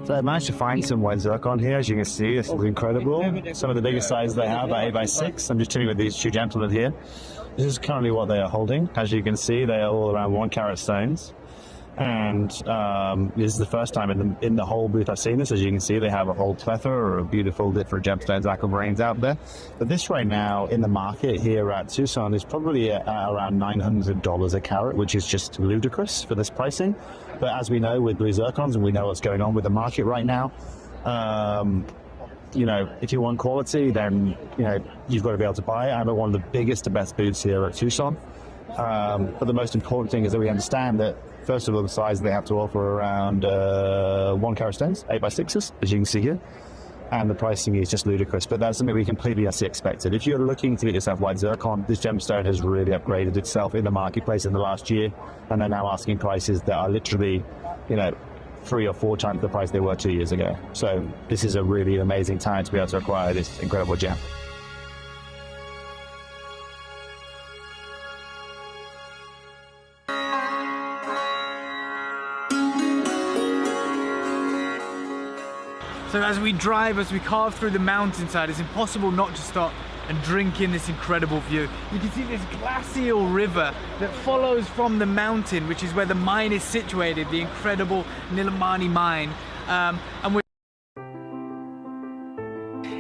So I managed to find some white zircon here, as you can see. This is incredible. Some of the biggest sizes they have are 8x6. I'm just chilling with these two gentlemen here. This is currently what they are holding. As you can see, they are all around 1 carat stones. And this is the first time in the whole booth I've seen this. As you can see, they have a whole plethora of beautiful different gemstones, aquamarines out there. But this right now in the market here at Tucson is probably around $900 a carat, which is just ludicrous for this pricing. But as we know with blue zircons, and we know what's going on with the market right now, you know, if you want quality, then, you know, you've got to be able to buy it. I'm at one of the biggest and best booths here at Tucson. But the most important thing is that we understand that, first of all, the size they have to offer around 1 carat stones, 8x6s, as you can see here. And the pricing is just ludicrous, but that's something we completely expected. If you're looking to get yourself white zircon, this gemstone has really upgraded itself in the marketplace in the last year, and they're now asking prices that are literally, you know, 3 or 4 times the price they were 2 years ago. So this is a really amazing time to be able to acquire this incredible gem. So as we drive, as we carve through the mountainside, it's impossible not to stop and drink in this incredible view. You can see this glacial river that follows from the mountain, which is where the mine is situated, the incredible Nilamani mine.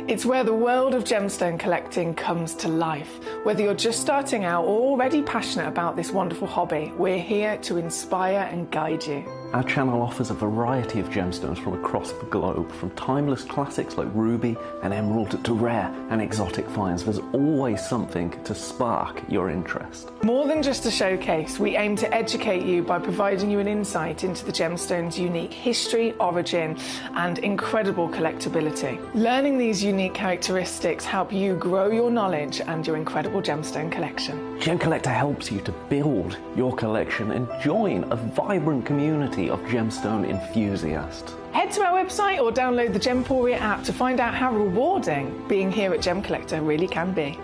It's where the world of gemstone collecting comes to life. Whether you're just starting out or already passionate about this wonderful hobby, we're here to inspire and guide you. Our channel offers a variety of gemstones from across the globe, from timeless classics like ruby and emerald to rare and exotic finds. There's always something to spark your interest. More than just a showcase, we aim to educate you by providing you an insight into the gemstone's unique history, origin, and incredible collectability. Learning these unique characteristics help you grow your knowledge and your incredible gemstone collection. Gemcollector helps you to build your collection and join a vibrant community of gemstone enthusiasts. Head to our website or download the Gemporia app to find out how rewarding being here at Gemcollector really can be.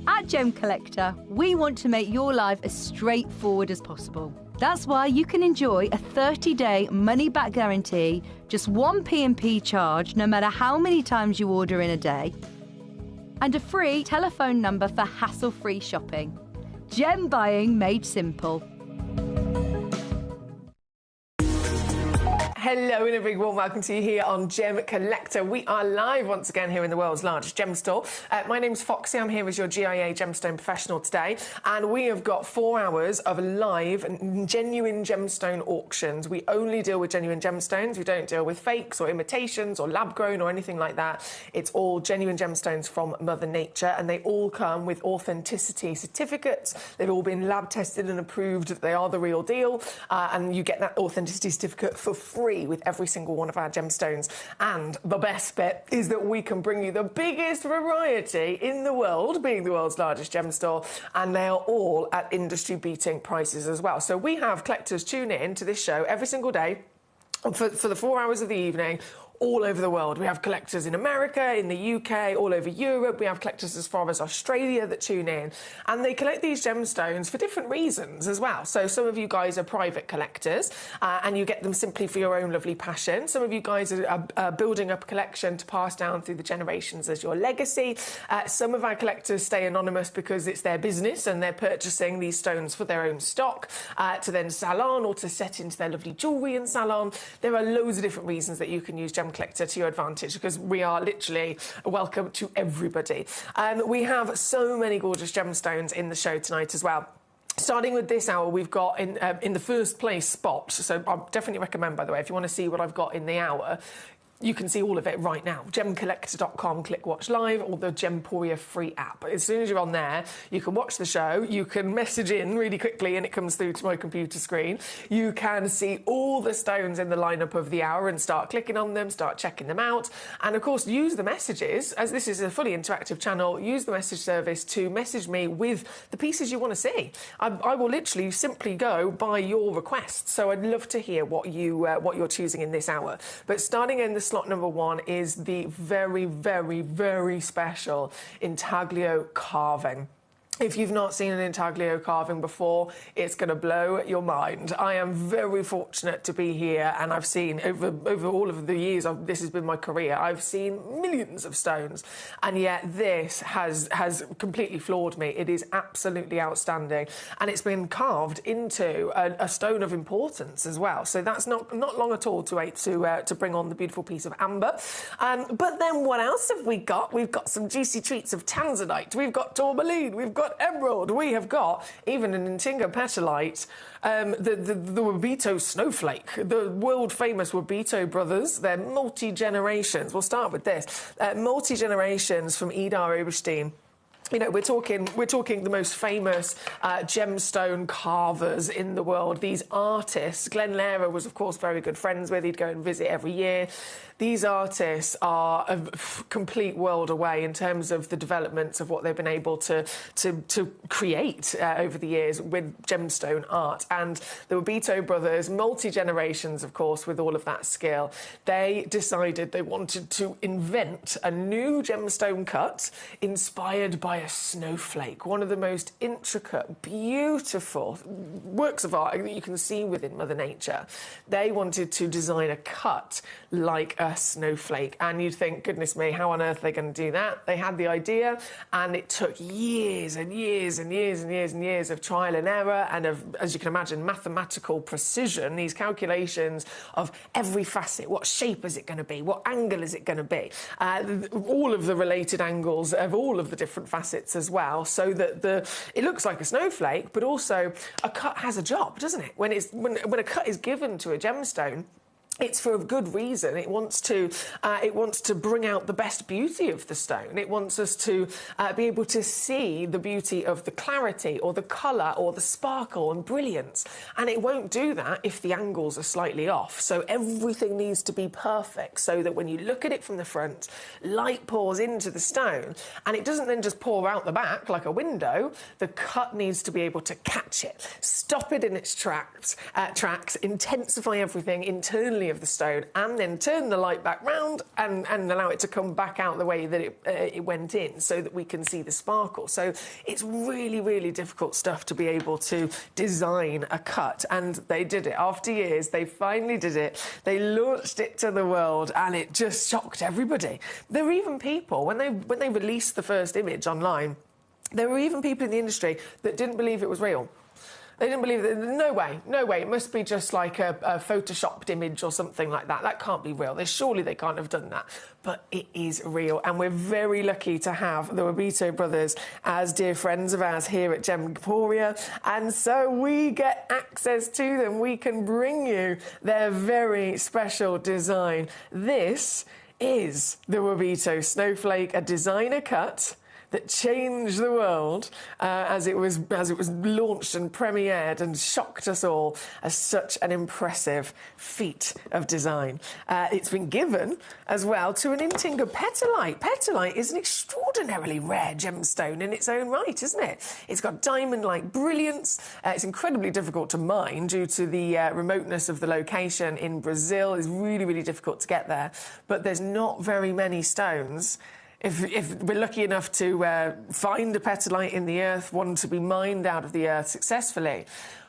At Gemcollector, we want to make your life as straightforward as possible. That's why you can enjoy a 30-day money-back guarantee, just 1 P&P charge no matter how many times you order in a day, and a free telephone number for hassle-free shopping. Gem buying made simple. Hello and a big warm welcome to you here on Gemcollector. We are live once again here in the world's largest gem store. My name's Foxy, I'm here as your GIA gemstone professional today, and we have got 4 hours of live and genuine gemstone auctions. We only deal with genuine gemstones, we don't deal with fakes or imitations or lab grown or anything like that. It's all genuine gemstones from Mother Nature, and they all come with authenticity certificates. They've all been lab tested and approved that they are the real deal, and you get that authenticity certificate for free with every single one of our gemstones. And the best bit is that we can bring you the biggest variety in the world, being the world's largest gem store, and they are all at industry-beating prices as well. So we have collectors tune in to this show every single day for the 4 hours of the evening, all over the world. We have collectors in America, in the UK, all over Europe. We have collectors as far as Australia that tune in, and they collect these gemstones for different reasons as well. So some of you guys are private collectors, and you get them simply for your own lovely passion. Some of you guys are building up a collection to pass down through the generations as your legacy. Some of our collectors stay anonymous because it's their business and they're purchasing these stones for their own stock to then sell on or to set into their lovely jewellery and sell on. There are loads of different reasons that you can use Gemcollector to your advantage, because we are literally welcome to everybody. We have so many gorgeous gemstones in the show tonight as well. Starting with this hour, we've got in the first place spot. So I definitely recommend, by the way, if you want to see what I've got in the hour, you can see all of it right now. Gemcollector.com, click watch live, or the Gemporia free app. As soon as you're on there, you can watch the show, you can message in really quickly and it comes through to my computer screen. You can see all the stones in the lineup of the hour and start clicking on them, start checking them out. And of course, use the messages, as this is a fully interactive channel, use the message service to message me with the pieces you want to see. I will literally simply go by your requests. So I'd love to hear what you're choosing in this hour. But starting in the slot number 1 is the very, very, very special intaglio carving. If you've not seen an intaglio carving before, it's going to blow your mind. I am very fortunate to be here, and I've seen over all of the years, this has been my career, I've seen millions of stones, and yet this has completely floored me. It is absolutely outstanding, and it's been carved into a stone of importance as well. So that's not long at all to wait to bring on the beautiful piece of amber. But then what else have we got? We've got some juicy treats of tanzanite. We've got tourmaline. We've got emerald. We have got even an Intinga petalite, the Wabito snowflake, the world-famous Wabito brothers. They're multi-generations. We'll start with this. Multi-generations from Idar Oberstein. You know, we're talking the most famous gemstone carvers in the world. These artists, Glenn Lehrer was, of course, very good friends with. He'd go and visit every year. These artists are a complete world away in terms of the developments of what they've been able to create over the years with gemstone art. And the Wabito brothers, multi-generations, of course, with all of that skill, they decided they wanted to invent a new gemstone cut inspired by a snowflake, one of the most intricate, beautiful works of art that you can see within Mother Nature. They wanted to design a cut like a snowflake, and you'd think, goodness me, how on earth are they going to do that? They had the idea, and it took years and years and years and years and years of trial and error and of, as you can imagine, mathematical precision, these calculations of every facet. What shape is it going to be? What angle is it going to be? All of the related angles of all of the different facets as well, so that it looks like a snowflake, but also a cut has a job, doesn't it? When a cut is given to a gemstone, it's for a good reason. It wants to bring out the best beauty of the stone. It wants us to be able to see the beauty of the clarity or the colour or the sparkle and brilliance. And it won't do that if the angles are slightly off. So everything needs to be perfect so that when you look at it from the front, light pours into the stone and it doesn't then just pour out the back like a window. The cut needs to be able to catch it, stop it in its tracks, intensify everything internally of the stone, and then turn the light back round and allow it to come back out the way that it went in, so that we can see the sparkle. So it's really, really difficult stuff to be able to design a cut, and they did it. After years, they finally did it. They launched it to the world, and it just shocked everybody. There were even people, when they released the first image online, there were even people in the industry that didn't believe it was real. They didn't believe it. No way. It must be just like a photoshopped image or something like that. That can't be real. Surely they can't have done that. But it is real, and we're very lucky to have the Wabito brothers as dear friends of ours here at Gem Emporia, and so we get access to them. We can bring you their very special design. This is the Wabito Snowflake, a designer cut that changed the world as it was launched and premiered and shocked us all as such an impressive feat of design. It's been given as well to an Intinga petalite. Petalite is an extraordinarily rare gemstone in its own right, isn't it? It's got diamond-like brilliance. It's incredibly difficult to mine due to the remoteness of the location in Brazil. It's really, really difficult to get there. But there's not very many stones. If we're lucky enough to find a petalite in the earth, one to be mined out of the earth successfully,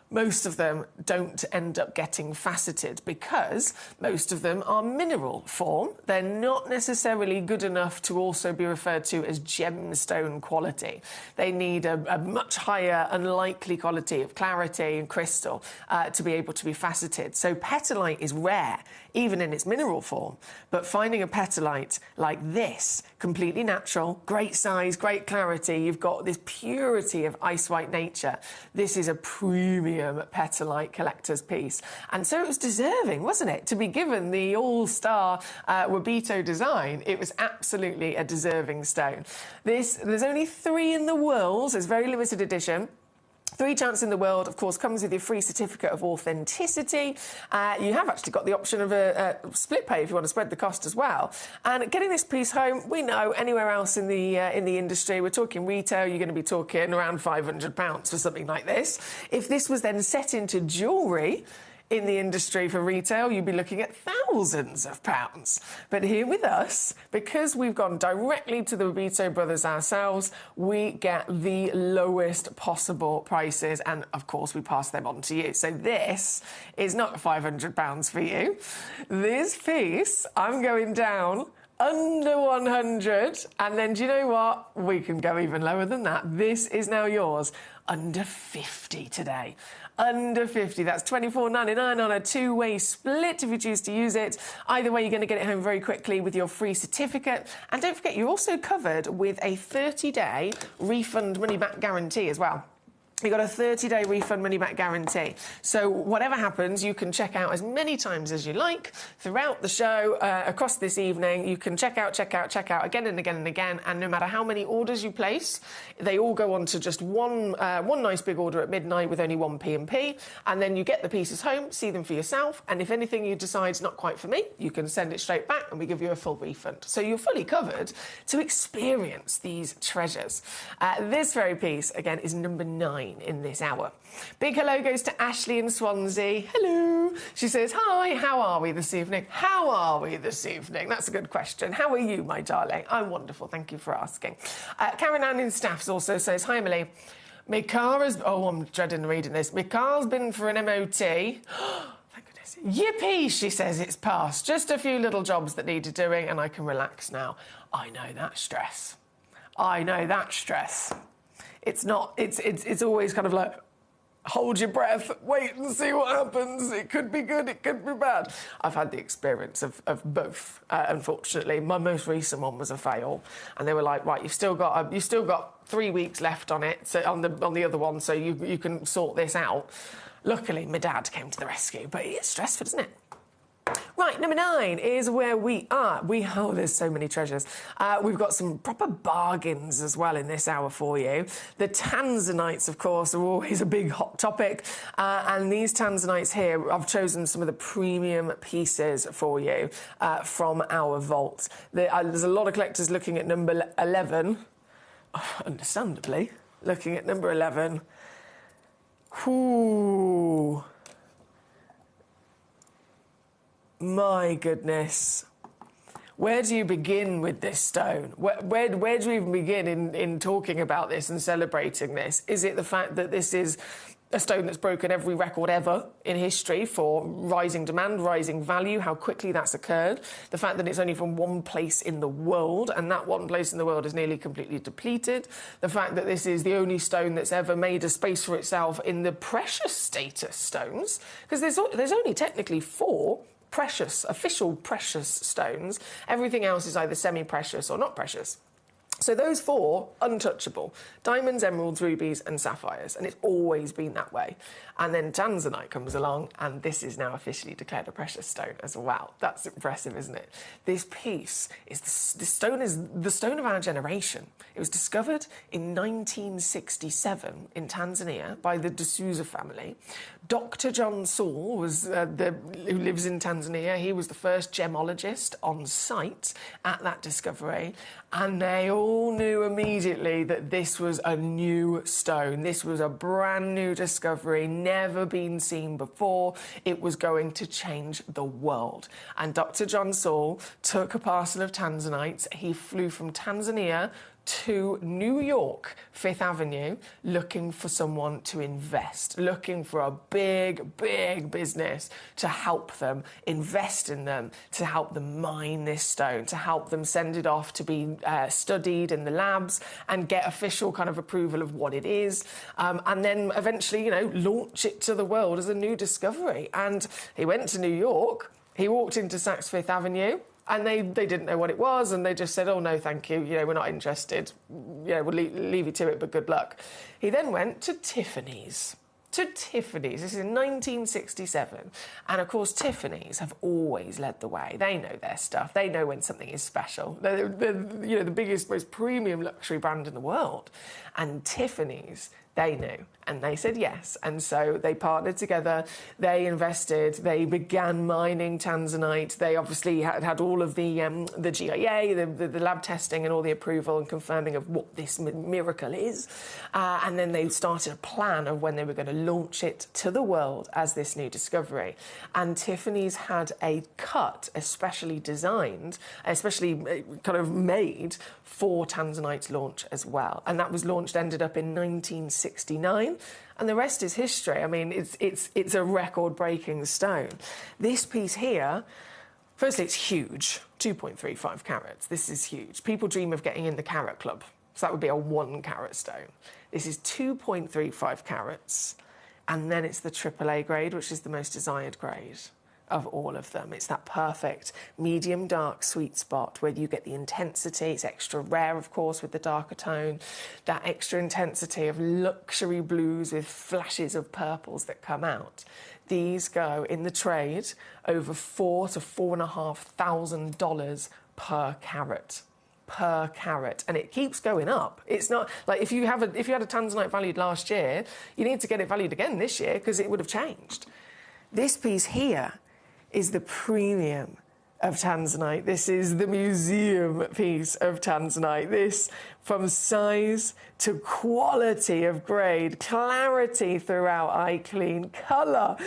most of them don't end up getting faceted because most of them are mineral form. They're not necessarily good enough to also be referred to as gemstone quality. They need a much higher unlikely quality of clarity and crystal to be able to be faceted. So petalite is rare, even in its mineral form. But finding a petalite like this, completely natural, great size, great clarity, you've got this purity of ice-white nature. This is a premium petalite collector's piece. And so it was deserving, wasn't it, to be given the all-star Wabito design. It was absolutely a deserving stone. There's only 3 in the world. It's very limited edition. 3 chance in the world, of course, comes with your free certificate of authenticity. You have actually got the option of a split pay if you want to spread the cost as well. And getting this piece home, we know anywhere else in the industry, we're talking retail, you're going to be talking around £500 for something like this. If this was then set into jewellery, in the industry for retail, you'd be looking at thousands of pounds. But here with us, because we've gone directly to the Rubito brothers ourselves, we get the lowest possible prices, and of course we pass them on to you. So this is not £500 for you. This piece, I'm going down under 100, and then do you know what? We can go even lower than that. This is now yours. Under 50 today. Under 50. That's £24.99 on a two-way split if you choose to use it. Either way, you're going to get it home very quickly with your free certificate. And don't forget, you're also covered with a 30-day refund money-back guarantee as well. You've got a 30-day refund money-back guarantee. So whatever happens, you can check out as many times as you like throughout the show, across this evening. You can check out again and again and again, and no matter how many orders you place, they all go on to just one nice big order at midnight with only one P&P, and then you get the pieces home, see them for yourself, and if anything you decide is not quite for me, you can send it straight back and we give you a full refund. So you're fully covered to experience these treasures. This very piece, again, is number 9 in this hour. Big hello goes to Ashley in Swansea. Hello. She says, hi, how are we this evening? How are we this evening? That's a good question. How are you, my darling? I'm wonderful. Thank you for asking. Karen Ann in Staffs also says, hi, Emily. My car has... Oh, I'm dreading reading this. My car's been for an MOT. Thank goodness. Yippee, she says it's passed. Just a few little jobs that needed doing and I can relax now. I know that stress. I know that stress. It's not, it's always kind of like, hold your breath, wait and see what happens. It could be good, it could be bad. I've had the experience of both, unfortunately. My most recent one was a fail. And they were like, right, you've still got 3 weeks left on it, so on the other one, so you can sort this out. Luckily, my dad came to the rescue, but it's stressful, isn't it? Right, number 9 is where we are. Oh, there's so many treasures. We've got some proper bargains as well in this hour for you. The tanzanites, of course, are always a big hot topic. And these tanzanites here, I've chosen some of the premium pieces for you from our vault. There's a lot of collectors looking at number 11. Understandably, looking at number 11. Ooh. My goodness. Where do you begin with this stone? Where do you even begin in talking about this and celebrating this? Is it the fact that this is a stone that's broken every record ever in history for rising demand, rising value, how quickly that's occurred? The fact that it's only from one place in the world, and that one place in the world is nearly completely depleted. The fact that this is the only stone that's ever made a space for itself in the precious status stones, because there's only technically 4 official precious stones. Everything else is either semi-precious or not precious. So those 4, untouchable. Diamonds, emeralds, rubies and sapphires. And it's always been that way. And then tanzanite comes along and this is now officially declared a precious stone as well. That's impressive, isn't it? This piece is the stone of our generation. It was discovered in 1967 in Tanzania by the D'Souza family. Dr. John Saul was who lives in Tanzania. He was the first gemologist on site at that discovery. And they all knew immediately that this was a new stone. This was a brand new discovery, never been seen before. It was going to change the world. And Dr. John Saul took a parcel of tanzanites. He flew from Tanzania to New York, 5th Avenue, looking for someone to invest, looking for a big, big business to help them, invest in them, to help them mine this stone, to help them send it off to be studied in the labs and get official kind of approval of what it is, and then eventually, launch it to the world as a new discovery. And he went to New York, he walked into Saks Fifth Avenue, and they didn't know what it was, and they just said, oh, no, thank you, we're not interested. We'll leave you to it, but good luck. He then went to Tiffany's. This is in 1967. And, of course, Tiffany's have always led the way. They know their stuff. They know when something is special. They're the biggest, most premium luxury brand in the world. And Tiffany's They knew, and they said yes. And so they partnered together, they invested, they began mining tanzanite. They obviously had all of the GIA, the lab testing and all the approval and confirming of what this miracle is. And then they started a plan of when they were going to launch it to the world as this new discovery. And Tiffany's had a cut especially designed, especially kind of made for tanzanite's launch as well. And that was launched, ended up in 1969, and the rest is history. I mean, it's a record-breaking stone. This piece here, firstly, it's huge, 2.35 carats. This is huge. People dream of getting in the carat club, so that would be a 1 carat stone. This is 2.35 carats, and then it's the AAA grade, which is the most desired grade of all of them. It's that perfect medium dark sweet spot where you get the intensity. It's extra rare, of course, with the darker tone, that extra intensity of luxury blues with flashes of purples that come out. These go in the trade over $4,000 to $4,500 per carat. Per carat, and it keeps going up. It's not like if you had a tanzanite valued last year, you need to get it valued again this year because it would have changed. This piece here is the premium of tanzanite. This is the museum piece of tanzanite. This, from size to quality of grade, clarity throughout, eye clean, colour.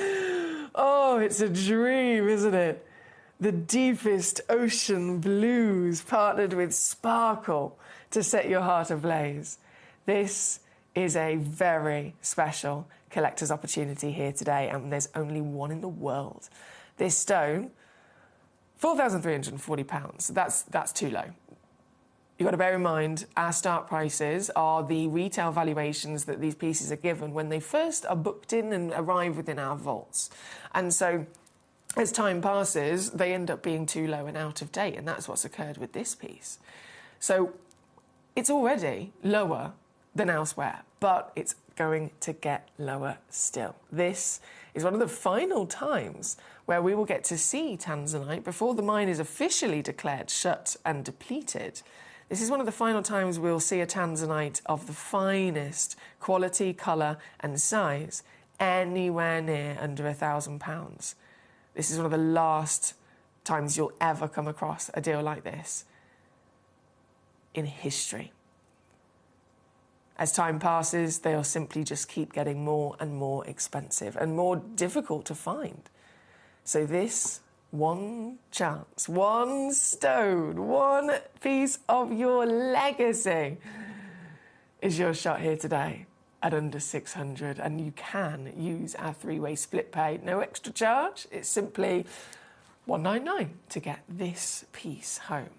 Oh, it's a dream, isn't it? The deepest ocean blues partnered with sparkle to set your heart ablaze. This is a very special collector's opportunity here today, and there's only one in the world. This stone, £4,340. That's too low. You've got to bear in mind, our start prices are the retail valuations that these pieces are given when they first are booked in and arrive within our vaults. And so, as time passes, they end up being too low and out of date, and that's what's occurred with this piece. So, it's already lower than elsewhere, but it's going to get lower still. This is one of the final times where we will get to see tanzanite before the mine is officially declared shut and depleted. This is one of the final times we'll see a tanzanite of the finest quality, colour and size anywhere near under £1,000. This is one of the last times you'll ever come across a deal like this in history. As time passes, they'll simply just keep getting more and more expensive and more difficult to find. So this one chance, one stone, one piece of your legacy is your shot here today at under 600, and you can use our 3-way split pay. No extra charge. It's simply $199 to get this piece home.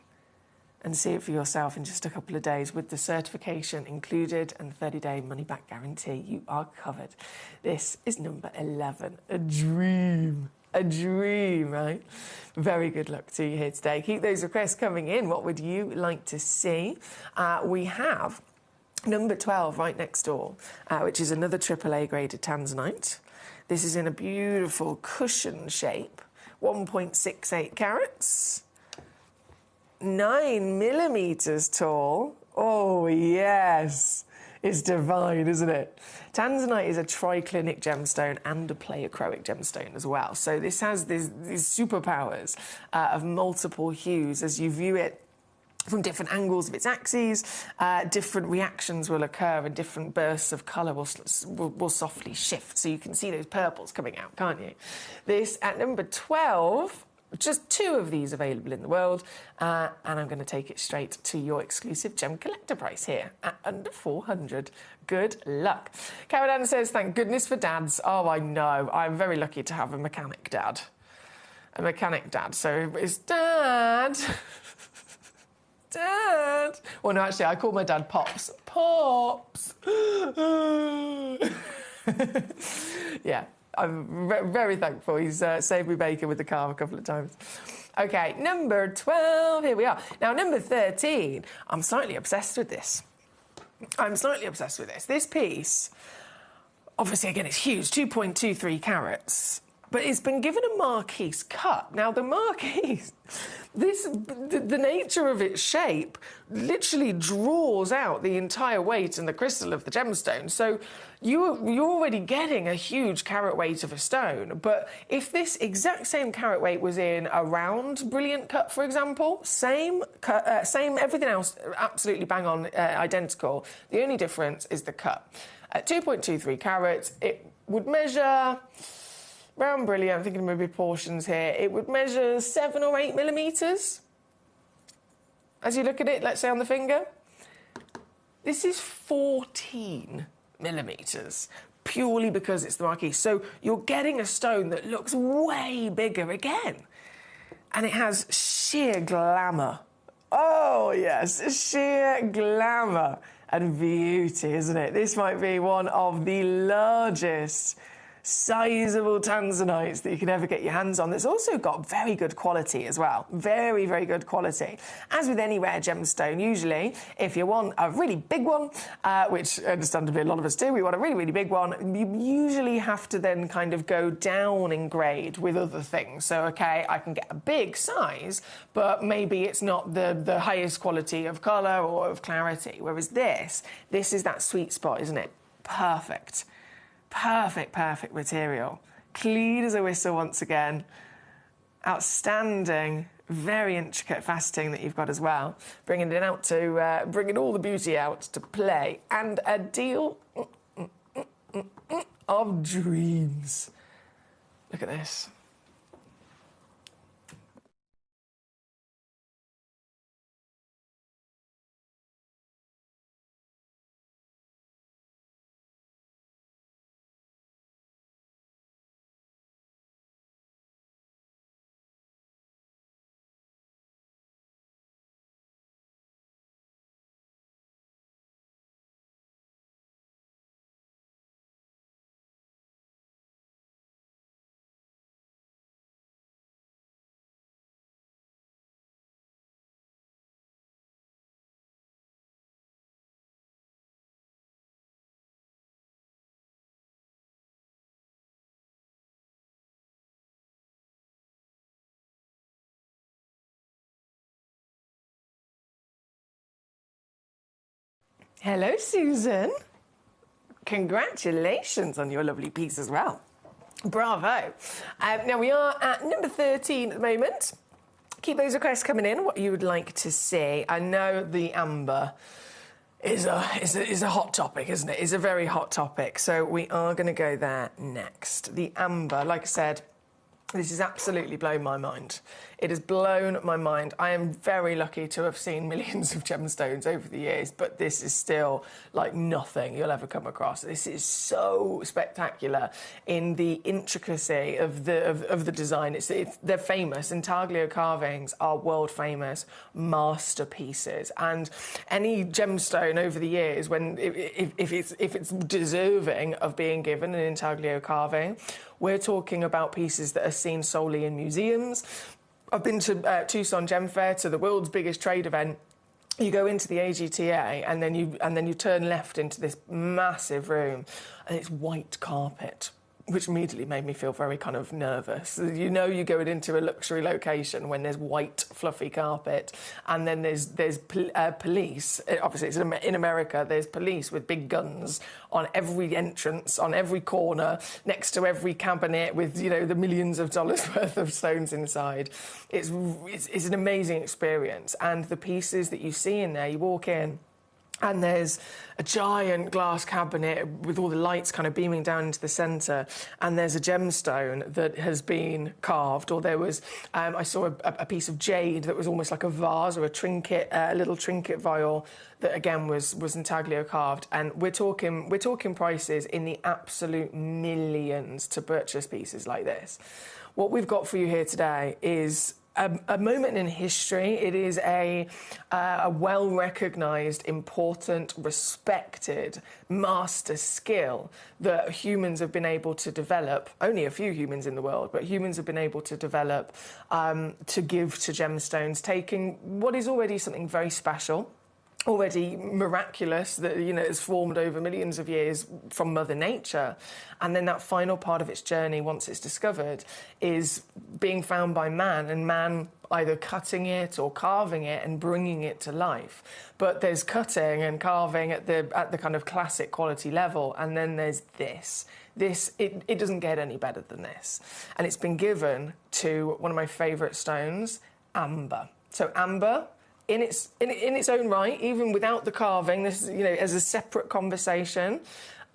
And see it for yourself in just a couple of days with the certification included and 30-day money-back guarantee. You are covered. This is number 11. A dream. A dream, right? Very good luck to you here today. Keep those requests coming in. What would you like to see? We have number 12 right next door, which is another AAA graded tanzanite. This is in a beautiful cushion shape, 1.68 carats. 9 millimeters tall. Oh, yes. It's divine, isn't it? Tanzanite is a triclinic gemstone and a pleochroic gemstone as well. So this has these superpowers of multiple hues as you view it from different angles of its axes. Different reactions will occur and different bursts of colour will softly shift. So you can see those purples coming out, can't you? This at number 12. Just 2 of these available in the world, and I'm going to take it straight to your exclusive Gem Collector price here at under 400. Good luck. Caroline says, thank goodness for dads. Oh, I know. I'm very lucky to have a mechanic dad. A mechanic dad. So it's Dad. Dad. Well, no, actually, I call my dad Pops. Pops. Yeah. I'm very thankful. He's saved me bacon with the car a couple of times. OK, number 12, here we are. Now, number 13, I'm slightly obsessed with this. This piece, obviously, again, it's huge, 2.23 carats. but it's been given a Marquise cut. Now, the Marquise, the nature of its shape literally draws out the entire weight and the crystal of the gemstone. So you're already getting a huge carat weight of a stone. But if this exact same carat weight was in a round brilliant cut, for example, same cut, same everything else, absolutely bang on identical. The only difference is the cut. At 2.23 carats, it would measure. Round brilliant, I'm thinking maybe portions here. It would measure 7 or 8 millimetres. As you look at it, let's say on the finger. This is 14 millimetres, purely because it's the Marquise. So you're getting a stone that looks way bigger again. And it has sheer glamour. Oh, yes, sheer glamour and beauty, isn't it? This might be one of the largest sizable tanzanites that you can ever get your hands on. That's also got very good quality as well. Very, very good quality. As with any rare gemstone, usually, if you want a really big one, which understandably a lot of us do, we want a really, really big one, you usually have to then kind of go down in grade with other things. So, okay, I can get a big size, but maybe it's not the highest quality of colour or of clarity. Whereas this is that sweet spot, isn't it? Perfect. Perfect, perfect material. Clean as a whistle once again. Outstanding, very intricate faceting that you've got as well. Bringing it out to, bringing all the beauty out to play. And a deal of dreams. Look at this. Hello, Susan. Congratulations on your lovely piece as well. Bravo. Now, we are at number 13 at the moment. Keep those requests coming in, what you would like to see. I know the amber is a hot topic, isn't it? It's a very hot topic. So we are going to go there next. The amber, like I said, this has absolutely blown my mind. It has blown my mind. I am very lucky to have seen millions of gemstones over the years, but this is still like nothing you'll ever come across. This is so spectacular in the intricacy of the design. They're famous. Intaglio carvings are world famous masterpieces, and any gemstone over the years, if it's deserving of being given an intaglio carving, we're talking about pieces that are seen solely in museums. I've been to Tucson Gem Fair, to the world's biggest trade event. You go into the AGTA and then you turn left into this massive room, and it's white carpet, which immediately made me feel very kind of nervous. You know, you're going into a luxury location when there's white, fluffy carpet, and then there's police. Obviously, it's in America. There's police with big guns on every entrance, on every corner, next to every cabinet with, you know, the millions of dollars worth of stones inside. It's an amazing experience, and the pieces that you see in there, you walk in, and there's a giant glass cabinet with all the lights kind of beaming down into the centre, and there's a gemstone that has been carved, or there was, I saw a piece of jade that was almost like a vase or a trinket, a little trinket vial that again was intaglio carved, and we're talking prices in the absolute millions to purchase pieces like this. What we've got for you here today is a moment in history. It is a well-recognised, important, respected master skill that humans have been able to develop. Only a few humans in the world, but humans have been able to develop to give to gemstones, taking what is already something very special already miraculous that, you know, it's formed over millions of years from Mother Nature. And then that final part of its journey, once it's discovered, is being found by man, and man either cutting it or carving it and bringing it to life. But there's cutting and carving at the kind of classic quality level, and then there's this. It doesn't get any better than this. And it's been given to one of my favourite stones, amber. So amber, in its own right, even without the carving, this is, you know, as a separate conversation.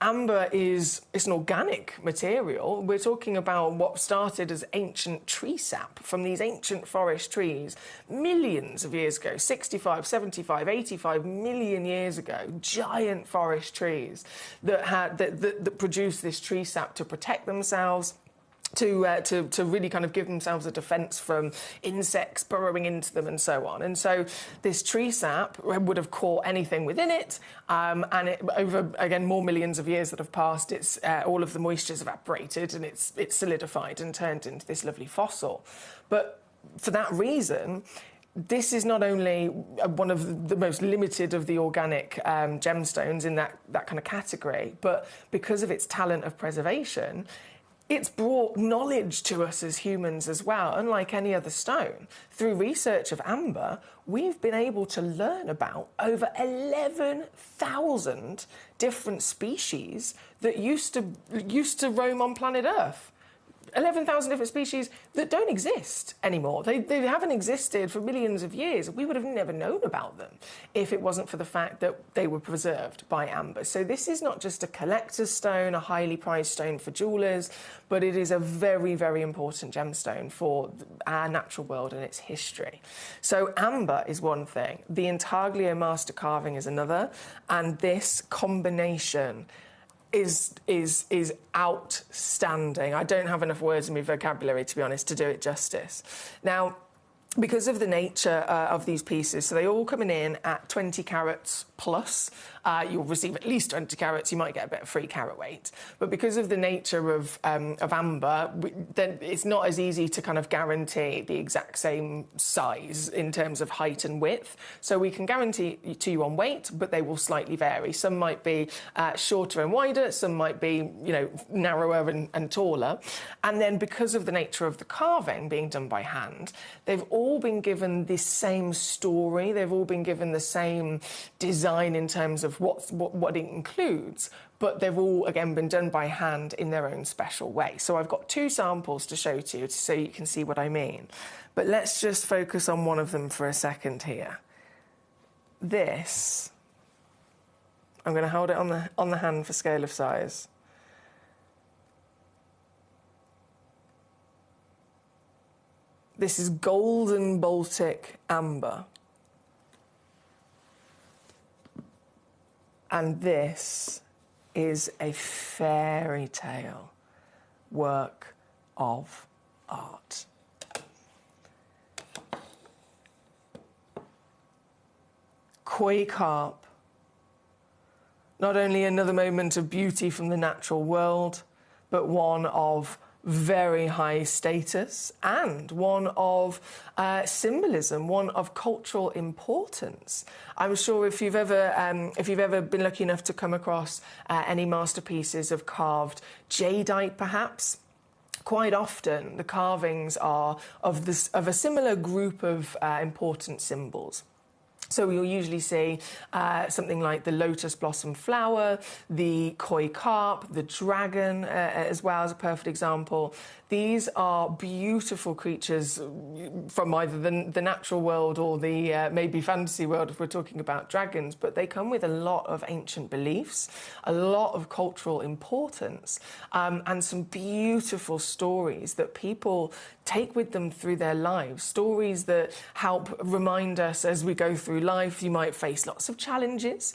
Amber it's an organic material. We're talking about what started as ancient tree sap from these ancient forest trees millions of years ago, 65, 75, 85 million years ago, giant forest trees that produced this tree sap to protect themselves, to really kind of give themselves a defence from insects burrowing into them and so on. And so this tree sap would have caught anything within it, and over, again, more millions of years that have passed, all of the moisture's evaporated and it's solidified and turned into this lovely fossil. But for that reason, this is not only one of the most limited of the organic gemstones in that kind of category, but because of its talent of preservation, it's brought knowledge to us as humans as well. Unlike any other stone, through research of amber, we've been able to learn about over 11,000 different species that used to roam on planet Earth. 11,000 different species that don't exist anymore. They haven't existed for millions of years. We would have never known about them if it wasn't for the fact that they were preserved by amber. So this is not just a collector's stone, a highly prized stone for jewellers, but it is a very, very important gemstone for our natural world and its history. So amber is one thing. The intaglio master carving is another. And this combination is outstanding. I don't have enough words in my vocabulary, to be honest, to do it justice. Now, because of the nature of these pieces, so they all coming in at 20 carats plus. You'll receive at least 20 carats. You might get a bit of free carat weight. But because of the nature of amber, then it's not as easy to kind of guarantee the exact same size in terms of height and width. So we can guarantee to you on weight, but they will slightly vary. Some might be shorter and wider. Some might be, you know, narrower and taller. And then because of the nature of the carving being done by hand, they've all been given this same story. They've all been given the same design in terms of what it includes, but they've all, again, been done by hand in their own special way. So I've got two samples to show to you so you can see what I mean. But let's just focus on one of them for a second here. This, I'm going to hold it on the hand for scale of size. This is golden Baltic amber. And this is a fairy tale work of art. Koi carp, not only another moment of beauty from the natural world, but one of very high status and one of symbolism, one of cultural importance. I'm sure if you've ever been lucky enough to come across any masterpieces of carved jadeite, perhaps, quite often the carvings are of a similar group of important symbols. So you'll usually see something like the lotus blossom flower, the koi carp, the dragon as well as a perfect example. These are beautiful creatures from either the natural world or the maybe fantasy world if we're talking about dragons, but they come with a lot of ancient beliefs, a lot of cultural importance, and some beautiful stories that people take with them through their lives, stories that help remind us as we go through life. You might face lots of challenges.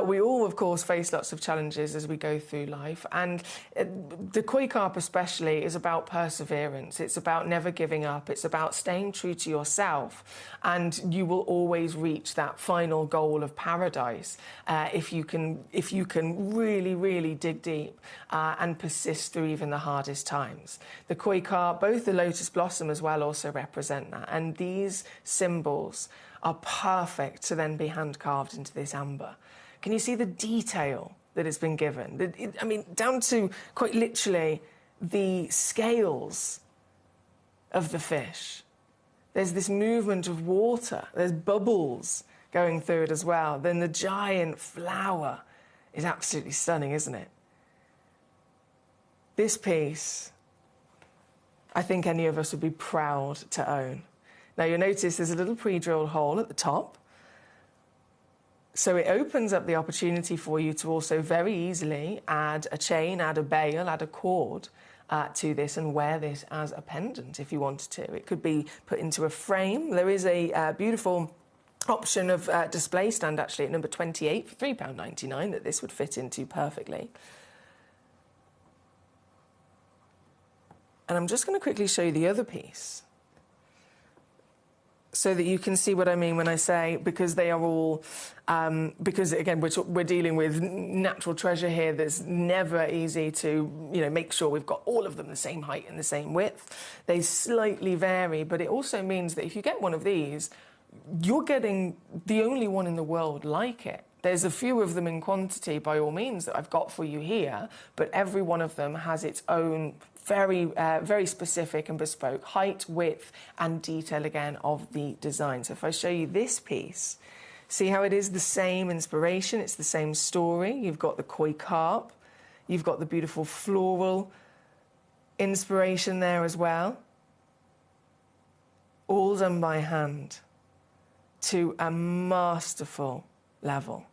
We all, of course, face lots of challenges as we go through life. And the koi carp especially is about perseverance. It's about never giving up. It's about staying true to yourself. And you will always reach that final goal of paradise if you can really, really dig deep and persist through even the hardest times. The koi carp, both the lotus blossom as well, also represent that. And these symbols are perfect to then be hand carved into this amber. Can you see the detail that has been given? I mean, down to quite literally the scales of the fish. There's this movement of water. There's bubbles going through it as well. Then the giant flower is absolutely stunning, isn't it? This piece, I think any of us would be proud to own. Now, you'll notice there's a little pre-drilled hole at the top. So it opens up the opportunity for you to also very easily add a chain, add a bail, add a cord to this and wear this as a pendant if you wanted to. It could be put into a frame. There is a beautiful option of display stand actually at number 28 for £3.99 that this would fit into perfectly. And I'm just going to quickly show you the other piece so that you can see what I mean when I say, because they are all, because again, we're dealing with natural treasure here that's never easy to, make sure we've got all of them the same height and the same width. They slightly vary, but it also means that if you get one of these, you're getting the only one in the world like it. There's a few of them in quantity, by all means, that I've got for you here, but every one of them has its own very specific and bespoke height, width, and detail, again, of the design. So if I show you this piece, see how it is the same inspiration, it's the same story. You've got the koi carp, you've got the beautiful floral inspiration there as well. All done by hand to a masterful level.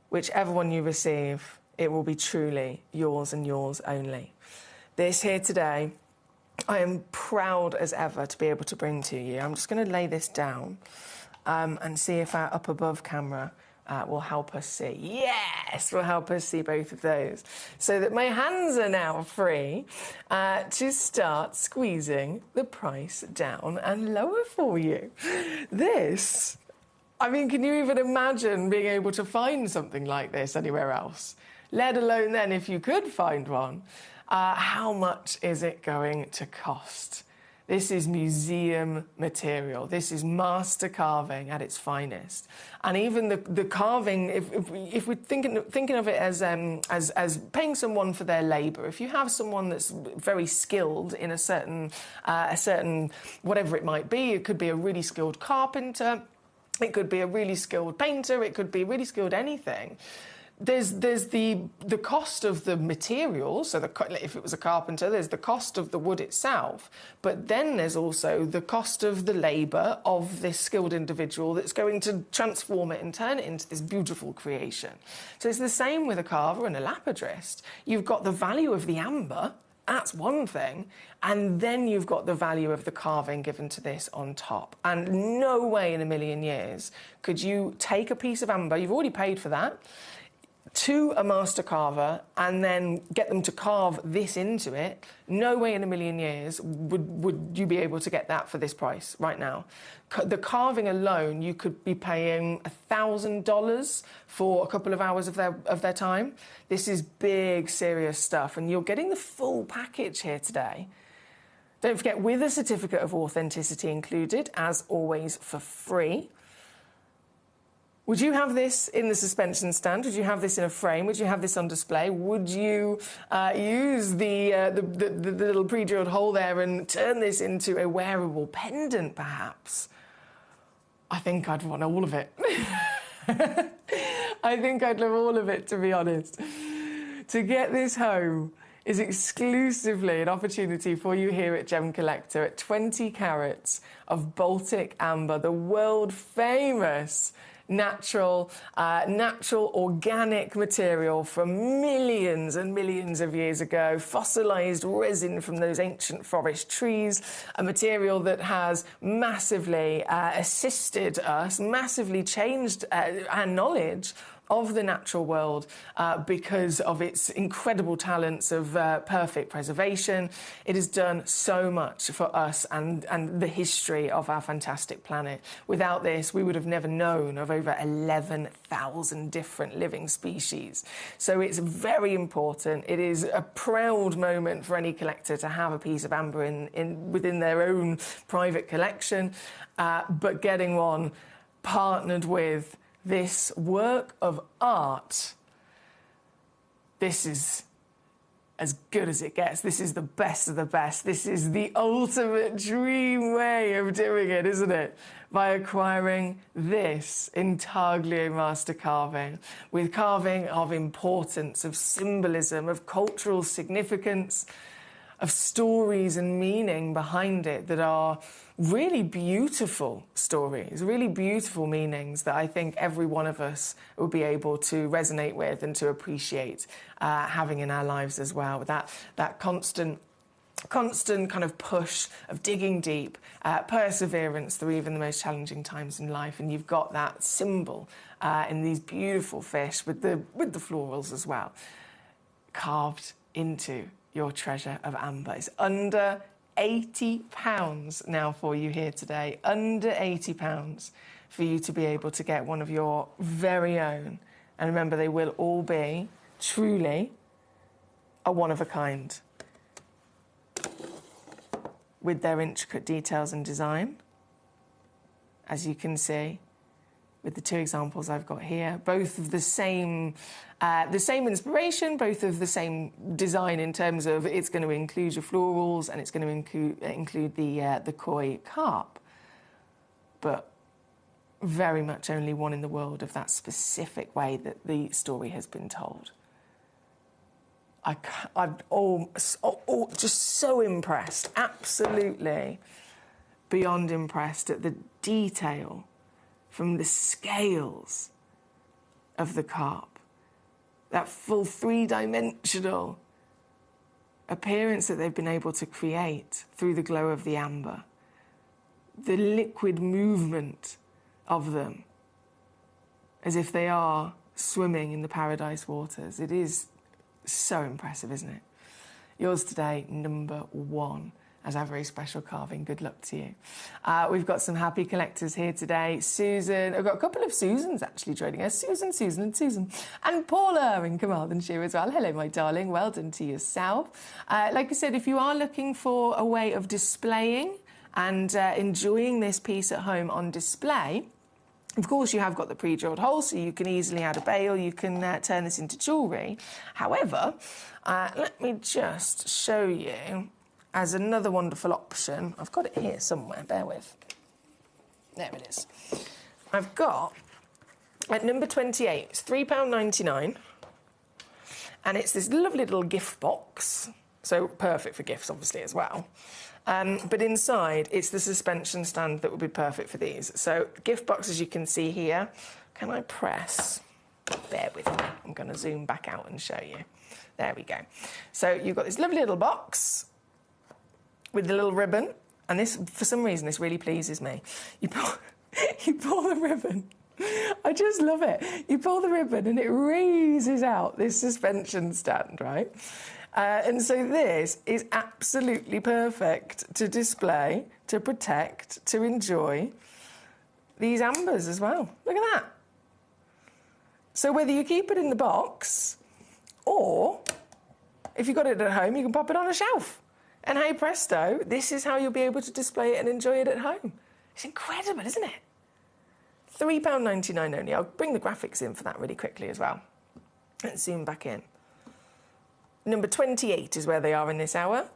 Whichever one you receive, it will be truly yours and yours only. This here today, I am proud as ever to be able to bring to you. I'm just going to lay this down and see if our up above camera will help us see. Yes, will help us see both of those. So that my hands are now free to start squeezing the price down and lower for you. This, I mean, can you even imagine being able to find something like this anywhere else? Let alone then if you could find one, how much is it going to cost? This is museum material. This is master carving at its finest. And even the carving, if we're thinking of it as paying someone for their labour, if you have someone that's very skilled in a certain whatever it might be, it could be a really skilled carpenter, it could be a really skilled painter, it could be really skilled anything. There's the cost of the materials, so if it was a carpenter, there's the cost of the wood itself, but then there's also the cost of the labour of this skilled individual that's going to transform it and turn it into this beautiful creation. So it's the same with a carver and a lapidrist. You've got the value of the amber, that's one thing, and then you've got the value of the carving given to this on top. And no way in a million years could you take a piece of amber, you've already paid for that, to a master carver and then get them to carve this into it. No way in a million years would you be able to get that for this price right now. The carving alone, you could be paying $1,000 for a couple of hours of their time. This is big, serious stuff, and you're getting the full package here today. Don't forget, with a certificate of authenticity included, as always, for free. Would you have this in the suspension stand? Would you have this in a frame? Would you have this on display? Would you use the little pre-drilled hole there and turn this into a wearable pendant, perhaps? I think I'd want all of it. I think I'd love all of it, to be honest. To get this home is exclusively an opportunity for you here at Gemcollector at 20 carats of Baltic amber, the world-famous natural organic material from millions and millions of years ago, fossilized resin from those ancient forest trees, a material that has massively assisted us, massively changed our knowledge of the natural world because of its incredible talents of perfect preservation. It has done so much for us and the history of our fantastic planet. Without this, we would have never known of over 11,000 different living species. So it's very important. It is a proud moment for any collector to have a piece of amber within their own private collection, but getting one partnered with this work of art, this is as good as it gets. This is the best of the best. This is the ultimate dream way of doing it, isn't it? By acquiring this intaglio master carving, with carving of importance, of symbolism, of cultural significance, of stories and meaning behind it that are really beautiful stories, really beautiful meanings that I think every one of us will be able to resonate with and to appreciate having in our lives as well. That constant kind of push of digging deep, perseverance through even the most challenging times in life, and you've got that symbol in these beautiful fish with the florals as well, carved into your treasure of amber. It's under £80 now for you here today. Under £80 for you to be able to get one of your very own. And remember, they will all be truly a one of a kind, with their intricate details and design, as you can see with the two examples I've got here, both of the same inspiration, both of the same design in terms of it's going to include your florals and it's going to include the koi carp, but very much only one in the world of that specific way that the story has been told. I'm just so impressed, absolutely beyond impressed at the detail from the scales of the carp, that full three-dimensional appearance that they've been able to create through the glow of the amber, the liquid movement of them as if they are swimming in the paradise waters. It is so impressive, isn't it? Yours today, number one, as our very special carving. Good luck to you. We've got some happy collectors here today. Susan, I've got a couple of Susans actually joining us. Susan, and Paula in Carmarthenshire as well. Hello, my darling. Well done to yourself. Like I said, if you are looking for a way of displaying and enjoying this piece at home on display, of course, you have got the pre-drilled hole, so you can easily add a bail. You can turn this into jewellery. However, let me just show you as another wonderful option. I've got it here somewhere, bear with. There it is. I've got, at number 28, it's £3.99, and it's this lovely little gift box, so perfect for gifts, obviously, as well. But inside, it's the suspension stand that would be perfect for these. So, gift box, as you can see here. Can I press? Bear with me. I'm going to zoom back out and show you. There we go. So, you've got this lovely little box with the little ribbon, and this, for some reason, this really pleases me. You pull the ribbon. I just love it. You pull the ribbon and it raises out this suspension stand, right? And so this is absolutely perfect to display, to protect, to enjoy these ambers as well. Look at that. So whether you keep it in the box or if you've got it at home, you can pop it on a shelf. And hey presto, this is how you'll be able to display it and enjoy it at home. It's incredible, isn't it? £3.99 only. I'll bring the graphics in for that really quickly as well. Let's zoom back in. Number 28 is where they are in this hour.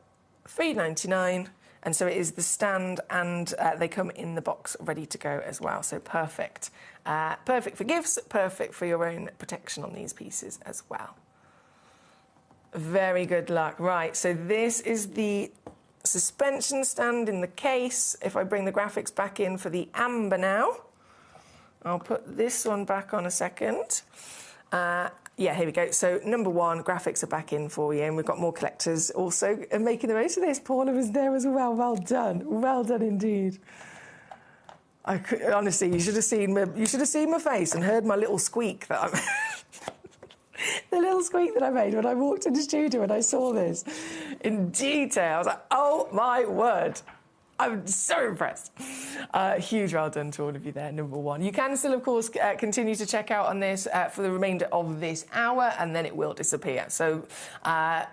£3.99. And so it is the stand, and they come in the box ready to go as well. So perfect. Perfect for gifts, perfect for your own protection on these pieces as well. Very good luck. Right, so this is the suspension stand in the case. If I bring the graphics back in for the amber now, I'll put this one back on a second. Yeah, here we go. So number one, graphics are back in for you, and we've got more collectors also making the most of this. Paula was there as well. Well done indeed. Honestly, you should have seen my face and heard my little squeak that The little squeak that I made when I walked in the studio and I saw this in detail. I was like, oh my word. I'm so impressed. Huge well done to all of you there, number one. You can still, of course, continue to check out on this for the remainder of this hour, and then it will disappear. So how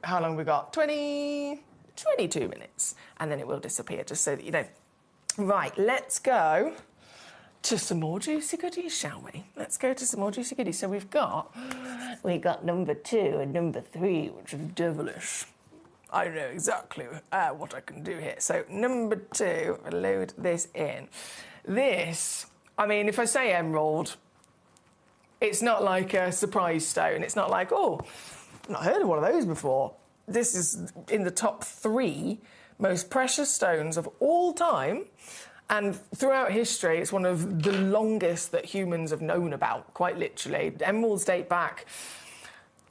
long have we got? 22 minutes, and then it will disappear, just so that you know. Right, let's go to some more juicy goodies, shall we? Let's go to some more juicy goodies. So we got number 2 and number 3, which is devilish. I know exactly what I can do here. So number 2, load this in. This, I mean, if I say emerald, it's not like a surprise stone. It's not like, oh, I've not heard of one of those before. This is in the top 3 most precious stones of all time. And throughout history, it's one of the longest that humans have known about, quite literally. Emeralds date back,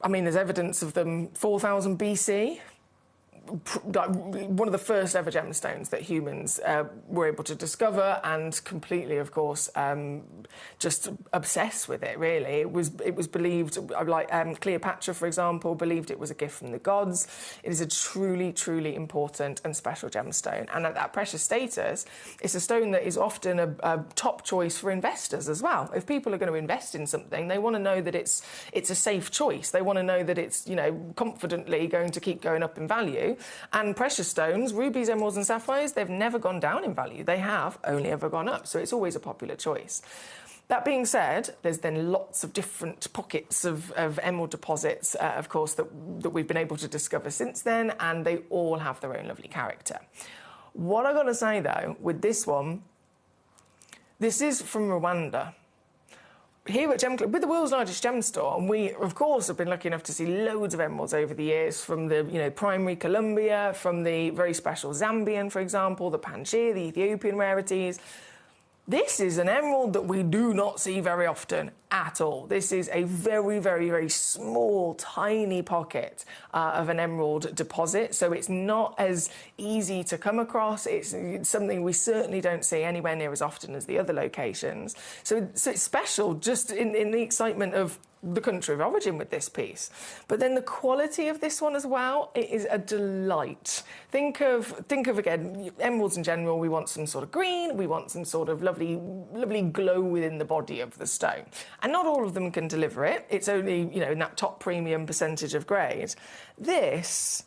I mean, there's evidence of them 4000 BC. Like one of the first ever gemstones that humans were able to discover, and completely, of course, just obsessed with it. Really, it was believed, like Cleopatra, for example, believed it was a gift from the gods. It is a truly, truly important and special gemstone, and at that precious status, it's a stone that is often a top choice for investors as well. If people are going to invest in something, they want to know that it's a safe choice. They want to know that it's, you know, confidently going to keep going up in value. And precious stones, rubies, emeralds and sapphires, they've never gone down in value. They have only ever gone up, so it's always a popular choice. That being said, there's then lots of different pockets of emerald deposits, of course, that we've been able to discover since then, and they all have their own lovely character. What I've got to say, though, with this one, this is from Rwanda. Here at Gemcollector, with the world's largest gem store, and we, of course, have been lucky enough to see loads of emeralds over the years, from the, you know, primary Colombia, from the very special Zambian, for example, the Pangaea, the Ethiopian rarities. This is an emerald that we do not see very often at all. This is a very, very, very small, tiny pocket of an emerald deposit, so it's not as easy to come across. It's something we certainly don't see anywhere near as often as the other locations. So it's special just in the excitement of the country of origin with this piece. But then the quality of this one as well, it is a delight. Think of again, emeralds in general, we want some sort of green, we want some sort of lovely glow within the body of the stone. And not all of them can deliver it. It's only, you know, in that top premium percentage of grade. This,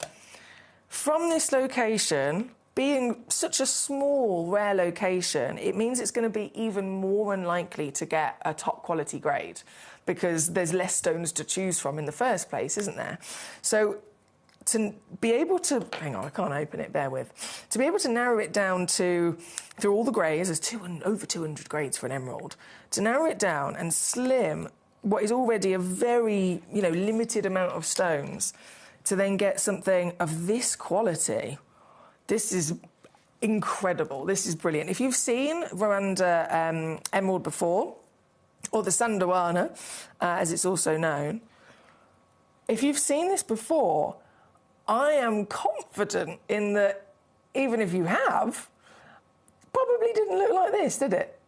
from this location, being such a small, rare location, it means it's going to be even more unlikely to get a top quality grade, because there's less stones to choose from in the first place, isn't there? So to be able to, hang on, I can't open it, bear with. To be able to narrow it down to, through all the grades, there's over 200 grades for an emerald, to narrow it down and slim what is already a very, you know, limited amount of stones, to then get something of this quality, this is incredible. This is brilliant. If you've seen Rwanda emerald before, or the Sandowana, as it's also known, if you've seen this before, I am confident in that, even if you have, probably didn't look like this, did it?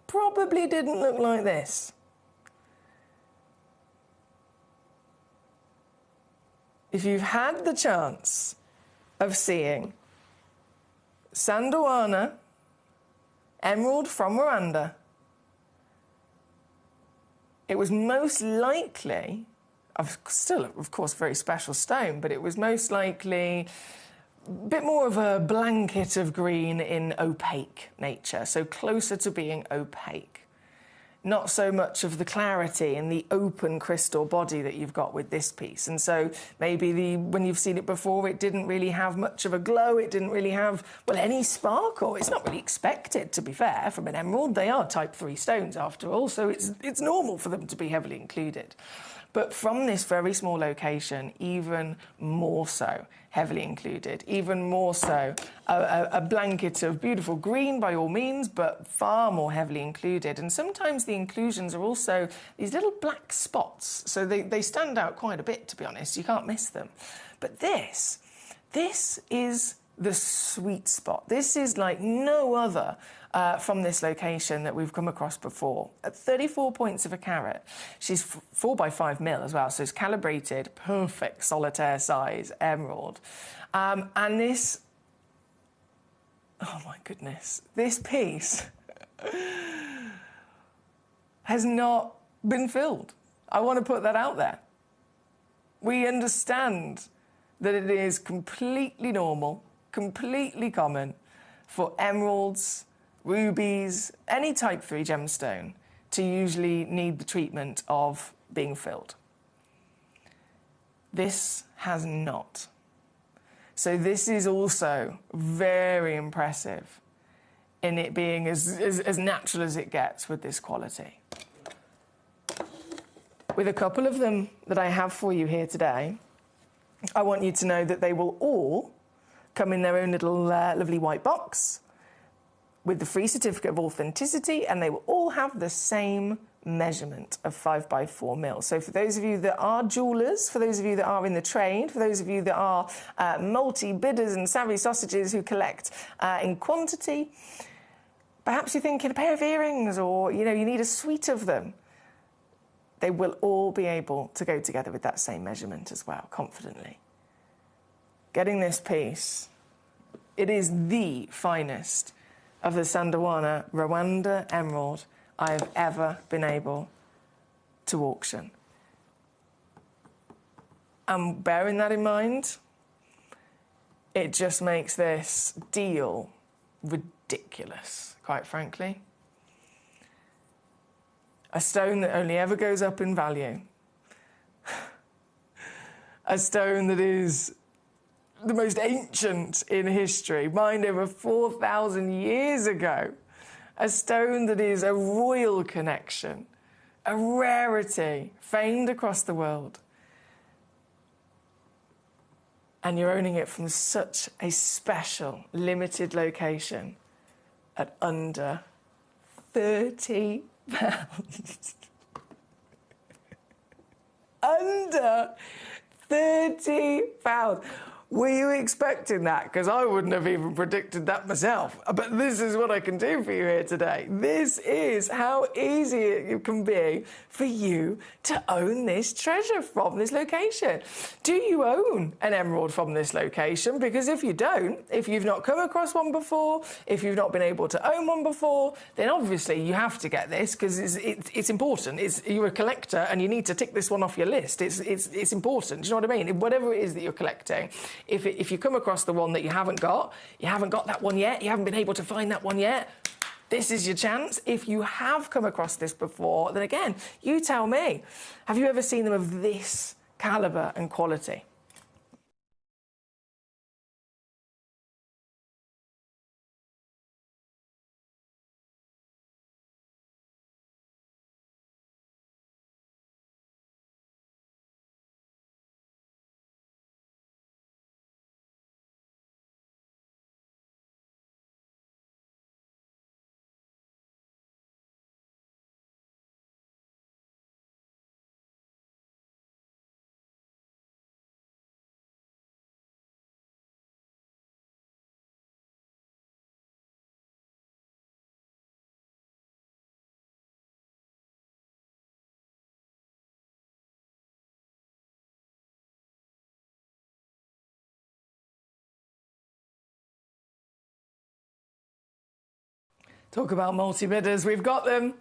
Probably didn't look like this. If you've had the chance of seeing Sandowana emerald from Rwanda, it was most likely, still, of course, a very special stone, but it was most likely a bit more of a blanket of green in opaque nature, so closer to being opaque. Not so much of the clarity and the open crystal body that you've got with this piece. And so maybe when you've seen it before, it didn't really have much of a glow. It didn't really have, well, any sparkle. It's not really expected, to be fair, from an emerald. They are type 3 stones, after all, so it's normal for them to be heavily included. But from this very small location, even more so heavily included, even more so a blanket of beautiful green by all means, but far more heavily included. And sometimes the inclusions are also these little black spots, so they stand out quite a bit, to be honest. You can't miss them. But this is the sweet spot. This is like no other from this location that we've come across before. At 34 points of a carat. She's 4 by 5 mil as well, so it's calibrated, perfect solitaire size emerald. And this, oh my goodness, this piece has not been filled. I want to put that out there. We understand that it is completely normal, completely common for emeralds, rubies, any type 3 gemstone to usually need the treatment of being filled. This has not. So this is also very impressive in it being as natural as it gets with this quality. With a couple of them that I have for you here today, I want you to know that they will all come in their own little lovely white box with the free certificate of authenticity, and they will all have the same measurement of 5 by 4 mil. So for those of you that are jewellers, for those of you that are in the trade, for those of you that are multi-bidders and savvy sausages who collect in quantity, perhaps you're thinking a pair of earrings, or you need a suite of them. They will all be able to go together with that same measurement as well, confidently. Getting this piece, it is the finest of the Sandawana Rwanda emerald I have ever been able to auction. And bearing that in mind, it just makes this deal ridiculous, quite frankly. A stone that only ever goes up in value. A stone that is the most ancient in history, mined over 4,000 years ago. A stone that is a royal connection, a rarity, famed across the world. And you're owning it from such a special, limited location at under £30. Under £30. Were you expecting that? Because I wouldn't have even predicted that myself. But this is what I can do for you here today. This is how easy it can be for you to own this treasure from this location. Do you own an emerald from this location? Because if you don't, if you've not come across one before, if you've not been able to own one before, then obviously you have to get this because it's important. You're a collector and you need to tick this one off your list. It's important. Do you know what I mean? Whatever it is that you're collecting, if you come across the one that you haven't got that one yet, you haven't been able to find that one yet, this is your chance. If you have come across this before, then again, you tell me, have you ever seen them of this calibre and quality? Talk about multi-bidders. We've got them.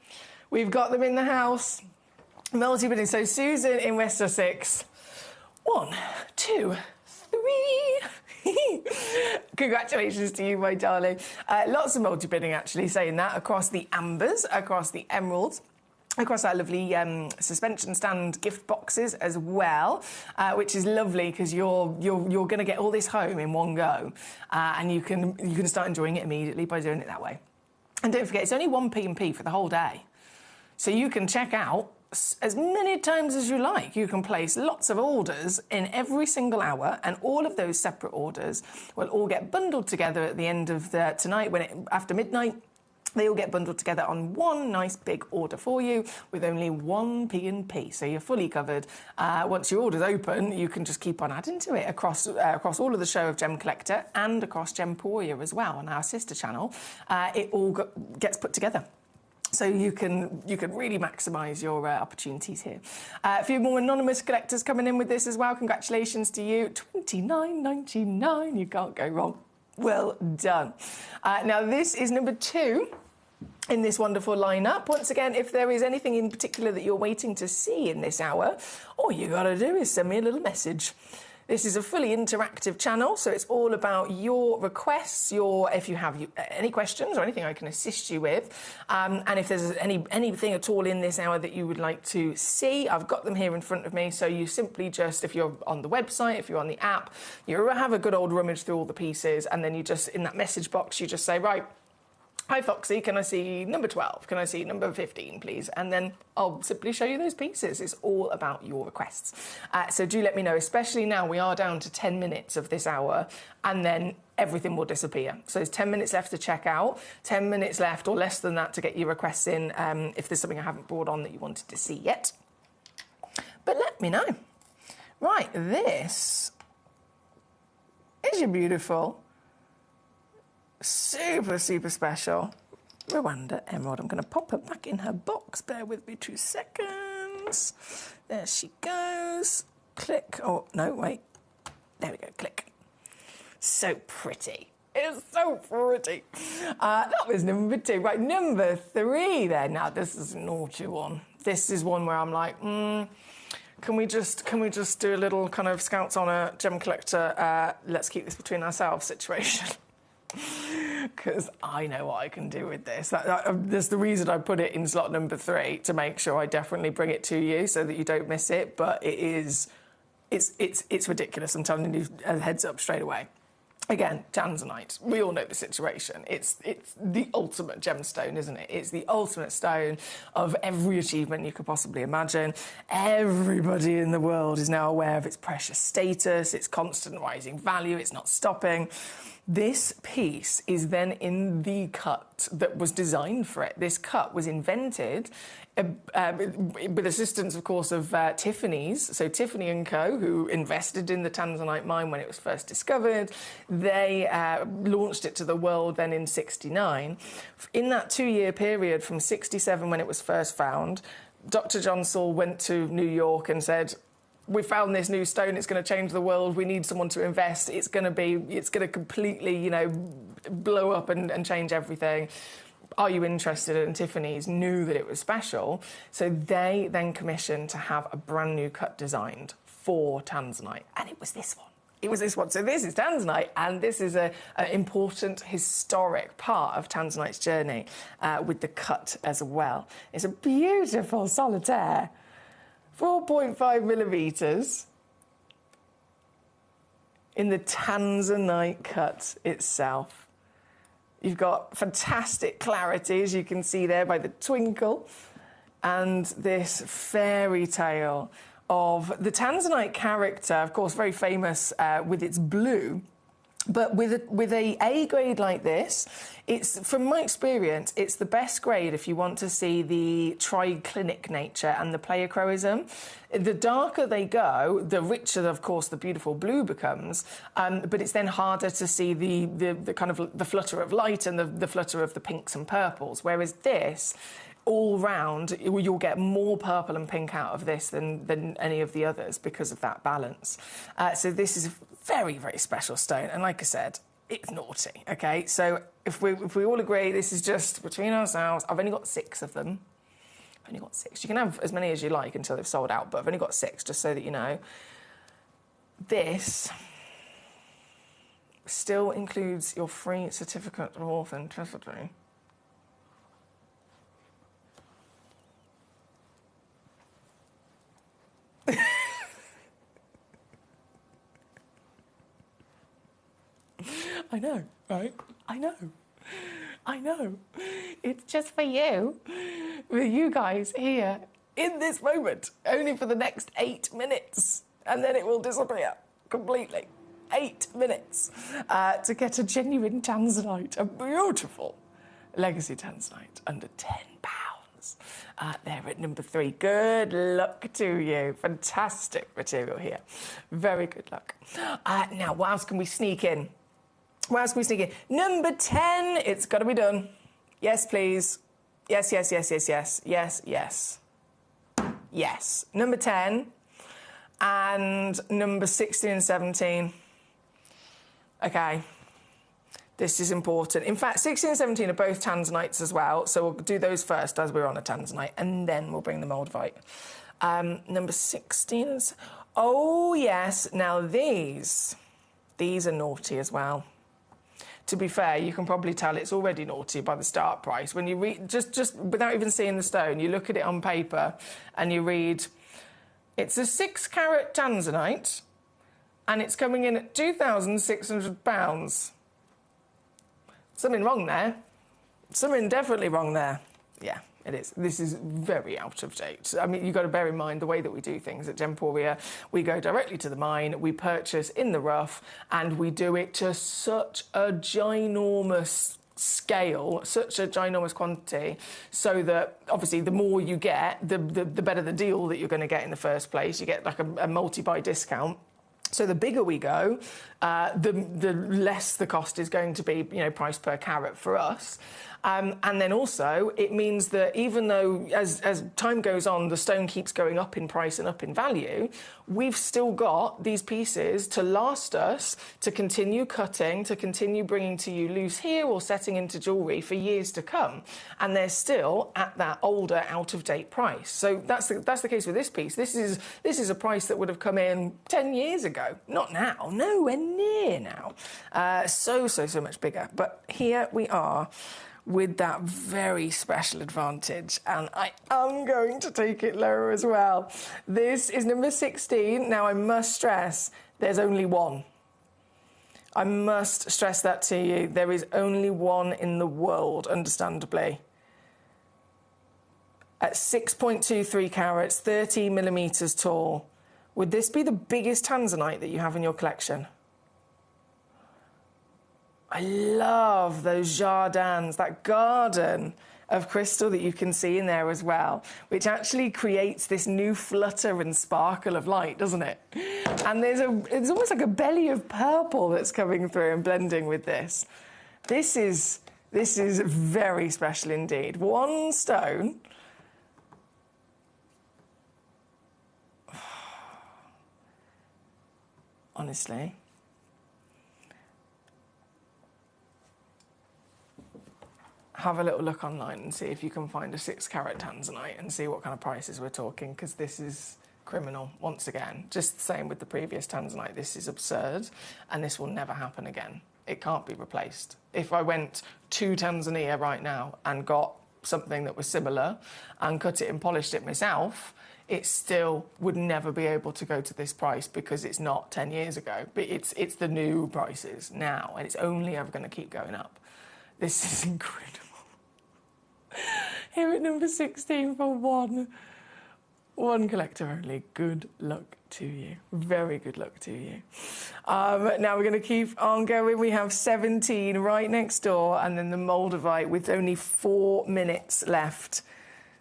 We've got them in the house. Multi-bidding. So Susan in West Sussex. 1, 2, 3. Congratulations to you, my darling. Lots of multi-bidding, actually, saying that, across the ambers, across the emeralds, across our lovely suspension stand gift boxes as well, which is lovely because you're going to get all this home in one go, and you can start enjoying it immediately by doing it that way. And don't forget, it's only 1 P&P for the whole day. So you can check out as many times as you like. You can place lots of orders in every single hour, and all of those separate orders will all get bundled together at the end of tonight, after midnight, They all get bundled together on one nice big order for you with only one P&P, so you're fully covered. Once your order's open, you can just keep on adding to it across all of the show of Gemcollector and across Gemporia as well on our sister channel. It all gets put together. So you can really maximise your opportunities here. A few more anonymous collectors coming in with this as well. Congratulations to you. $29.99. You can't go wrong. Well done. Now, this is number 2 in this wonderful lineup. Once again, if there is anything in particular that you're waiting to see in this hour, all you got to do is send me a little message. This is a fully interactive channel, so it's all about your requests, if you have any questions or anything I can assist you with. And if there's anything at all in this hour that you would like to see, I've got them here in front of me. So you simply just, if you're on the website, if you're on the app, you have a good old rummage through all the pieces, and then you just, in that message box, you just say, right, hi Foxy, can I see number 12? Can I see number 15, please? And then I'll simply show you those pieces. It's all about your requests. So do let me know, especially now we are down to 10 minutes of this hour, and then everything will disappear. So there's 10 minutes left to check out, 10 minutes left or less than that to get your requests in, if there's something I haven't brought on that you wanted to see yet. But let me know. Right, this is your beautiful, super, super special Rwanda emerald. I'm going to pop her back in her box. Bear with me 2 seconds. There she goes. Click. Oh, no, wait. There we go. Click. So pretty. It's so pretty. That was number 2. Right, number 3 then. Now, this is a naughty one. This is one where I'm like, can we just do a little kind of Scouts Honour Gemcollector, let's keep this between ourselves situation. Because I know what I can do with this. That's the reason I put it in slot number 3, to make sure I definitely bring it to you so that you don't miss it. But it's ridiculous. I'm telling you a heads up straight away. Again, tanzanite. We all know the situation. It's the ultimate gemstone, isn't it? It's the ultimate stone of every achievement you could possibly imagine. Everybody in the world is now aware of its precious status, its constant rising value. It's not stopping. This piece is then in the cut that was designed for it. This cut was invented with assistance, of course, of Tiffany's. So Tiffany & Co., who invested in the tanzanite mine when it was first discovered, they launched it to the world then in '69. In that 2-year period from '67, when it was first found, Dr. John Saul went to New York and said, we found this new stone, it's going to change the world, we need someone to invest, it's going to completely, blow up and change everything. Are you interested? And Tiffany's knew that it was special, so they then commissioned to have a brand new cut designed for tanzanite, and it was this one. It was this one. So this is tanzanite, and this is an important historic part of tanzanite's journey with the cut as well. It's a beautiful solitaire. 4.5 millimetres in the tanzanite cut itself. You've got fantastic clarity, as you can see there by the twinkle, and this fairy tale of the tanzanite character, of course, very famous with its blue. But with a grade like this, it's, from my experience, it's the best grade if you want to see the triclinic nature and the pleochroism. The darker they go, the richer, of course, the beautiful blue becomes. But it's then harder to see the kind of the flutter of light and the flutter of the pinks and purples. Whereas this, all round, you'll get more purple and pink out of this than any of the others because of that balance. So this is a very, very special stone. And like I said, it's naughty, okay? So if we all agree this is just between ourselves, I've only got 6 of them. I've only got 6. You can have as many as you like until they've sold out, but I've only got 6, just so that you know. This still includes your free certificate of authenticity. I know, right? I know. It's just for you. For you guys here in this moment, only for the next 8 minutes. And then it will disappear completely. 8 minutes to get a genuine tanzanite, a beautiful Legacy Tanzanite, under £10. There at number 3. Good luck to you. Fantastic material here. Very good luck. Now, what else can we sneak in? What else can we sneak in? Number 10. It's got to be done. Yes, please. Yes, yes, yes, yes, yes. Yes, yes. Yes. Number 10 and number 16 and 17. Okay. This is important. In fact, 16 and 17 are both tanzanites as well, so we'll do those first as we're on a tanzanite, and then we'll bring the moldavite. Number 16 is... Oh, yes. Now, these are naughty as well. To be fair, you can probably tell it's already naughty by the start price. When you read, just without even seeing the stone, you look at it on paper and you read, it's a 6-carat tanzanite, and it's coming in at £2,600. Something wrong there. Something definitely wrong there. Yeah, it is. This is very out of date. I mean, you've got to bear in mind the way that we do things at Gemporia. We go directly to the mine, we purchase in the rough, and we do it to such a ginormous scale, such a ginormous quantity, so that obviously the more you get, the better the deal that you're going to get in the first place. You get like a multi-buy discount. So the bigger we go, the less the cost is going to be, you know, price per carat for us. And then also, it means that even though as time goes on, the stone keeps going up in price and up in value, we've still got these pieces to last us, to continue cutting, to continue bringing to you loose here or setting into jewellery for years to come. And they're still at that older, out-of-date price. So that's the case with this piece. This is a price that would have come in 10 years ago. Not now. Nowhere near now. So much bigger. But here we are, with that very special advantage, and I am going to take it lower as well. This is number 16. Now, I must stress, there's only one. I must stress that to you. There is only one in the world, understandably. At 6.23 carats, 30 millimetres tall, would this be the biggest tanzanite that you have in your collection? I love those jardins, that garden of crystal that you can see in there as well, which actually creates this new flutter and sparkle of light, doesn't it? And it's almost like a belly of purple that's coming through and blending with this. This is very special indeed. One stone. Honestly. Have a little look online and see if you can find a 6-carat tanzanite and see what kind of prices we're talking, because this is criminal once again. Just the same with the previous tanzanite. This is absurd, and this will never happen again. It can't be replaced. If I went to Tanzania right now and got something that was similar and cut it and polished it myself, it still would never be able to go to this price, because it's not 10 years ago. But it's the new prices now, and it's only ever going to keep going up. This is incredible. Here at number 16 for one collector only. Good luck to you. Very good luck to you. Now we're going to keep on going. We have 17 right next door, and then the moldavite with only 4 minutes left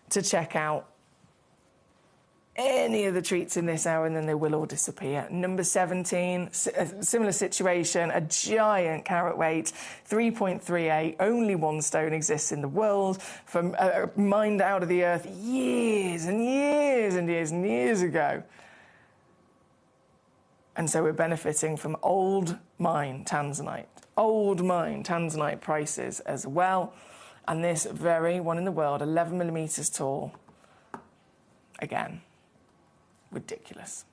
to check out any of the treats in this hour, and then they will all disappear. Number 17, a similar situation, a giant carat weight, 3.38, only one stone exists in the world, from mined out of the earth years and years and years and years ago. And so we're benefiting from old mine tanzanite prices as well. And this very one in the world, 11 millimetres tall, again, ridiculous.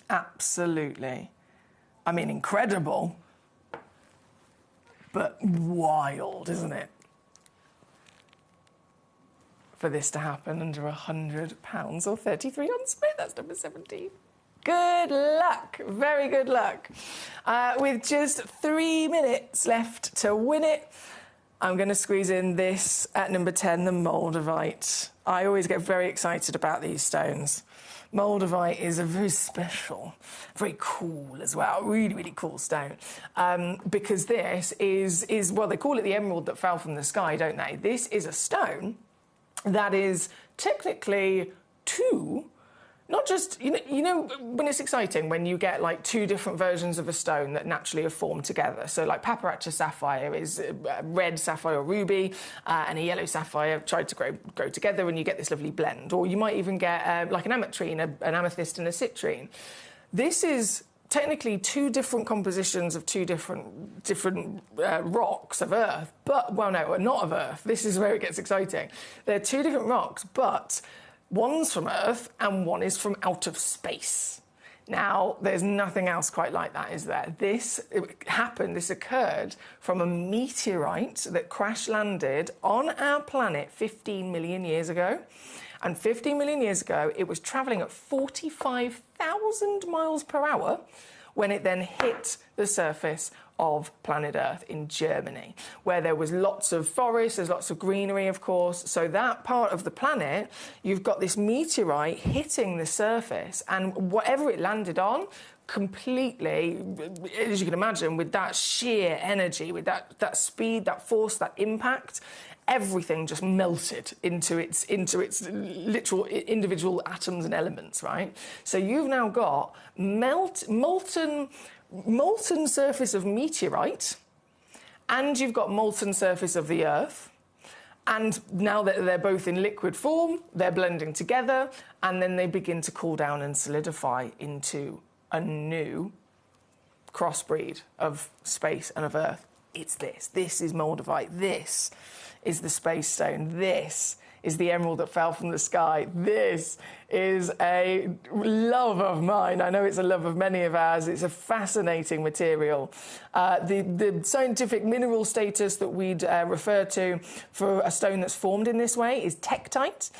Absolutely. I mean, incredible, but wild, isn't it? For this to happen under £100 or 33 on split. That's number 17. Good luck. Very good luck. With just 3 minutes left to win it, I'm going to squeeze in this at number 10, the moldavite. I always get very excited about these stones. Moldavite is a very special, very cool as well, really, really cool stone. Because this is, well, they call it the emerald that fell from the sky, don't they? This is a stone that is technically two. Not just, you know, when it's exciting, when you get like two different versions of a stone that naturally are formed together. So like Paparacha sapphire is a red sapphire or ruby, and a yellow sapphire tried to grow together, and you get this lovely blend. Or you might even get like an ametrine, an amethyst and a citrine. This is technically two different compositions of two different rocks of Earth, but, well, no, not of Earth. This is where it gets exciting. They're two different rocks, but one's from Earth and one is from out of space. Now, there's nothing else quite like that, is there? This occurred from a meteorite that crash-landed on our planet 15 million years ago. And 15 million years ago, it was travelling at 45,000 miles per hour when it then hit the surface of planet Earth in Germany, where there was lots of forest, there's lots of greenery, of course. So that part of the planet, you've got this meteorite hitting the surface, and whatever it landed on, completely, as you can imagine, with that sheer energy, with that speed, that force, that impact, everything just melted into its literal individual atoms and elements, right? So you've now got molten surface of meteorite, and you've got molten surface of the Earth. And now that they're both in liquid form, they're blending together, and then they begin to cool down and solidify into a new crossbreed of space and of Earth. It's this. This is Moldavite. This is the space stone. This is the emerald that fell from the sky. This is a love of mine. I know it's a love of many of ours. It's a fascinating material. The scientific mineral status that we'd refer to for a stone that's formed in this way is tektite.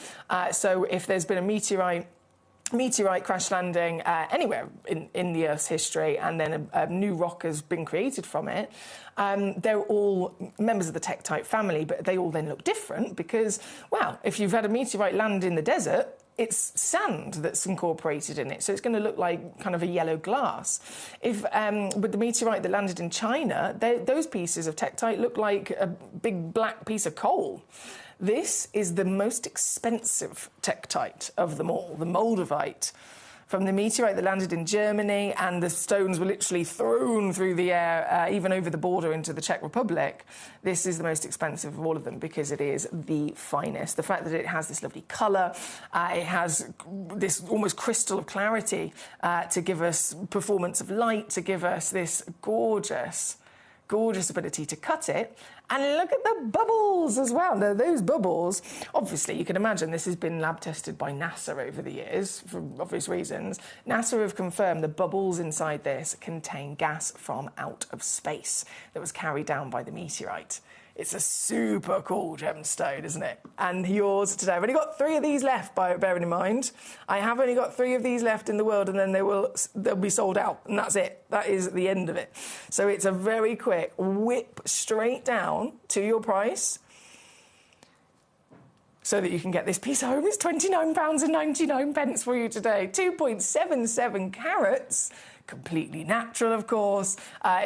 So if there's been a meteorite crash landing anywhere in the Earth's history, and then a new rock has been created from it, they're all members of the tektite family, but they all then look different because, well, if you've had a meteorite land in the desert, it's sand that's incorporated in it, so it's going to look like kind of a yellow glass. If with the meteorite that landed in China, those pieces of tektite look like a big black piece of coal. This is the most expensive tektite of them all, the Moldavite. From the meteorite that landed in Germany, and the stones were literally thrown through the air, even over the border into the Czech Republic, this is the most expensive of all of them because it is the finest. The fact that it has this lovely colour, it has this almost crystal of clarity to give us performance of light, to give us this gorgeous ability to cut it. And look at the bubbles as well. Now, those bubbles, obviously, you can imagine this has been lab tested by NASA over the years for obvious reasons. NASA have confirmed the bubbles inside this contain gas from out of space that was carried down by the meteorite. It's a super cool gemstone, isn't it? And yours today. I've only got 3 of these left, bearing in mind. I have only got 3 of these left in the world, and then they'll be sold out, and that's it. That is the end of it. So it's a very quick whip straight down to your price so that you can get this piece home. It's £29.99 for you today. 2.77 carats. Completely natural, of course,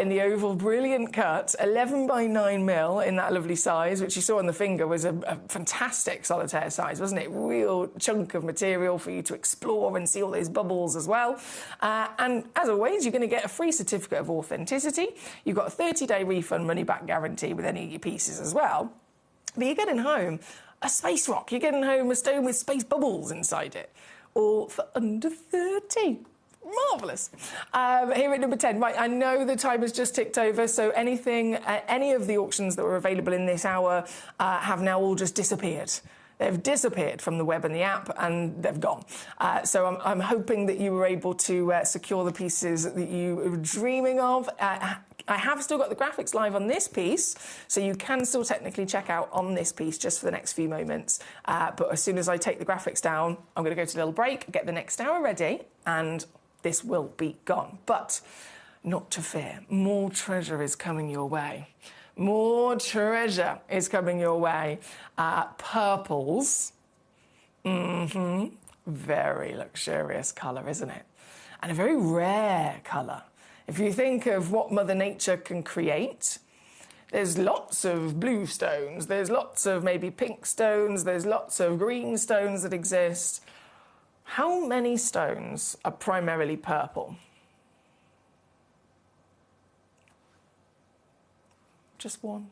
in the oval, brilliant cut, 11 by 9 mil in that lovely size, which you saw on the finger was a fantastic solitaire size, wasn't it? Real chunk of material for you to explore and see all those bubbles as well. And as always, you're going to get a free certificate of authenticity. You've got a 30-day refund money-back guarantee with any of your pieces as well. But you're getting home a space rock. You're getting home a stone with space bubbles inside it, all for under 30. Marvellous. Here at number 10. Right, I know the time has just ticked over, so any of the auctions that were available in this hour have now all just disappeared. They've disappeared from the web and the app, and they've gone. So I'm hoping that you were able to secure the pieces that you were dreaming of. I have still got the graphics live on this piece, so you can still technically check out on this piece just for the next few moments. But as soon as I take the graphics down, I'm going to go to a little break, get the next hour ready, and this will be gone. But not to fear, more treasure is coming your way. More treasure is coming your way. Purples. very luxurious colour, isn't it? And a very rare colour. If you think of what Mother Nature can create, there's lots of blue stones, there's lots of maybe pink stones, there's lots of green stones that exist. How many stones are primarily purple? Just one.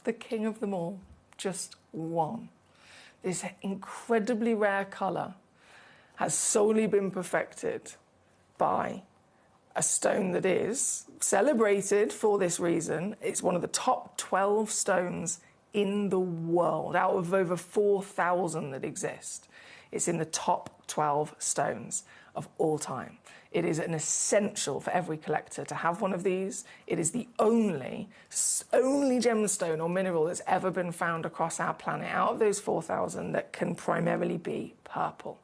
The king of them all, just one. This incredibly rare colour has solely been perfected by a stone that is celebrated for this reason. It's one of the top 12 stones in the world, out of over 4,000 that exist. It's in the top 12 stones of all time. It is an essential for every collector to have one of these. It is the only gemstone or mineral that's ever been found across our planet, out of those 4,000, that can primarily be purple.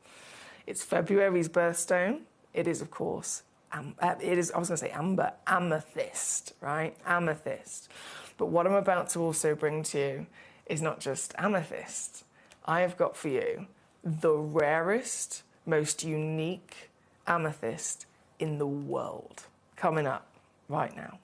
It's February's birthstone. It is, of course, amber, amethyst, right? Amethyst. But what I'm about to also bring to you is not just amethyst. I have got for you the rarest, most unique amethyst in the world. Coming up right now.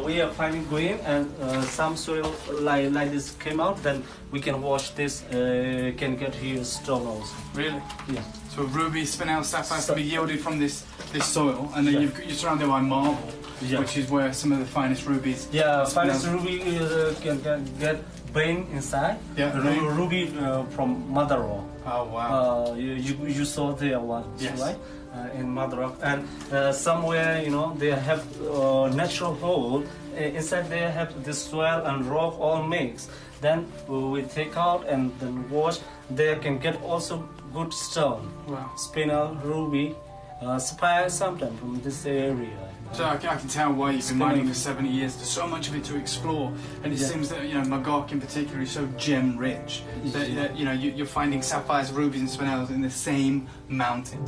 We are finding green and some soil like this came out, then we can wash this, can get here stone also. Really? Yeah. So ruby, spinel, sapphires can be yielded from this soil, and then you're surrounded by marble, which is where some of the finest rubies. Yeah, finest ruby can get vein inside. Yeah, ruby from mother rock. Oh wow. You saw there one, yes. right? In mother rock, and somewhere they have natural hole inside. They have this soil and rock all mixed. Then we take out and then wash. They can get also good stone. Wow. Spinel, ruby, sapphire sometimes from this area. So I can tell why you've been mining for 70 years. There's so much of it to explore, and it seems that Magog in particular is so gem rich that you're finding sapphires, rubies, and spinels in the same mountain.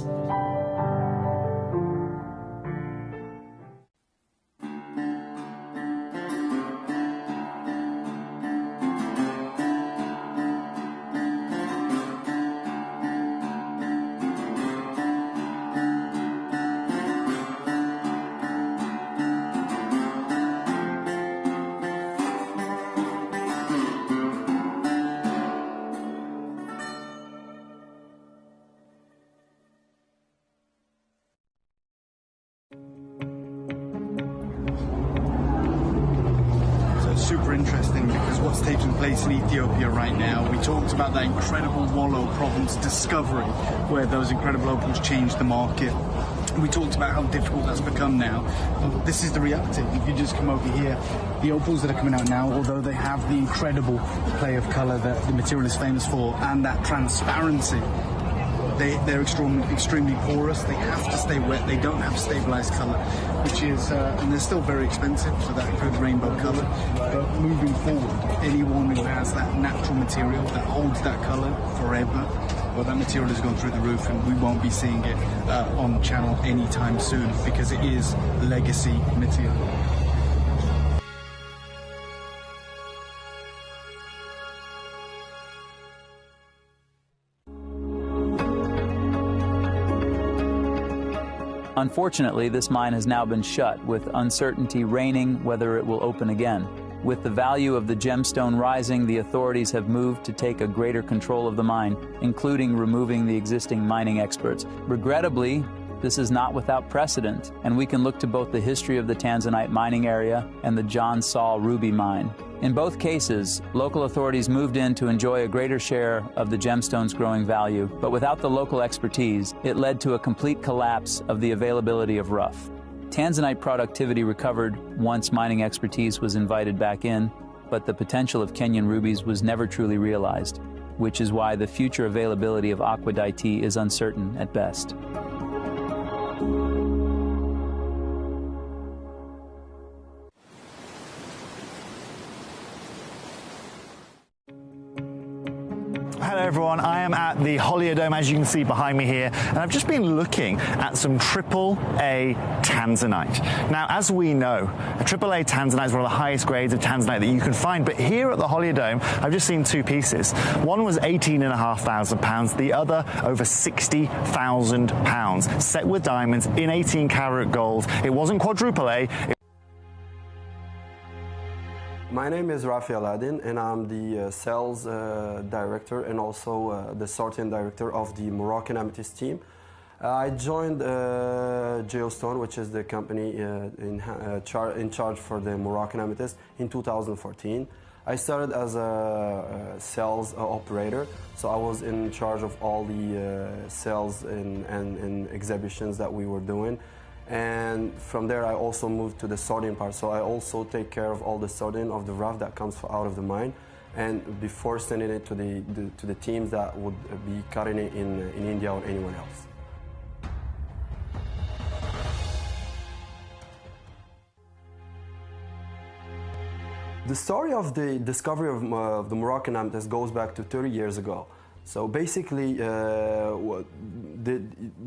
Super interesting because what's taking place in Ethiopia right now, we talked about that incredible Wallow Province discovery where those incredible opals changed the market. We talked about how difficult that's become now. But this is the reality. If you just come over here, the opals that are coming out now, although they have the incredible play of colour that the material is famous for and that transparency, they're extremely porous. They have to stay wet. They don't have stabilised colour, which is, and they're still very expensive for that good rainbow colour. But moving forward, anyone who has that natural material that holds that colour forever, well, that material has gone through the roof, and we won't be seeing it on the channel anytime soon because it is legacy material. Unfortunately, this mine has now been shut, with uncertainty reigning whether it will open again. With the value of the gemstone rising, the authorities have moved to take a greater control of the mine, including removing the existing mining experts. Regrettably, this is not without precedent, and we can look to both the history of the Tanzanite mining area and the John Saul ruby mine. In both cases, local authorities moved in to enjoy a greater share of the gemstone's growing value, but without the local expertise, it led to a complete collapse of the availability of rough. Tanzanite productivity recovered once mining expertise was invited back in, but the potential of Kenyan rubies was never truly realized, which is why the future availability of aquadite is uncertain at best. Hello everyone, I am at the Holiodome, as you can see behind me here, and I've just been looking at some AAA tanzanite. Now, as we know, a AAA tanzanite is one of the highest grades of tanzanite that you can find, but here at the Holiodome, I've just seen two pieces. One was £18,500, the other over £60,000, set with diamonds in 18-karat gold. It wasn't quadruple A. My name is Rafi Aladin, and I'm the sales director and also the sorting director of the Moroccan Amethyst team. I joined Geostone, which is the company in charge for the Moroccan Amethyst, in 2014. I started as a sales operator, so I was in charge of all the sales and exhibitions that we were doing. And from there I also moved to the sorting part, so I also take care of all the sorting of the rough that comes out of the mine, and before sending it to the teams that would be cutting it in India or anyone else. The story of the discovery of the Moroccan amethyst goes back to 30 years ago. So basically,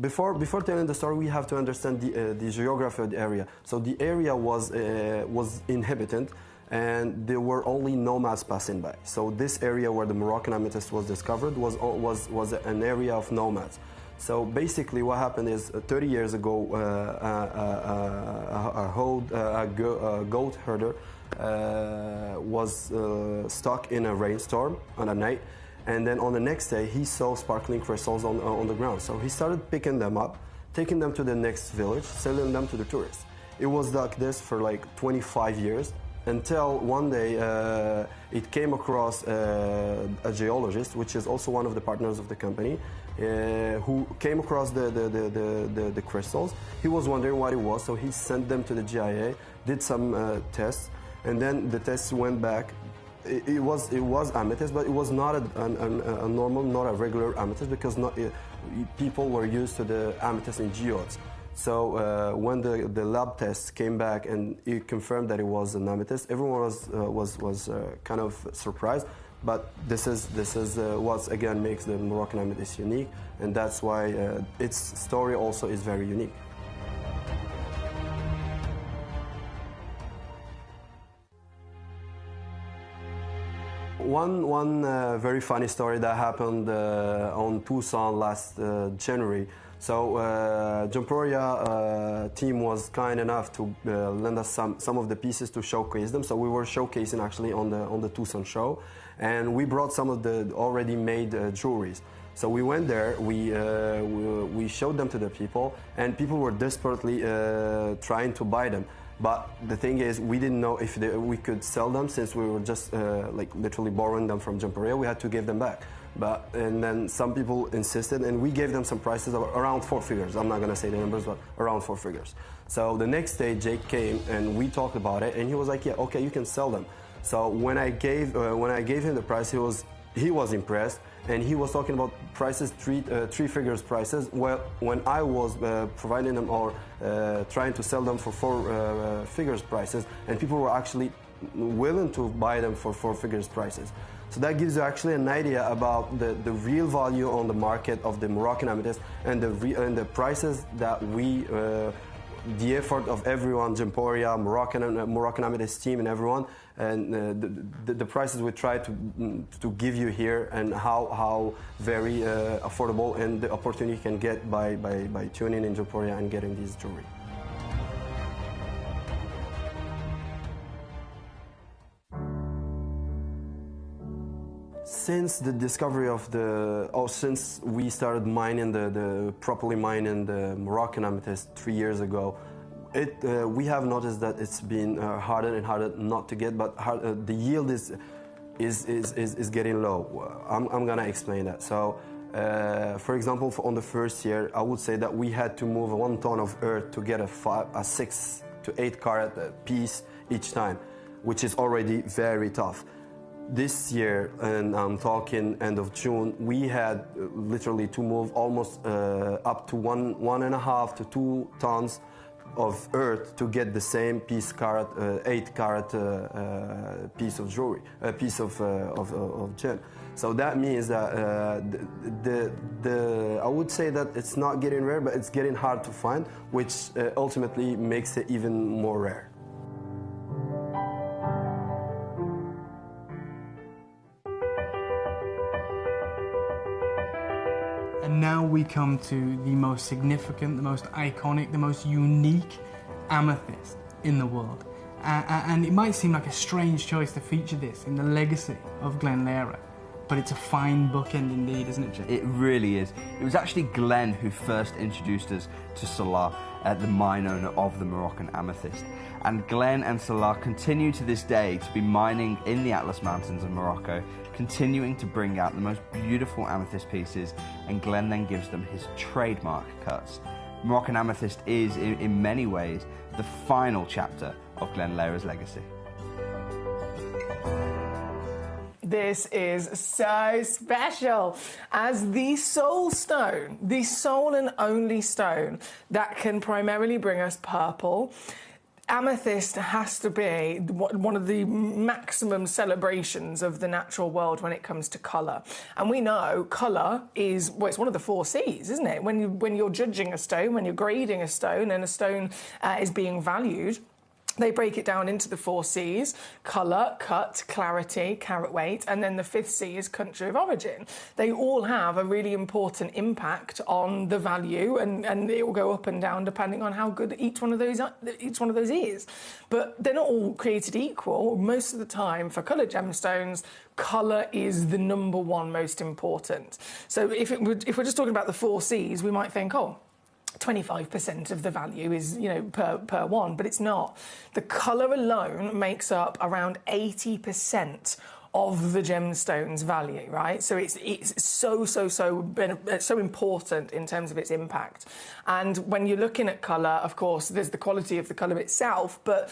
before telling the story, we have to understand the geography of the area. So the area was inhabited, and there were only nomads passing by. So this area where the Moroccan amethyst was discovered was an area of nomads. So basically, what happened is 30 years ago, a goat herder was stuck in a rainstorm on a night. And then on the next day, he saw sparkling crystals on the ground. So he started picking them up, taking them to the next village, selling them to the tourists. It was like this for like 25 years, until one day it came across a geologist, which is also one of the partners of the company, who came across the crystals. He was wondering what it was, so he sent them to the GIA, did some tests, and then the tests went back. It was amethyst, but it was not a normal, not a regular amethyst, because people were used to the amethyst in geodes. So when the lab tests came back and it confirmed that it was an amethyst, everyone was kind of surprised. But this is what again makes the Moroccan amethyst unique, and that's why its story also is very unique. One very funny story that happened on Tucson last January. So Gemcollector team was kind enough to lend us some of the pieces to showcase them. So we were showcasing actually on the Tucson show, and we brought some of the already made jewelries. So we went there, we showed them to the people, and people were desperately trying to buy them. But the thing is, we didn't know if we could sell them, since we were just like literally borrowing them from Gemcollector. We had to give them back. And then some people insisted, and we gave them some prices of around 4 figures. I'm not going to say the numbers, but around 4 figures. So the next day, Jake came and we talked about it, and he was like, "Yeah, okay, you can sell them." So when I gave him the price, he was impressed, and he was talking about prices, three figures prices. Well, when I was providing them or trying to sell them for 4 figures prices, and people were actually willing to buy them for 4 figures prices. So that gives you actually an idea about the real value on the market of the Moroccan amethyst, and the prices that the effort of everyone, Gemcollector, Moroccan amethyst team, and everyone, and the prices we try to give you here, and how very affordable and the opportunity you can get by tuning in Gemcollector and getting these jewelry. Since the discovery of since we started mining properly mining the Moroccan amethyst 3 years ago, we have noticed that it's been harder and harder not to get, but the yield is getting low. I'm gonna explain that. So, for example, on the first year, I would say that we had to move 1 ton of earth to get a 6 to 8 carat piece each time, which is already very tough. This year, and I'm talking end of June, we had literally to move almost up to 1.5 to 2 tons of earth to get the same 8-carat piece of jewelry, piece of gem. So that means that I would say that it's not getting rare, but it's getting hard to find, which ultimately makes it even more rare. And now we come to the most significant, the most iconic, the most unique amethyst in the world. And it might seem like a strange choice to feature this in the legacy of Glenn Lehrer, but it's a fine bookend indeed, isn't it, Jim? It really is. It was actually Glenn who first introduced us to Salah, the mine owner of the Moroccan amethyst. And Glenn and Salah continue to this day to be mining in the Atlas Mountains of Morocco, continuing to bring out the most beautiful amethyst pieces, and Glenn then gives them his trademark cuts. Moroccan amethyst is, in many ways, the final chapter of Glenn Lehrer's legacy. This is so special as the sole stone, the sole and only stone that can primarily bring us purple. Amethyst has to be one of the maximum celebrations of the natural world when it comes to colour. And we know colour is, well, it's one of the 4 C's, isn't it? When you're judging a stone, when you're grading a stone and a stone is being valued, they break it down into the 4 C's: colour, cut, clarity, carat weight, and then the 5th C is country of origin. They all have a really important impact on the value, and it will go up and down depending on how good each one of those is. But they're not all created equal. Most of the time, for coloured gemstones, colour is the #1 most important. So if we're just talking about the 4 C's, we might think, oh, 25% of the value is, per one, but it's not. The colour alone makes up around 80% of the gemstone's value, right? So it's so important in terms of its impact. And when you're looking at colour, of course, there's the quality of the colour itself, but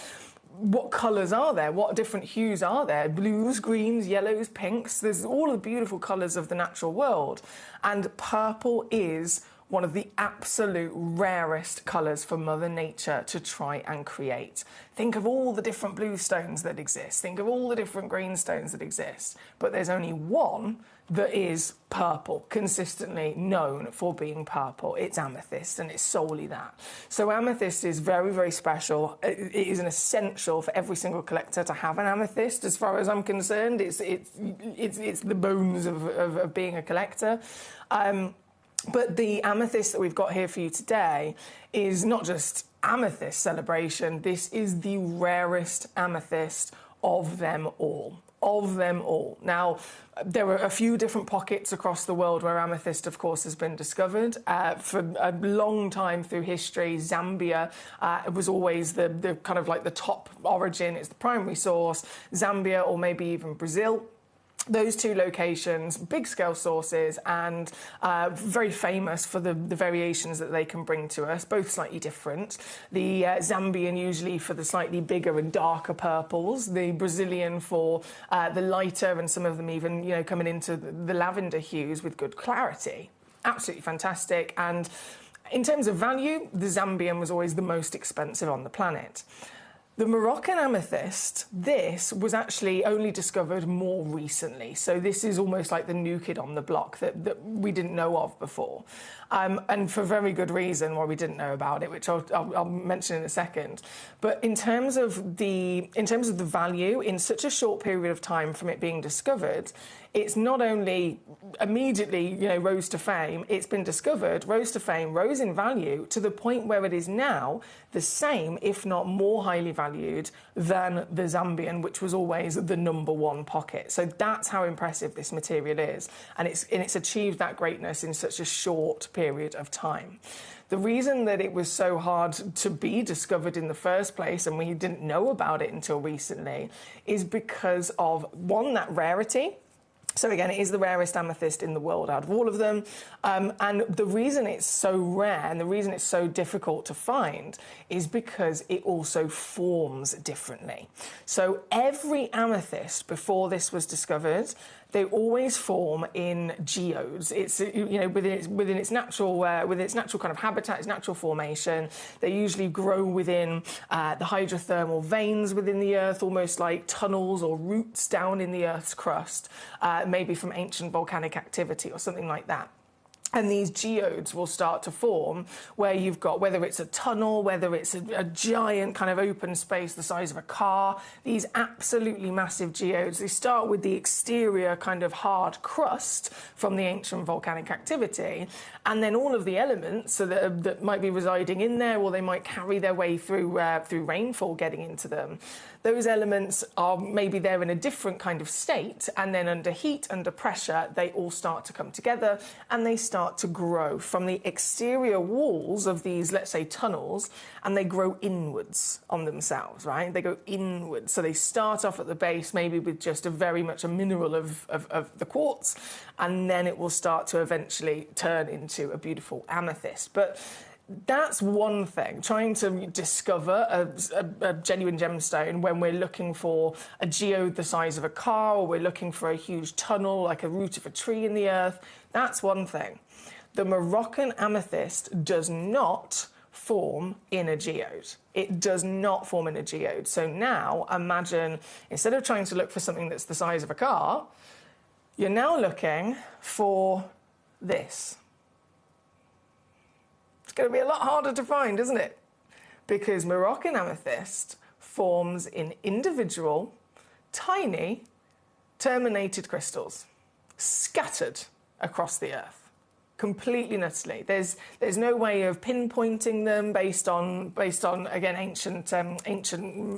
what colours are there? What different hues are there? Blues, greens, yellows, pinks. There's all the beautiful colours of the natural world. And purple is one of the absolute rarest colours for Mother Nature to try and create. Think of all the different blue stones that exist. Think of all the different green stones that exist. But there's only one that is purple, consistently known for being purple. It's amethyst, and it's solely that. So amethyst is very, very special. It is an essential for every single collector to have an amethyst. As far as I'm concerned, it's the bones of being a collector. But the amethyst that we've got here for you today is not just amethyst celebration. This is the rarest amethyst of them all. Now, there are a few different pockets across the world where amethyst, of course, has been discovered. For a long time through history, Zambia was always the kind of like the top origin. It's the primary source. Zambia, or maybe even Brazil. Those 2 locations, big-scale sources, and very famous for the variations that they can bring to us, both slightly different. The Zambian usually for the slightly bigger and darker purples, the Brazilian for the lighter, and some of them even, coming into the lavender hues with good clarity. Absolutely fantastic. And in terms of value, the Zambian was always the most expensive on the planet. The Moroccan amethyst, this was actually only discovered more recently. So this is almost like the new kid on the block that we didn't know of before. And for very good reason why we didn't know about it, which I'll mention in a second. But in terms of the value, in such a short period of time from it being discovered, it's not only immediately, rose to fame, it's been discovered, rose to fame, rose in value to the point where it is now the same, if not more highly valued than the Zambian, which was always the #1 pocket. So that's how impressive this material is. And it's achieved that greatness in such a short period of time. The reason that it was so hard to be discovered in the first place, and we didn't know about it until recently, is because of, one, that rarity. So again, it is the rarest amethyst in the world out of all of them. And the reason it's so rare and the reason it's so difficult to find is because it also forms differently. So every amethyst before this was discovered, they always form in geodes. It's, you know, within its natural kind of habitat, its natural formation. They usually grow within the hydrothermal veins within the Earth, almost like tunnels or roots down in the Earth's crust, maybe from ancient volcanic activity or something like that. And these geodes will start to form where you've got, whether it's a tunnel, whether it's a giant kind of open space the size of a car, these absolutely massive geodes, they start with the exterior kind of hard crust from the ancient volcanic activity, and then all of the elements that might be residing in there, or they might carry their way through rainfall getting into them. Those elements are maybe there in a different kind of state, and then under heat, under pressure, they all start to come together and they start to grow from the exterior walls of these, let's say, tunnels, and they grow inwards on themselves, right? They go inwards. So they start off at the base, maybe with just very much a mineral of the quartz, and then it will start to eventually turn into a beautiful amethyst. But that's one thing, trying to discover a genuine gemstone when we're looking for a geode the size of a car, or we're looking for a huge tunnel like a root of a tree in the earth. That's one thing. The Moroccan amethyst does not form in a geode. It does not form in a geode. So now imagine, instead of trying to look for something that's the size of a car, you're now looking for this. It's going to be a lot harder to find, isn't it? Because Moroccan amethyst forms in individual, tiny, terminated crystals, scattered across the earth. Completely nuttily. There's no way of pinpointing them based on again ancient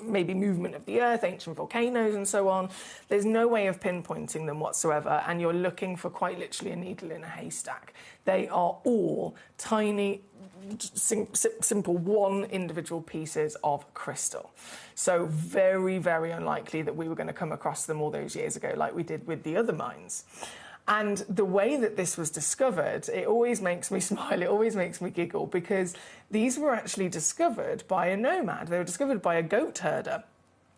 maybe movement of the earth, ancient volcanoes and so on. There's no way of pinpointing them whatsoever, and you're looking for quite literally a needle in a haystack. They are all tiny, simple one individual pieces of crystal. So very, very unlikely that we were going to come across them all those years ago like we did with the other mines. And the way that this was discovered, it always makes me smile, it always makes me giggle, because these were actually discovered by a nomad. They were discovered by a goat herder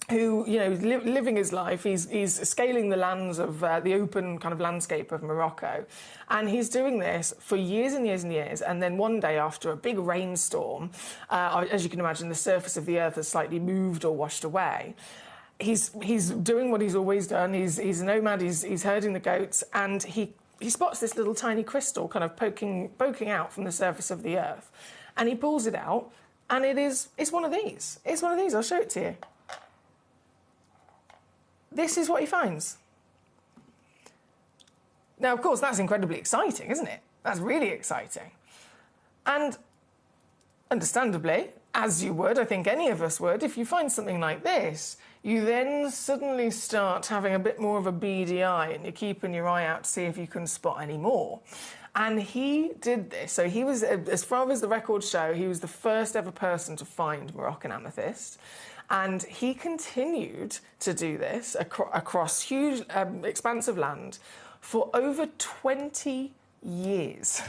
who, you know, living his life. He's scaling the lands of the open kind of landscape of Morocco. And he's doing this for years and years and years. And then one day after a big rainstorm, as you can imagine, the surface of the earth has slightly moved or washed away. He's doing what he's always done. He's a nomad. He's herding the goats, and he spots this little tiny crystal kind of poking out from the surface of the earth, and he pulls it out, and it's one of these. It's one of these. I'll show it to you. This is what he finds. Now, of course, that's incredibly exciting, isn't it? That's really exciting, and understandably, as you would, I think any of us would, if you find something like this, you then suddenly start having a bit more of a beady eye, and you're keeping your eye out to see if you can spot any more. And he did this. So he was, as far as the records show, he was the first ever person to find Moroccan amethyst. And he continued to do this across huge expanse of land for over 20 years.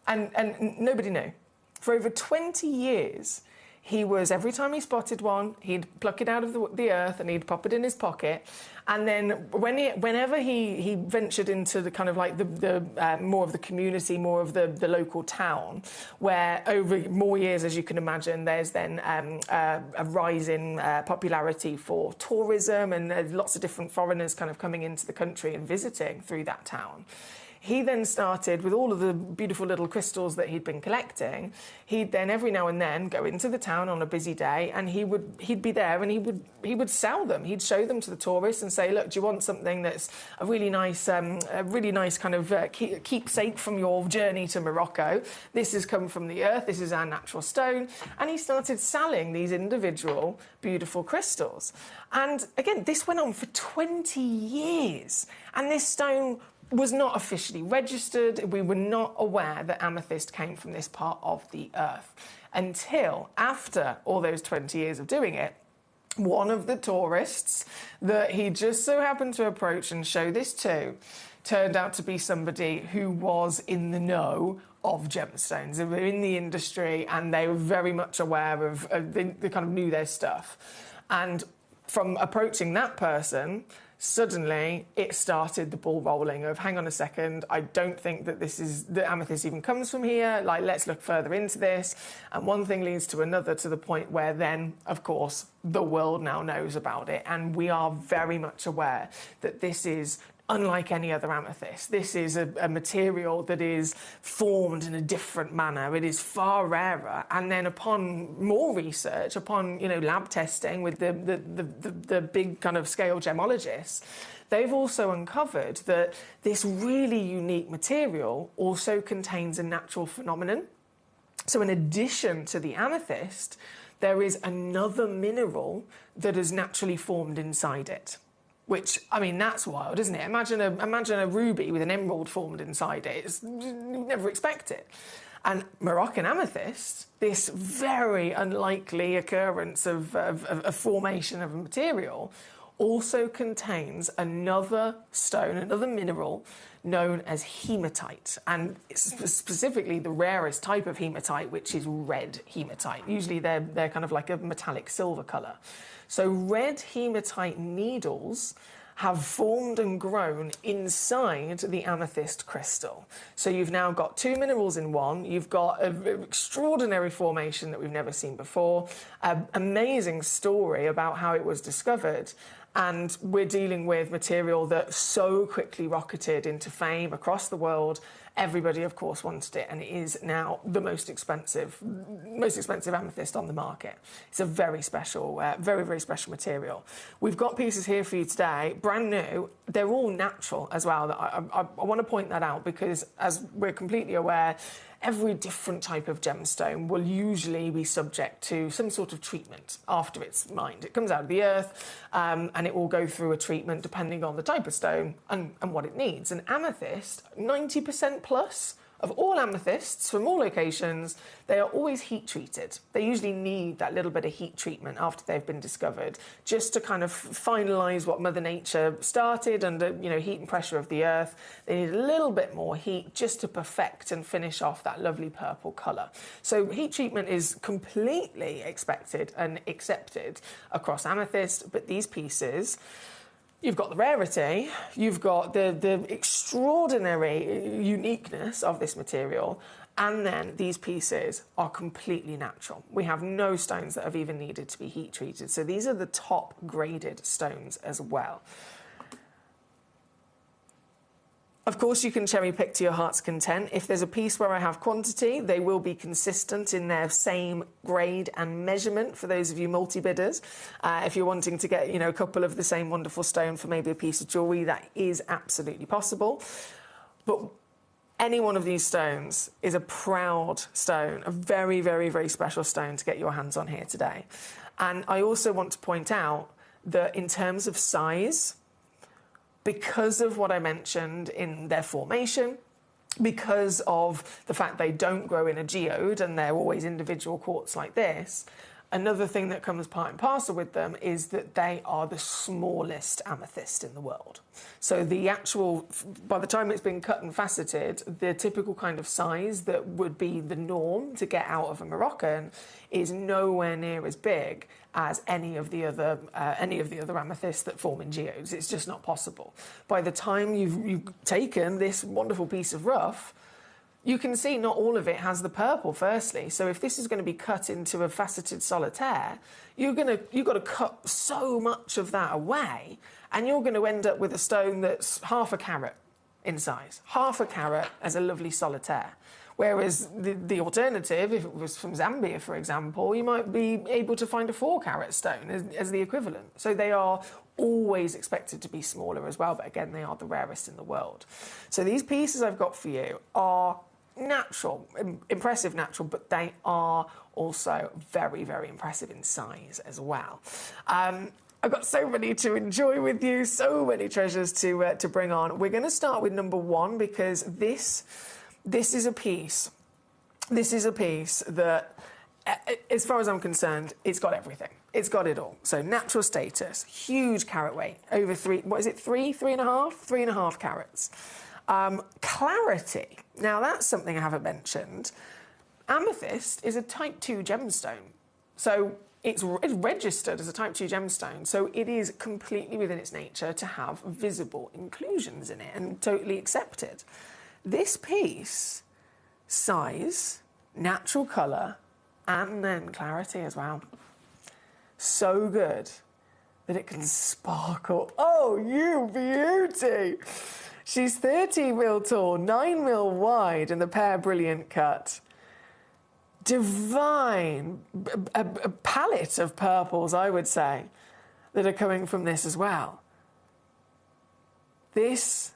And nobody knew. For over 20 years, he was, every time he spotted one, he'd pluck it out of the earth and he'd pop it in his pocket. And then whenever he ventured into the kind of like the more of the community, more of the local town, where over more years, as you can imagine, there's then a rise in popularity for tourism, and there's lots of different foreigners kind of coming into the country and visiting through that town. He then started, with all of the beautiful little crystals that he'd been collecting, he'd then every now and then go into the town on a busy day, and he'd be there and he would sell them. He'd show them to the tourists and say, look, do you want something that's a really nice kind of keepsake from your journey to Morocco? This has come from the earth, this is our natural stone. And he started selling these individual beautiful crystals. And again, this went on for 20 years. And this stone was not officially registered. We were not aware that amethyst came from this part of the earth until after all those 20 years of doing it. One of the tourists that he just so happened to approach and show this to turned out to be somebody who was in the know of gemstones. They were in the industry and they were very much aware of, they kind of knew their stuff. And from approaching that person, suddenly it started the ball rolling of, hang on a second, I don't think that the amethyst even comes from here, like, let's look further into this. And one thing leads to another, to the point where then, of course, the world now knows about it, and we are very much aware that this is unlike any other amethyst. This is a material that is formed in a different manner. It is far rarer. And then upon more research, upon lab testing with the big kind of scale gemologists, they've also uncovered that this really unique material also contains a natural phenomenon. So in addition to the amethyst, there is another mineral that has naturally formed inside it. Which, I mean, that's wild, isn't it? Imagine a ruby with an emerald formed inside it. You'd never expect it. And Moroccan amethyst, this very unlikely occurrence of formation of a material, also contains another stone, another mineral known as hematite, and it's specifically the rarest type of hematite, which is red hematite. Usually they're kind of like a metallic silver colour. So red hematite needles have formed and grown inside the amethyst crystal. So you've now got two minerals in one. You've got an extraordinary formation that we've never seen before, an amazing story about how it was discovered, and we're dealing with material that so quickly rocketed into fame across the world. Everybody, of course, wanted it, and it is now the most expensive amethyst on the market. It's a very special, very, very special material. We've got pieces here for you today, brand new. They're all natural as well. I want to point that out because, as we're completely aware, every different type of gemstone will usually be subject to some sort of treatment after it's mined. It comes out of the earth, and it will go through a treatment depending on the type of stone and what it needs. And amethyst, 90% plus of all amethysts from all locations, they are always heat treated. They usually need that little bit of heat treatment after they've been discovered, just to kind of finalise what Mother Nature started under, heat and pressure of the earth. They need a little bit more heat just to perfect and finish off that lovely purple colour. So heat treatment is completely expected and accepted across amethyst, but these pieces, you've got the rarity, you've got the extraordinary uniqueness of this material, and then these pieces are completely natural. We have no stones that have even needed to be heat treated. So these are the top graded stones as well. Of course, you can cherry pick to your heart's content. If there's a piece where I have quantity, they will be consistent in their same grade and measurement for those of you multi-bidders. If you're wanting to get, a couple of the same wonderful stone for maybe a piece of jewellery, that is absolutely possible. But any one of these stones is a proud stone, a very, very, very special stone to get your hands on here today. And I also want to point out that in terms of size, because of what I mentioned in their formation, because of the fact they don't grow in a geode and they're always individual quartz like this, another thing that comes part and parcel with them is that they are the smallest amethyst in the world. So the actual, by the time it's been cut and faceted, the typical kind of size that would be the norm to get out of a Moroccan is nowhere near as big as any of the other amethysts that form in geodes. It's just not possible. By the time you've taken this wonderful piece of rough, you can see not all of it has the purple, firstly. So if this is going to be cut into a faceted solitaire, you've got to cut so much of that away, and you're going to end up with a stone that's half a carat in size. Half a carat as a lovely solitaire. Whereas the alternative, if it was from Zambia, for example, you might be able to find a 4-carat stone as the equivalent. So they are always expected to be smaller as well, but again, they are the rarest in the world. So these pieces I've got for you are natural, impressive natural, but they are also very, very impressive in size as well. I've got so many to enjoy with you, so many treasures to bring on. We're going to start with number one because this is a piece. This is a piece that, as far as I'm concerned, it's got everything. It's got it all. So natural status, huge carat weight, over 3.5 carats. Clarity. Now that's something I haven't mentioned. Amethyst is a type 2 gemstone. So it's registered as a type 2 gemstone, so it is completely within its nature to have visible inclusions in it and totally accepted. This piece, size, natural colour, and then clarity as well. So good that it can sparkle. Oh, you beauty! She's 13 mil tall, 9 mil wide in the Pear Brilliant cut. Divine, a palette of purples, I would say, that are coming from this as well. This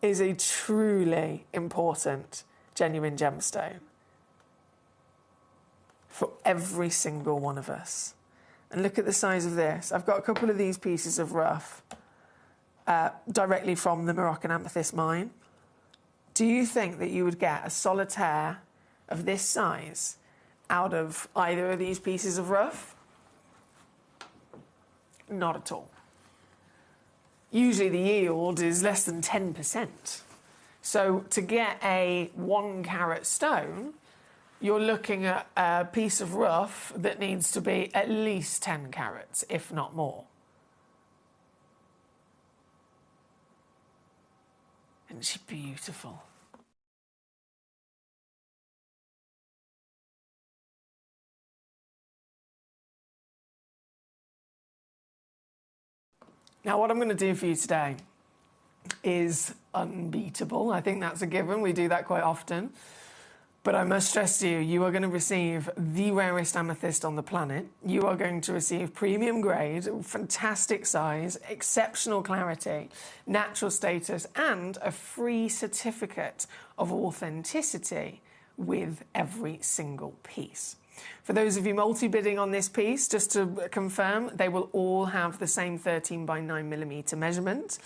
is a truly important, genuine gemstone for every single one of us. And look at the size of this. I've got a couple of these pieces of rough directly from the Moroccan amethyst mine. Do you think that you would get a solitaire of this size out of either of these pieces of rough? Not at all. Usually the yield is less than 10%. So to get a 1 carat stone, you're looking at a piece of rough that needs to be at least 10 carats, if not more. Isn't she beautiful? Now, what I'm going to do for you today is unbeatable. I think that's a given. We do that quite often. But I must stress to you, you are going to receive the rarest amethyst on the planet. You are going to receive premium grade, fantastic size, exceptional clarity, natural status, and a free certificate of authenticity with every single piece. For those of you multi-bidding on this piece, just to confirm, they will all have the same 13 by 9mm measurement,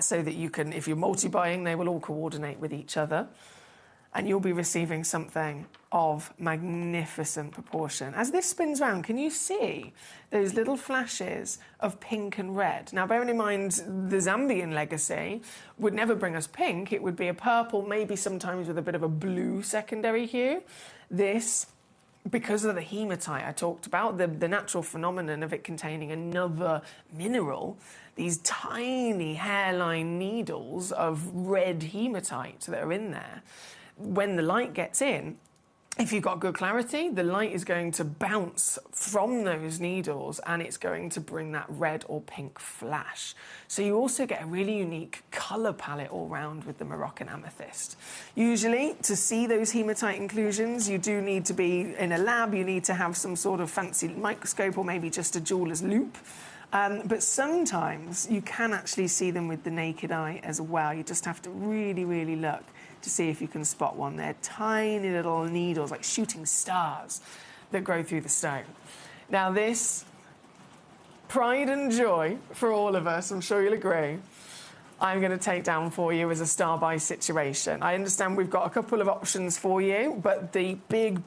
so that you can, if you're multi-buying, they will all coordinate with each other. And you'll be receiving something of magnificent proportion. As this spins round, can you see those little flashes of pink and red? Now, bearing in mind the Zambian legacy would never bring us pink. It would be a purple, maybe sometimes with a bit of a blue secondary hue. This, because of the hematite I talked about, the natural phenomenon of it containing another mineral, these tiny hairline needles of red hematite that are in there, when the light gets in, if you've got good clarity, the light is going to bounce from those needles and it's going to bring that red or pink flash. So you also get a really unique colour palette all round with the Moroccan amethyst. Usually, to see those hematite inclusions, you do need to be in a lab, you need to have some sort of fancy microscope or maybe just a jeweler's loupe. But sometimes you can actually see them with the naked eye as well. You just have to really, really look to see if you can spot one. They're tiny little needles, like shooting stars, that grow through the stone. Now this, pride and joy for all of us, I'm sure you'll agree, I'm going to take down for you as a star buy situation. I understand we've got a couple of options for you, but the big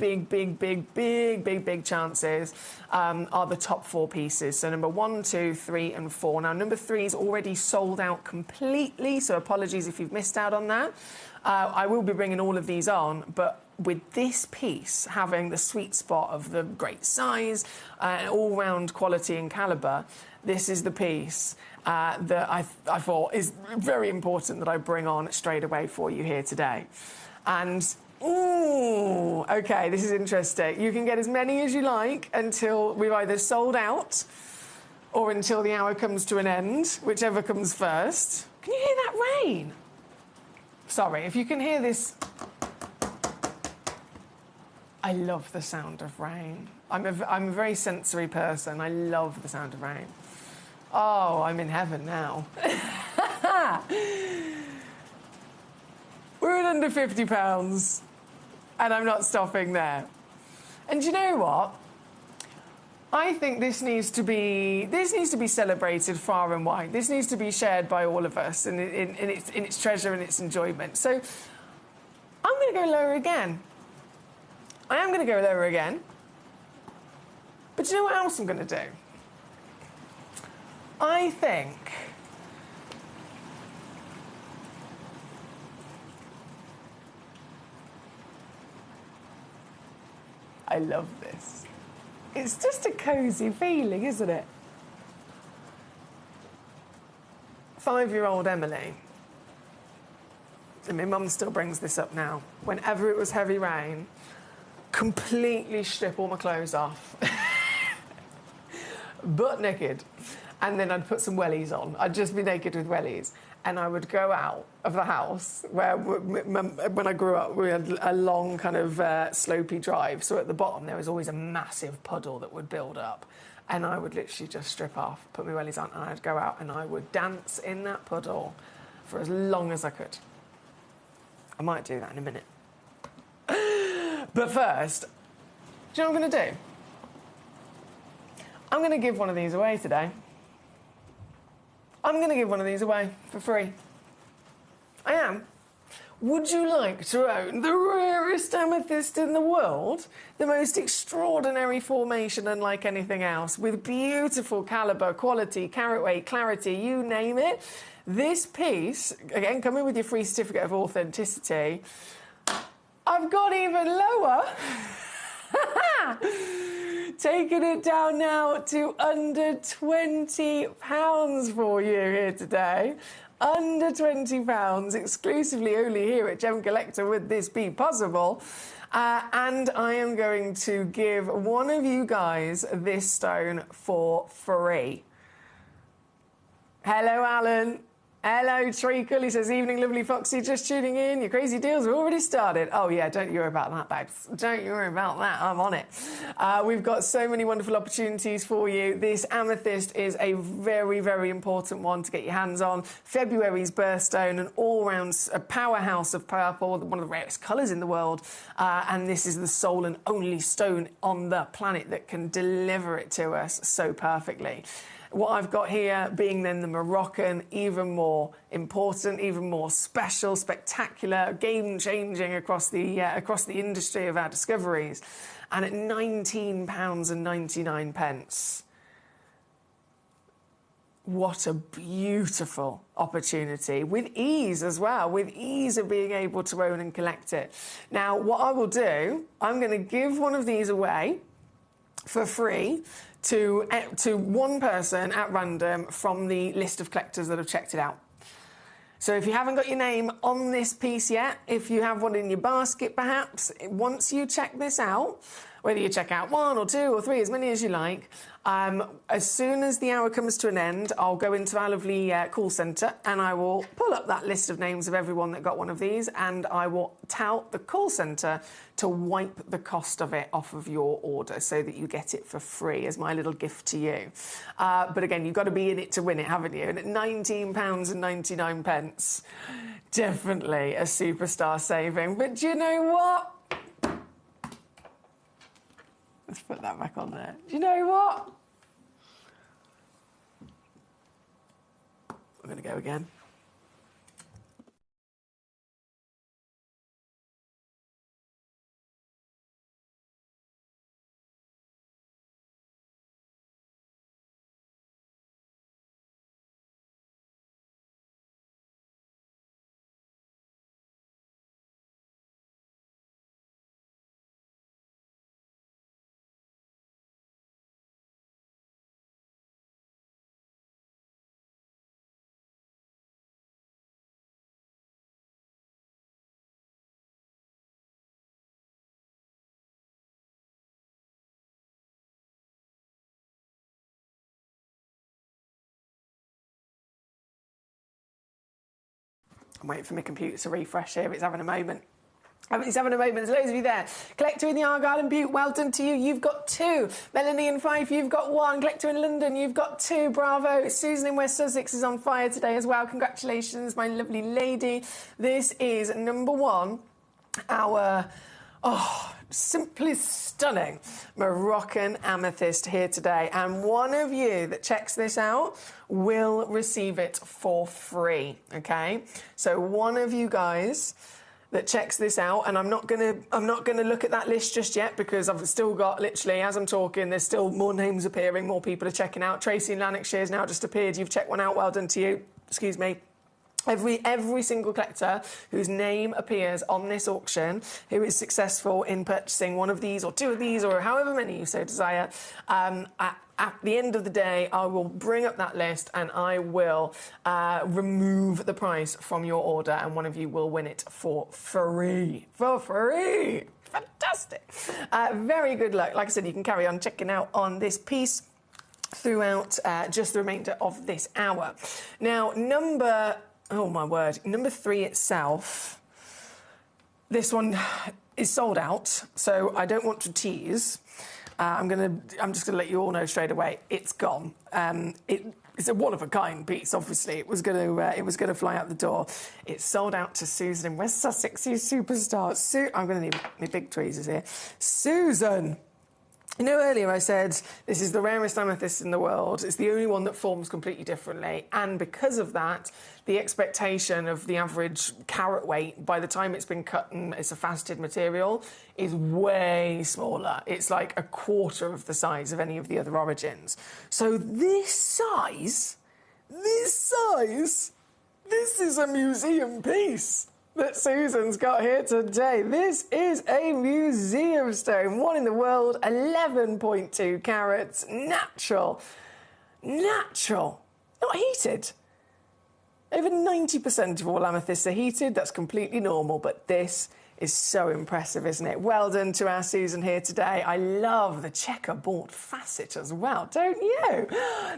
chances are the top 4 pieces. So number 1, 2, 3, and 4. Now number 3 is already sold out completely, so apologies if you've missed out on that. I will be bringing all of these on, but with this piece having the sweet spot of the great size and all-round quality and calibre, this is the piece that I thought is very important that I bring on straight away for you here today. And, ooh, okay, this is interesting. You can get as many as you like until we've either sold out or until the hour comes to an end, whichever comes first. Can you hear that rain? Sorry, if you can hear this. I love the sound of rain. I'm a very sensory person. I love the sound of rain. Oh, I'm in heaven now. We're at under £50, and I'm not stopping there. And you know what? I think this needs to be celebrated far and wide. This needs to be shared by all of us in its treasure and its enjoyment. So I'm going to go lower again. I am going to go lower again. But do you know what else I'm going to do? I think I love this. It's just a cosy feeling, isn't it? 5-year-old Emily, and my mum still brings this up now, whenever it was heavy rain, completely strip all my clothes off, butt naked, and then I'd put some wellies on. I'd just be naked with wellies, and I would go out of the house where, when I grew up, we had a long kind of slopey drive, so at the bottom there was always a massive puddle that would build up, and I would literally just strip off, put my wellies on, and I'd go out and I would dance in that puddle for as long as I could. I might do that in a minute. But first, do you know what I'm going to do? I'm going to give one of these away today. I'm going to give one of these away for free. I am. Would you like to own the rarest amethyst in the world? The most extraordinary formation unlike anything else, with beautiful calibre, quality, carat weight, clarity, you name it. This piece, again, coming with your free certificate of authenticity, I've got even lower. Taking it down now to under £20 for you here today. Under £20, exclusively only here at Gemcollector would this be possible. And I am going to give one of you guys this stone for free. Hello, Alan. Hello, Treacle. He says, evening, lovely Foxy, just tuning in. Your crazy deals have already started. Oh, yeah, don't you worry about that, babes. Don't you worry about that. I'm on it. We've got so many wonderful opportunities for you. This amethyst is a very, very important one to get your hands on. February's birthstone, an all-round powerhouse of purple, one of the rarest colours in the world. And this is the sole and only stone on the planet that can deliver it to us so perfectly. What I've got here being then the Moroccan, even more important, even more special, spectacular, game-changing across the industry of our discoveries, and at £19.99. What a beautiful opportunity, with ease as well, with ease of being able to own and collect it. Now, what I will do, I'm going to give one of these away for free to one person at random from the list of collectors that have checked it out. So if you haven't got your name on this piece yet, if you have one in your basket perhaps, once you check this out, whether you check out 1 or 2 or 3, as many as you like, as soon as the hour comes to an end, I'll go into our lovely call centre and I will pull up that list of names of everyone that got one of these, and I will tout the call centre to wipe the cost of it off of your order so that you get it for free as my little gift to you. But again, you've got to be in it to win it, haven't you? And at £19.99, definitely a superstar saving. But do you know what? Let's put that back on there. Do you know what? I'm going to go again. I'm waiting for my computer to refresh here. It's having a moment. It's having a moment. There's loads of you there. Collector in the Argyle and Butte, well done to you. You've got 2. Melanie in Fife, you've got 1. Collector in London, you've got 2. Bravo. Susan in West Sussex is on fire today as well. Congratulations, my lovely lady. This is number 1, our... simply stunning Moroccan amethyst here today, and one of you that checks this out will receive it for free. Okay, so one of you guys that checks this out, and I'm not gonna look at that list just yet because I've still got, literally as I'm talking, there's still more names appearing, more people are checking out. Tracy in Lanarkshire has now just appeared. You've checked one out. Well done to you. Excuse me. Every single collector whose name appears on this auction, who is successful in purchasing one of these or two of these or however many you so desire, at the end of the day, I will bring up that list and I will remove the price from your order, and one of you will win it for free. For free! Fantastic! Very good luck. Like I said, you can carry on checking out on this piece throughout just the remainder of this hour. Now, number 3 itself, this one is sold out, so I don't want to tease. I'm just gonna let you all know straight away, it's gone. It's a one-of-a-kind piece, obviously. It was gonna fly out the door. It's sold out to Susan in West Sussex, you superstar. I'm gonna need my big tweezers here. Susan! You know, earlier I said this is the rarest amethyst in the world. It's the only one that forms completely differently. And because of that, the expectation of the average carat weight by the time it's been cut and it's a faceted material is way smaller. It's like a quarter of the size of any of the other origins. So this size, this is a museum piece that Susan's got here today. This is a museum stone, one in the world, 11.2 carats, natural, not heated. Over 90% of all amethysts are heated. That's completely normal, but this is so impressive, isn't it? Well done to our Susan here today. I love the checkerboard facet as well, don't you?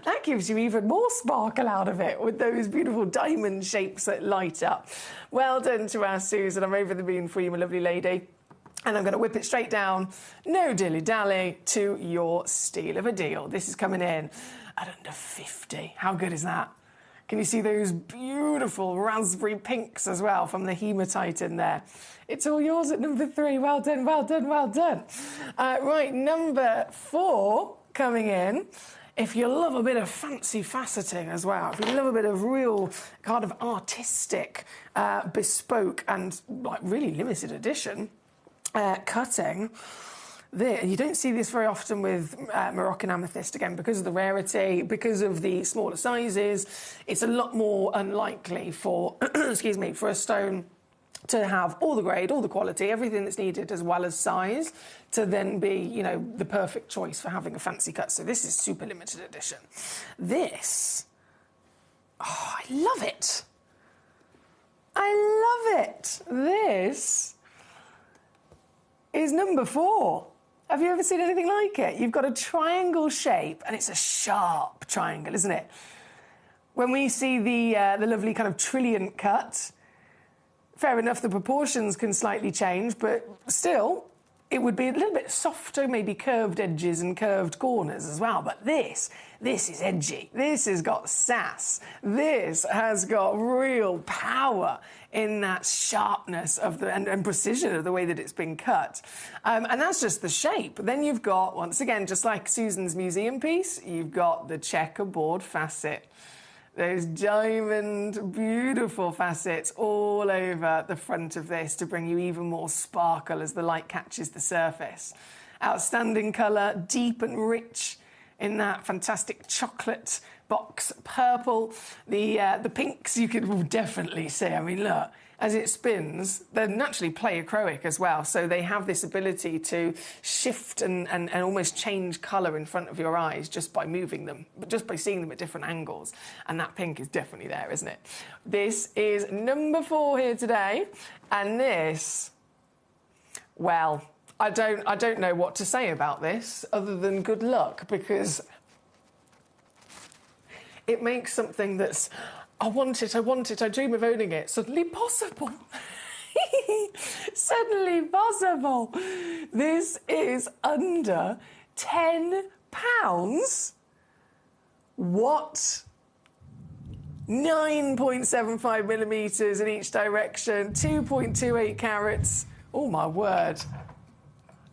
That gives you even more sparkle out of it with those beautiful diamond shapes that light up. Well done to our Susan. I'm over the moon for you, my lovely lady. And I'm going to whip it straight down, no dilly-dally, to your steal of a deal. This is coming in at under 50. How good is that? Can you see those beautiful raspberry pinks as well from the hematite in there? It's all yours at number 3. Well done, well done, well done. Right, number 4 coming in. If you love a bit of fancy faceting as well, if you love a bit of real kind of artistic, bespoke and like really limited edition cutting, you don't see this very often with Moroccan amethyst, again, because of the rarity, because of the smaller sizes. It's a lot more unlikely for, excuse me, for a stone to have all the grade, all the quality, everything that's needed, as well as size, to then be, you know, the perfect choice for having a fancy cut. So this is super limited edition. This, oh, I love it. I love it. This is number 4. Have you ever seen anything like it? You've got a triangle shape, and it's a sharp triangle, isn't it? When we see the lovely kind of trilliant cut, fair enough, the proportions can slightly change, but still, it would be a little bit softer, maybe curved edges and curved corners as well. But this is edgy. This has got sass. This has got real power in that sharpness of the and precision of the way that it's been cut. And that's just the shape. Then you've got, once again, just like Susan's museum piece, you've got the checkerboard facet. Those diamond, beautiful facets all over the front of this to bring you even more sparkle as the light catches the surface. Outstanding colour, deep and rich in that fantastic chocolate box purple. The pinks you could definitely see. I mean, look, as it spins, they're naturally pleochroic as well, so they have this ability to shift and almost change colour in front of your eyes just by moving them, just by seeing them at different angles. And that pink is definitely there, isn't it? This is number 4 here today, and this, well, I don't know what to say about this other than good luck, because it makes something that's, I want it, I dream of owning it, suddenly possible. Suddenly possible. This is under £10. What? 9.75 millimetres in each direction, 2.28 carats. Oh my word.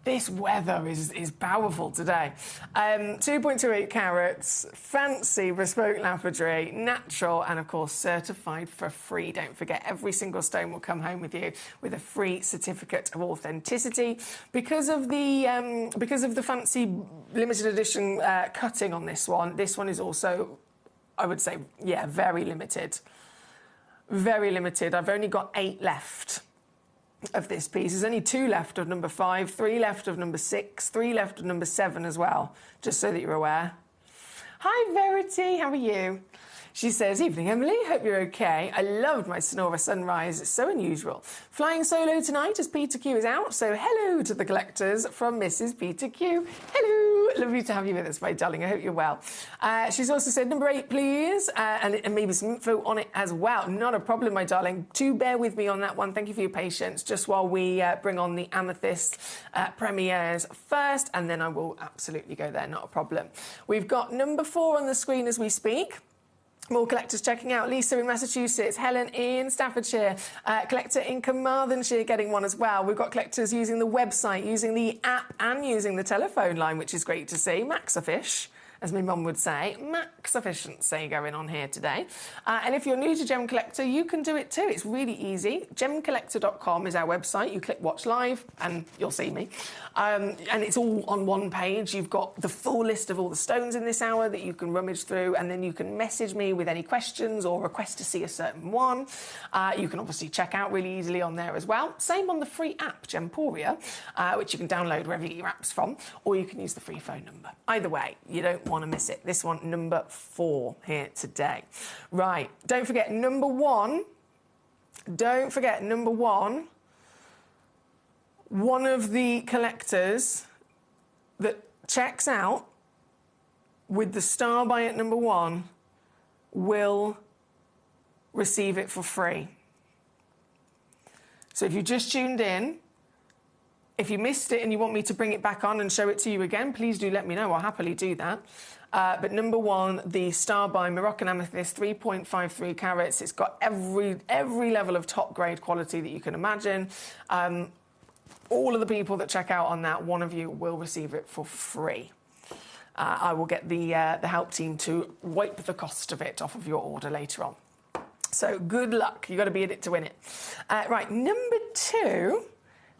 This weather is powerful today. 2.28 carats, fancy bespoke lapidary, natural, and of course certified for free. Don't forget, every single stone will come home with you with a free certificate of authenticity. Because of the fancy limited edition cutting on this one is also, I would say, yeah, very limited. very limited. I've only got 8 left of this piece. There's only 2 left of number 5, 3 left of number 6, 3 left of number 7 as well, just so that you're aware. Hi, Verity, how are you? She says, evening, Emily, hope you're okay. I loved my Sonora sunrise. It's so unusual. Flying solo tonight as Peter Q is out, so hello to the collectors from Mrs. Peter Q. Hello, lovely to have you with us, my darling. I hope you're well. She's also said, number 8, please, and maybe some info on it as well. Not a problem, my darling. Do bear with me on that one. Thank you for your patience, just while we bring on the Amethyst premieres first, and then I will absolutely go there, not a problem. We've got number 4 on the screen as we speak. More collectors checking out. Lisa in Massachusetts, Helen in Staffordshire, collector in Carmarthenshire getting one as well. We've got collectors using the website, using the app and using the telephone line, which is great to see. Max-a-fish, as my mum would say. Max efficiency going on here today. And if you're new to Gem Collector, you can do it too. It's really easy. Gemcollector.com is our website. You click watch live and you'll see me. And it's all on one page. You've got the full list of all the stones in this hour that you can rummage through, and then you can message me with any questions or request to see a certain one. You can obviously check out really easily on there as well. Same on the free app, Gemporia, which you can download wherever you get your apps from, or you can use the free phone number. Either way, you don't want to miss it. This one, number 4 here today. Right, don't forget number 1. Don't forget number 1. One of the collectors that checks out with the star by at number 1 will receive it for free. So if you just tuned in, if you missed it and you want me to bring it back on and show it to you again, please do let me know. I'll happily do that. But number 1, the Star by Moroccan Amethyst, 3.53 carats. It's got every level of top grade quality that you can imagine. All of the people that check out on that, one of you will receive it for free. I will get the help team to wipe the cost of it off of your order later on. So good luck. You've got to be in it to win it. Right, number 2...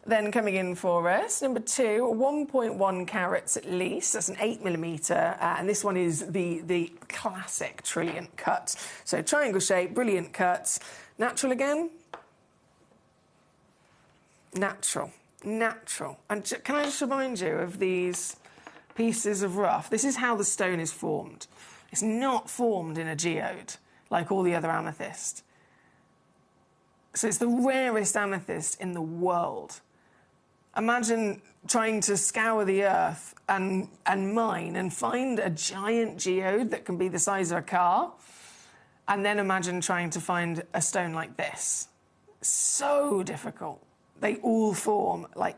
then coming in for us, number 2, 1.1 carats at least. That's an 8mm, and this one is the classic Trilliant cut. So triangle shape, brilliant cuts. Natural again? Natural. Natural. And can I just remind you of these pieces of rough? This is how the stone is formed. It's not formed in a geode like all the other amethyst. So it's the rarest amethyst in the world. Imagine trying to scour the earth and mine and find a giant geode that can be the size of a car, and then imagine trying to find a stone like this. So difficult. They all form like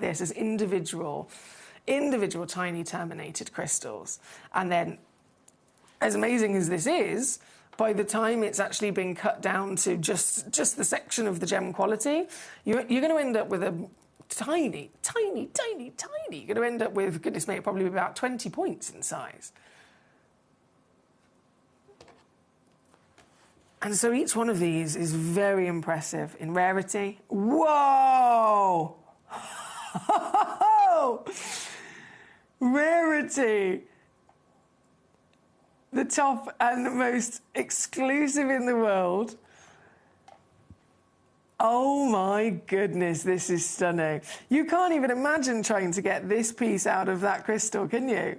this as individual tiny terminated crystals. And then, as amazing as this is, by the time it's actually been cut down to just the section of the gem quality, you're going to end up with a tiny. You're going to end up with, goodness me, probably about 20 points in size. And so each one of these is very impressive in rarity. Whoa! Rarity! The top and the most exclusive in the world. Oh my goodness, this is stunning. You can't even imagine trying to get this piece out of that crystal, can you?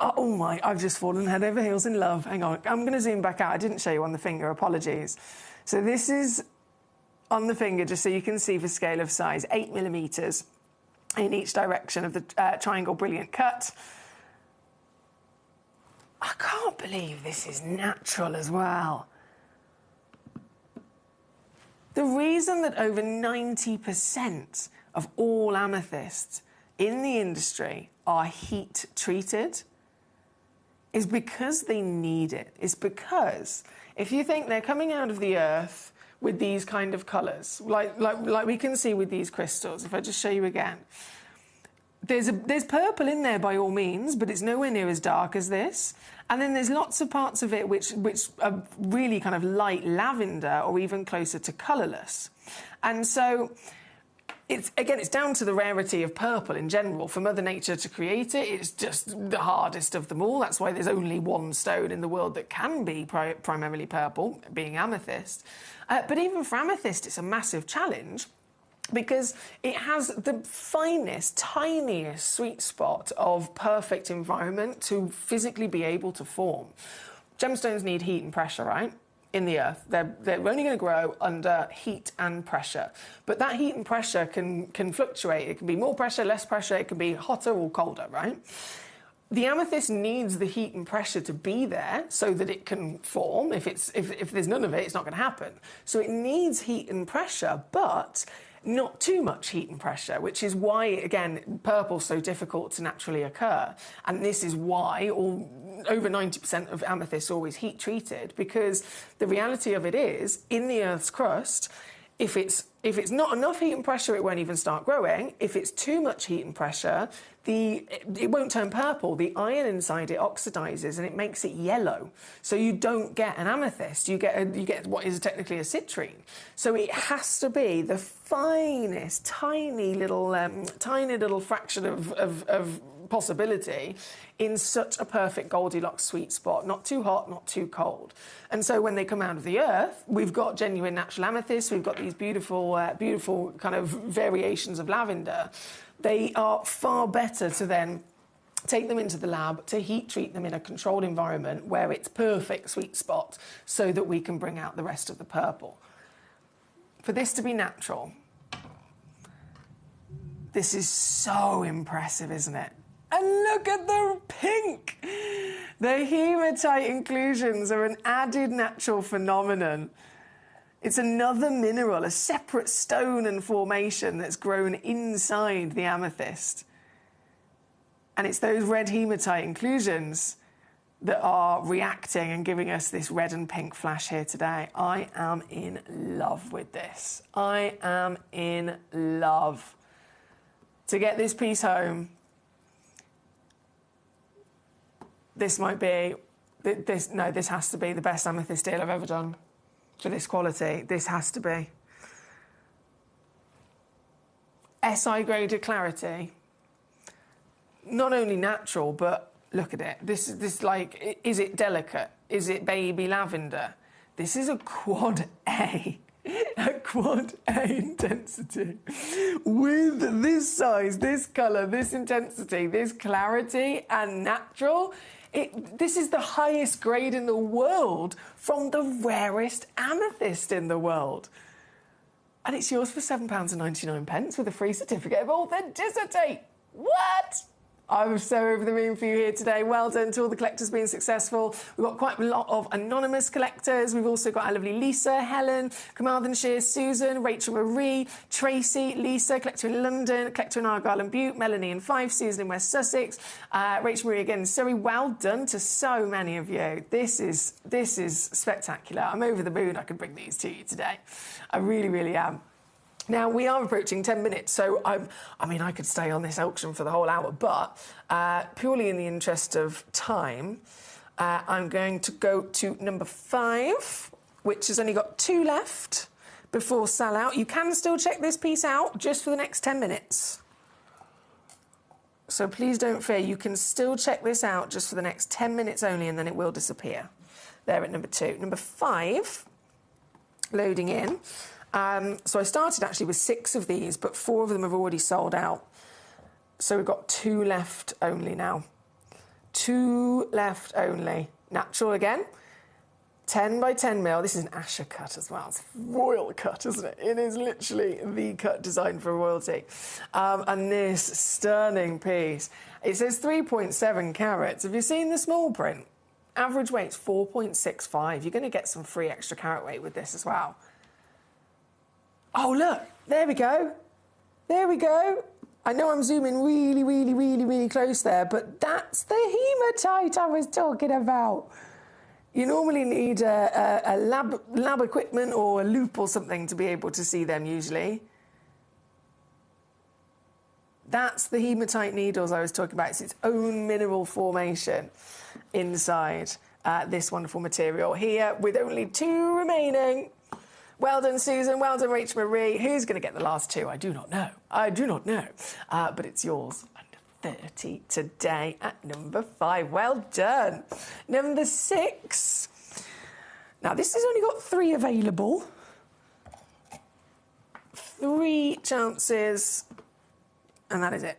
Oh my, I've just fallen head over heels in love. Hang on, I'm going to zoom back out. I didn't show you on the finger, apologies. So this is on the finger, just so you can see for scale of size, 8mm in each direction of the triangle brilliant cut. I can't believe this is natural as well. The reason that over 90% of all amethysts in the industry are heat treated is because they need it. It's because if you think they're coming out of the earth with these kind of colours, like we can see with these crystals, if I just show you again, there's purple in there by all means, but it's nowhere near as dark as this. And then there's lots of parts of it which are really kind of light lavender or even closer to colourless. And so it's down to the rarity of purple in general. For Mother Nature to create it, it's just the hardest of them all. That's why there's only one stone in the world that can be primarily purple, being amethyst. But even for amethyst, it's a massive challenge, because it has the finest, tiniest sweet spot of perfect environment to physically be able to form. Gemstones need heat and pressure, right? In the earth. They're only going to grow under heat and pressure. But that heat and pressure can fluctuate. It can be more pressure, less pressure. It can be hotter or colder, right? The amethyst needs the heat and pressure to be there so that it can form. If there's none of it, it's not going to happen. So it needs heat and pressure, but not too much heat and pressure, which is why, again, purple's so difficult to naturally occur. And this is why over 90% of amethyst is always heat treated, because the reality of it is, in the Earth's crust, if it's not enough heat and pressure, it won't even start growing. If it's too much heat and pressure, it won't turn purple. The iron inside it oxidizes and it makes it yellow. So you don't get an amethyst. You get what is technically a citrine. So it has to be the finest, tiny little fraction of possibility in such a perfect Goldilocks sweet spot, not too hot, not too cold. And so when they come out of the earth, we've got genuine natural amethyst, we've got these beautiful, beautiful kind of variations of lavender. They are far better to then take them into the lab, to heat treat them in a controlled environment where it's perfect sweet spot, so that we can bring out the rest of the purple. For this to be natural, this is so impressive, isn't it? And look at the pink! The hematite inclusions are an added natural phenomenon. It's another mineral, a separate stone and formation that's grown inside the amethyst. And it's those red hematite inclusions that are reacting and giving us this red and pink flash here today. I am in love with this. I am in love. To get this piece home, this might be, this has to be the best amethyst deal I've ever done for this quality. This has to be. SI graded clarity. Not only natural, but look at it. This like, is it delicate? Is it baby lavender? This is a quad A. A quad A intensity with this size, this colour, this intensity, this clarity and natural. This is the highest grade in the world from the rarest amethyst in the world. And it's yours for £7.99 with a free certificate of authenticity. What? I'm so over the moon for you here today. Well done to all the collectors being successful. We've got quite a lot of anonymous collectors. We've also got our lovely Lisa, Helen, Carmarthenshire, Susan, Rachel Marie, Tracy, Lisa, collector in London, collector in Argyll and Bute, Melanie in Fife, Susan in West Sussex, Rachel Marie again in Surrey. Well done to so many of you. This is spectacular. I'm over the moon I could bring these to you today. I really, really am. Now, we are approaching 10 minutes, so I mean, I could stay on this auction for the whole hour, but purely in the interest of time, I'm going to go to number 5, which has only got 2 left before sell-out. You can still check this piece out just for the next 10 minutes. So please don't fear, you can still check this out just for the next 10 minutes only, and then it will disappear. There at number 2. Number 5, loading in. So I started actually with 6 of these, but 4 of them have already sold out. So we've got 2 left only now. 2 left only. Natural again. 10 by 10 mil. This is an Asher cut as well. It's a royal cut, isn't it? It is literally the cut designed for royalty. And this stunning piece. It says 3.7 carats. Have you seen the small print? Average weight's 4.65. You're going to get some free extra carat weight with this as well. Oh, look, there we go. There we go. I know I'm zooming really, really, really, really close there, but that's the hematite I was talking about. You normally need a lab equipment or a loop or something to be able to see them usually. That's the hematite needles I was talking about. It's its own mineral formation inside this wonderful material here with only 2 remaining. Well done, Susan. Well done, Rachel Marie. Who's going to get the last two? I do not know. I do not know. But it's yours. Under 30 today at number 5. Well done. Number 6. Now, this has only got 3 available. 3 chances. And that is it.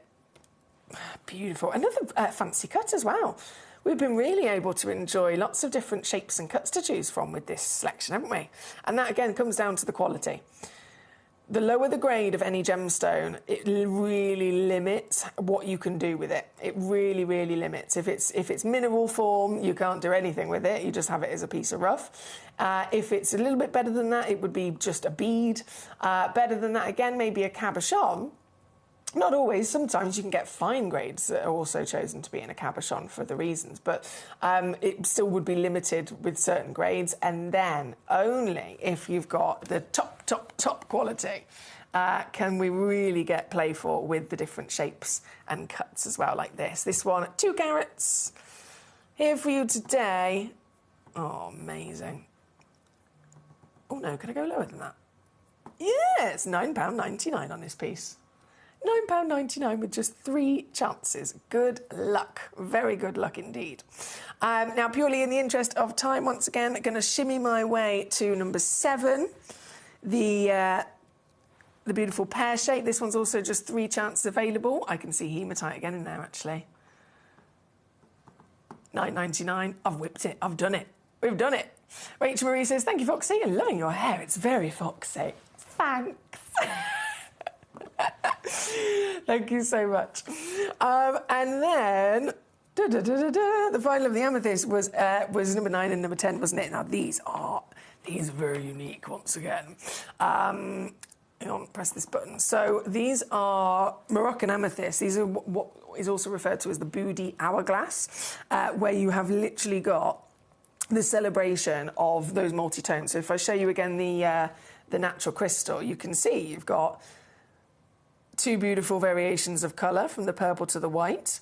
Beautiful. Another fancy cut as well. We've been really able to enjoy lots of different shapes and cuts to choose from with this selection, haven't we? And that, again, comes down to the quality. The lower the grade of any gemstone, it really limits what you can do with it. It really, really limits. If it's mineral form, you can't do anything with it. You just have it as a piece of rough. If it's a little bit better than that, it would be just a bead. Better than that, again, maybe a cabochon. Not always. Sometimes you can get fine grades that are also chosen to be in a cabochon for the reasons, but it still would be limited with certain grades, and then only if you've got the top quality can we really get playful with the different shapes and cuts as well, like this. This one, 2 carats, here for you today. Oh, amazing. Oh no, can I go lower than that? Yeah, it's £9.99 on this piece. £9.99 with just 3 chances. Good luck. Very good luck indeed. Now, purely in the interest of time, once again, going to shimmy my way to number 7. The beautiful pear shape. This one's also just 3 chances available. I can see hematite again in there, actually. £9.99. I've whipped it. I've done it. We've done it. Rachel Marie says, thank you, Foxy. I'm loving your hair. It's very foxy. Thanks. Thank you so much. And then the final of the amethyst was number 9 and number 10, wasn't it? Now these are very unique once again. Hang on, press this button. So these are Moroccan amethyst. These are what is also referred to as the Boudi hourglass, where you have literally got the celebration of those multi-tones. So if I show you again the natural crystal, you can see you've got 2 beautiful variations of colour, from the purple to the white.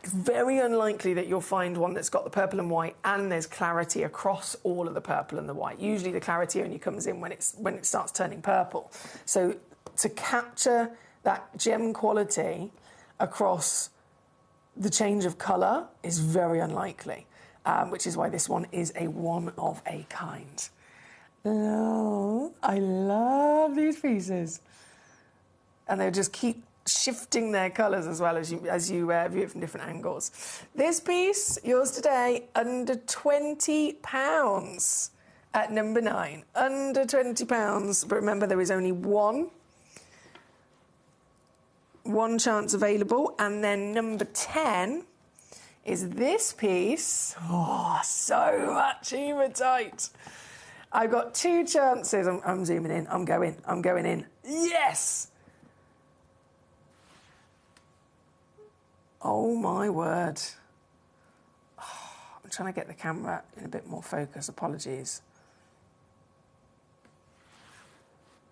It's very unlikely that you'll find one that's got the purple and white and there's clarity across all of the purple and the white. Usually the clarity only comes in when it starts turning purple. So to capture that gem quality across the change of colour is very unlikely, which is why this one is a one of a kind. Oh, I love these pieces. And they just keep shifting their colours as well as you view it from different angles. This piece, yours today, under £20 at number 9. Under £20, but remember there is only one chance available. And then number 10 is this piece. Oh, so much hematite. I've got 2 chances. I'm zooming in. I'm going in. Yes! Oh, my word. Oh, I'm trying to get the camera in a bit more focus. Apologies.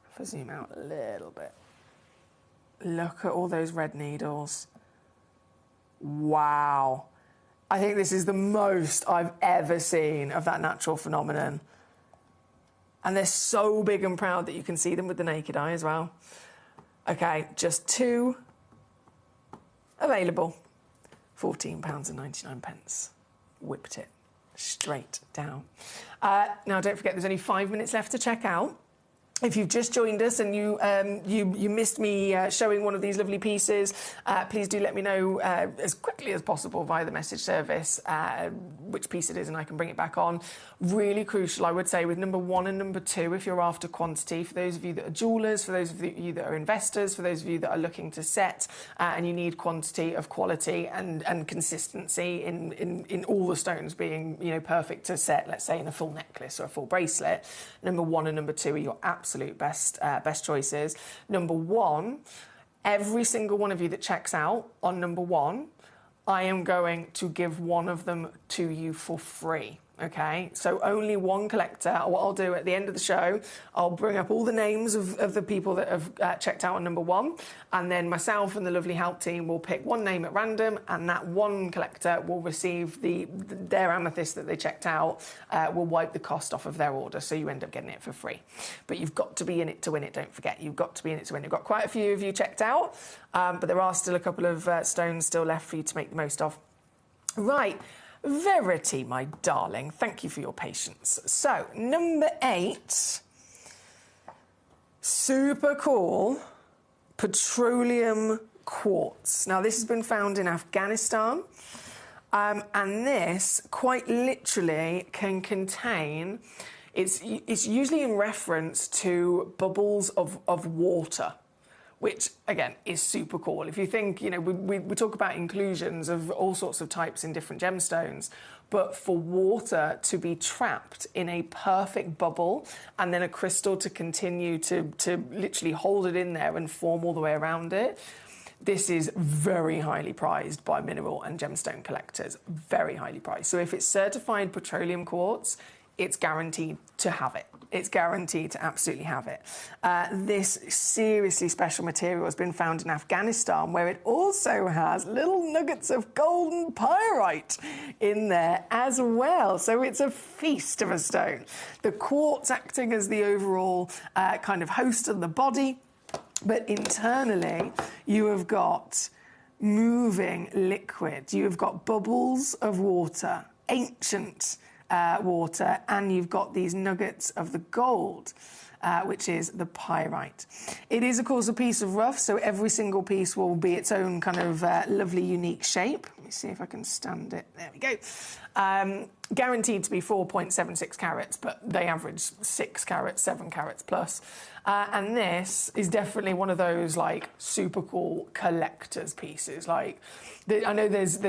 If I zoom out a little bit. Look at all those red needles. Wow. I think this is the most I've ever seen of that natural phenomenon. And they're so big and proud that you can see them with the naked eye as well. Okay, just 2 available. £14.99. Whipped it straight down. Now, don't forget, there's only 5 minutes left to check out. If you've just joined us and you missed me showing one of these lovely pieces, please do let me know as quickly as possible via the message service which piece it is, and I can bring it back on. Really crucial, I would say, with number 1 and number 2, if you're after quantity, for those of you that are jewellers, for those of you that are investors, for those of you that are looking to set and you need quantity of quality and consistency in all the stones being, you know, perfect to set, let's say in a full necklace or a full bracelet, number 1 and number 2 are your absolute best choices. Number 1, every single one of you that checks out on number 1, I am going to give one of them to you for free. Okay, so only one collector. What I'll do at the end of the show, I'll bring up all the names of the people that have checked out on number 1, and then myself and the lovely help team will pick one name at random, and that one collector will receive their amethyst that they checked out, will wipe the cost off of their order, so you end up getting it for free. But you've got to be in it to win it, don't forget. You've got to be in it to win it. We've got quite a few of you checked out, but there are still a couple of stones still left for you to make the most of. Right. Verity, my darling, thank you for your patience. So, number 8, super cool petroleum quartz. Now, this has been found in Afghanistan, and this quite literally can contain, it's usually in reference to bubbles of water, which, again, is super cool. If you think, you know, we talk about inclusions of all sorts of types in different gemstones, but for water to be trapped in a perfect bubble and then a crystal to continue to literally hold it in there and form all the way around it, this is very highly prized by mineral and gemstone collectors, very highly prized. So if it's certified petroleum quartz, it's guaranteed to have it. It's guaranteed to absolutely have it. This seriously special material has been found in Afghanistan, where it also has little nuggets of golden pyrite in there as well. So it's a feast of a stone. The quartz acting as the overall kind of host of the body, but internally you have got moving liquid. You have got bubbles of water, ancient water, and you've got these nuggets of the gold, which is the pyrite. It is, of course, a piece of rough, so every single piece will be its own kind of lovely, unique shape. Let me see if I can stand it. There we go. Guaranteed to be 4.76 carats, but they average 6 carats, 7 carats plus. And this is definitely one of those, like, super cool collector's pieces. Like, I know there's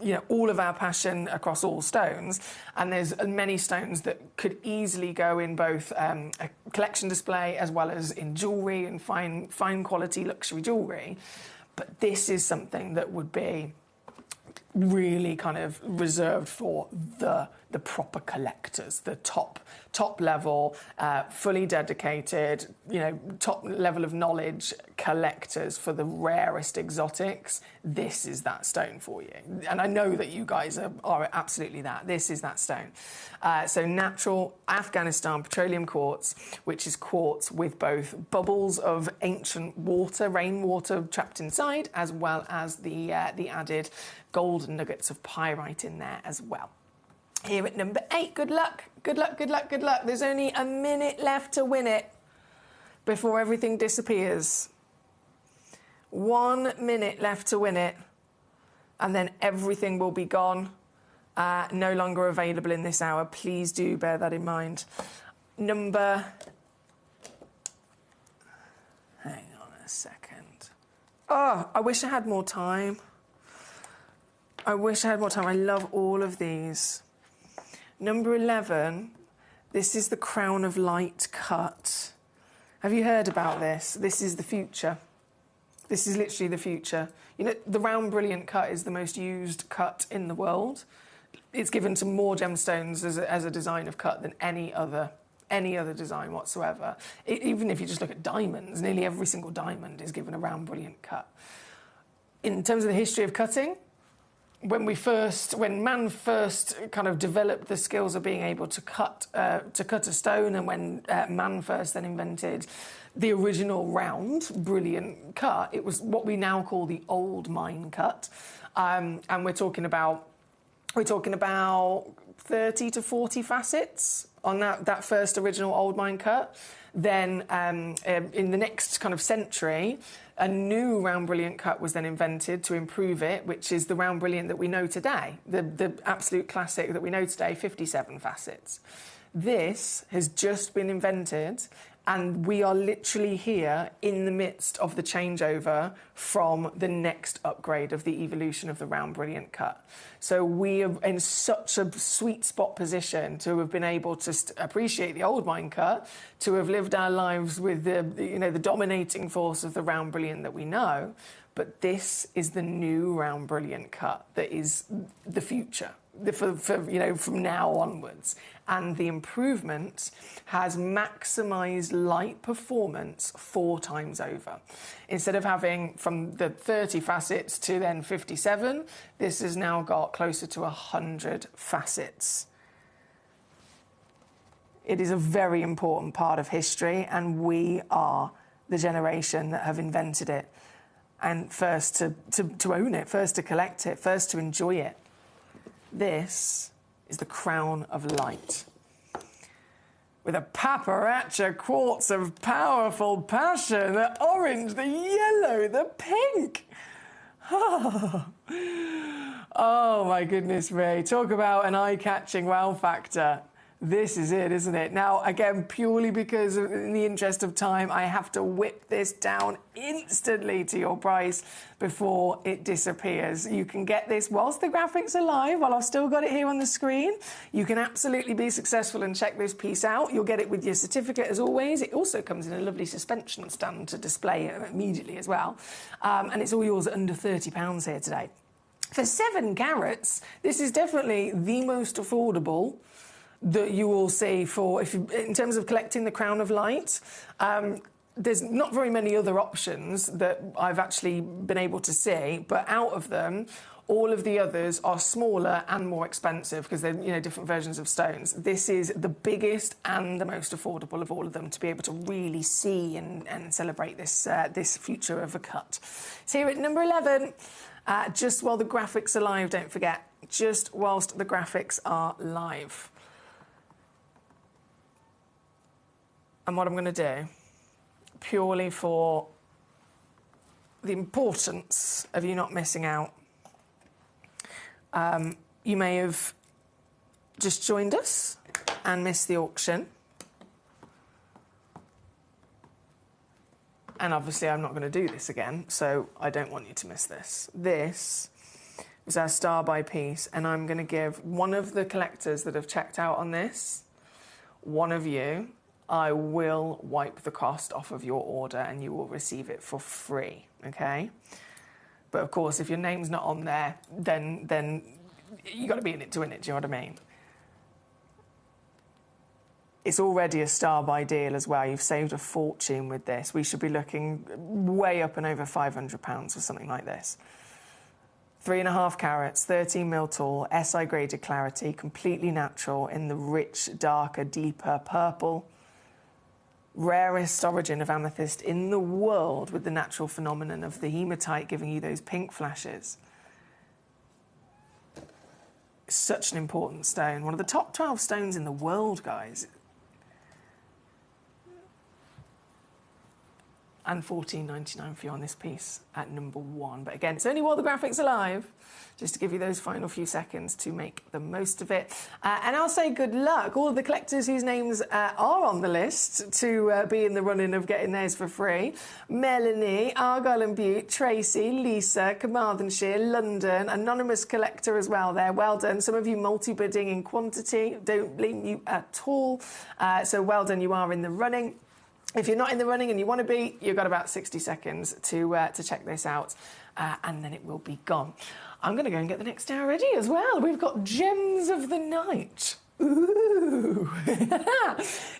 you know, all of our passion across all stones, and there's many stones that could easily go in both a collection display as well as in jewellery and fine quality luxury jewellery. But this is something that would be really kind of reserved for the proper collectors, the top level, fully dedicated, you know, top level of knowledge collectors for the rarest exotics. This is that stone for you. And I know that you guys are absolutely that. This is that stone. So natural Afghanistan petroleum quartz, which is quartz with both bubbles of ancient water, rainwater trapped inside, as well as the added golden nuggets of pyrite in there as well. Here at number 8, good luck, good luck, good luck, good luck. There's only a minute left to win it before everything disappears. 1 minute left to win it, and then everything will be gone, no longer available in this hour. Please do bear that in mind. Number... Hang on a second. Oh, I wish I had more time. I wish I had more time. I love all of these. Number 11, this is the Crown of Light cut. Have you heard about this? This is the future. This is literally the future. You know, the round brilliant cut is the most used cut in the world. It's given to more gemstones as a design of cut than any other design whatsoever. Even if you just look at diamonds, nearly every single diamond is given a round brilliant cut. In terms of the history of cutting, when man first kind of developed the skills of being able to cut a stone, and when man first then invented the original round brilliant cut, it was what we now call the old mine cut, and we're talking about 30 to 40 facets on that first original old mine cut. Then in the next kind of century, a new round brilliant cut was then invented to improve it, which is the round brilliant that we know today, the absolute classic that we know today, 57 facets. This has just been invented, and we are literally here in the midst of the changeover from the next upgrade of the evolution of the round brilliant cut. So we are in such a sweet spot position to have been able to appreciate the old mine cut, to have lived our lives with the dominating force of the round brilliant that we know. But this is the new round brilliant cut that is the future. from now onwards. And the improvement has maximised light performance 4 times over. Instead of having from the 30 facets to then 57, this has now got closer to 100 facets. It is a very important part of history, and we are the generation that have invented it. And first to own it, first to collect it, first to enjoy it. This is the crown of light. With a paparazza quartz of powerful passion, the orange, the yellow, the pink. Oh my goodness me. Talk about an eye-catching wow factor. This is it, isn't it? Now, again, purely because in the interest of time, I have to whip this down instantly to your price before it disappears. You can get this whilst the graphics are live, while I've still got it here on the screen. You can absolutely be successful and check this piece out. You'll get it with your certificate as always. It also comes in a lovely suspension stand to display it immediately as well. And it's all yours at under £30 here today. For 7 carats, this is definitely the most affordable that you will see in terms of collecting the Crown of Light. There's not very many other options that I've actually been able to see, but out of them, all of the others are smaller and more expensive because they're different versions of stones. This is the biggest and the most affordable of all of them to be able to really see and celebrate this future of a cut. It's here at number 11. Just while the graphics are live, don't forget, just whilst the graphics are live. And what I'm going to do, purely for the importance of you not missing out, you may have just joined us and missed the auction. And obviously I'm not going to do this again, so I don't want you to miss this. This is our star by piece, and I'm going to give one of the collectors that have checked out on this, one of you, I will wipe the cost off of your order and you will receive it for free, okay? But of course, if your name's not on there, then you got to be in it to win it, do you know what I mean? It's already a star by deal as well. You've saved a fortune with this. We should be looking way up and over £500 for something like this. 3.5 carats, 13 mil tall, SI graded clarity, completely natural in the rich, darker, deeper purple. Rarest origin of amethyst in the world, with the natural phenomenon of the hematite giving you those pink flashes. Such an important stone. One of the top 12 stones in the world, guys. And $14.99 for you on this piece at number 1. But again, it's only while the graphics are live, just to give you those final few seconds to make the most of it. And I'll say good luck. All of the collectors whose names are on the list to be in the running of getting theirs for free. Melanie, Argyle and Butte, Tracy, Lisa, Carmarthenshire, London, anonymous collector as well there. Well done. Some of you multi-bidding in quantity. Don't blame you at all. So well done, you are in the running. If you're not in the running and you want to be, you've got about 60 seconds to check this out, and then it will be gone. I'm going to go and get the next hour ready as well. We've got Gems of the Night. Ooh.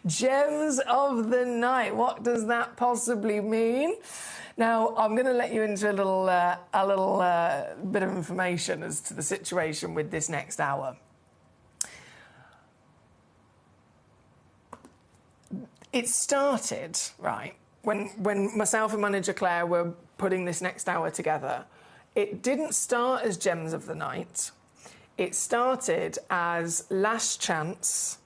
Gems of the Night. What does that possibly mean? Now, I'm going to let you into a little bit of information as to the situation with this next hour. It started, right, when myself and manager Claire were putting this next hour together. It didn't start as Gems of the Night. It started as Last Chance,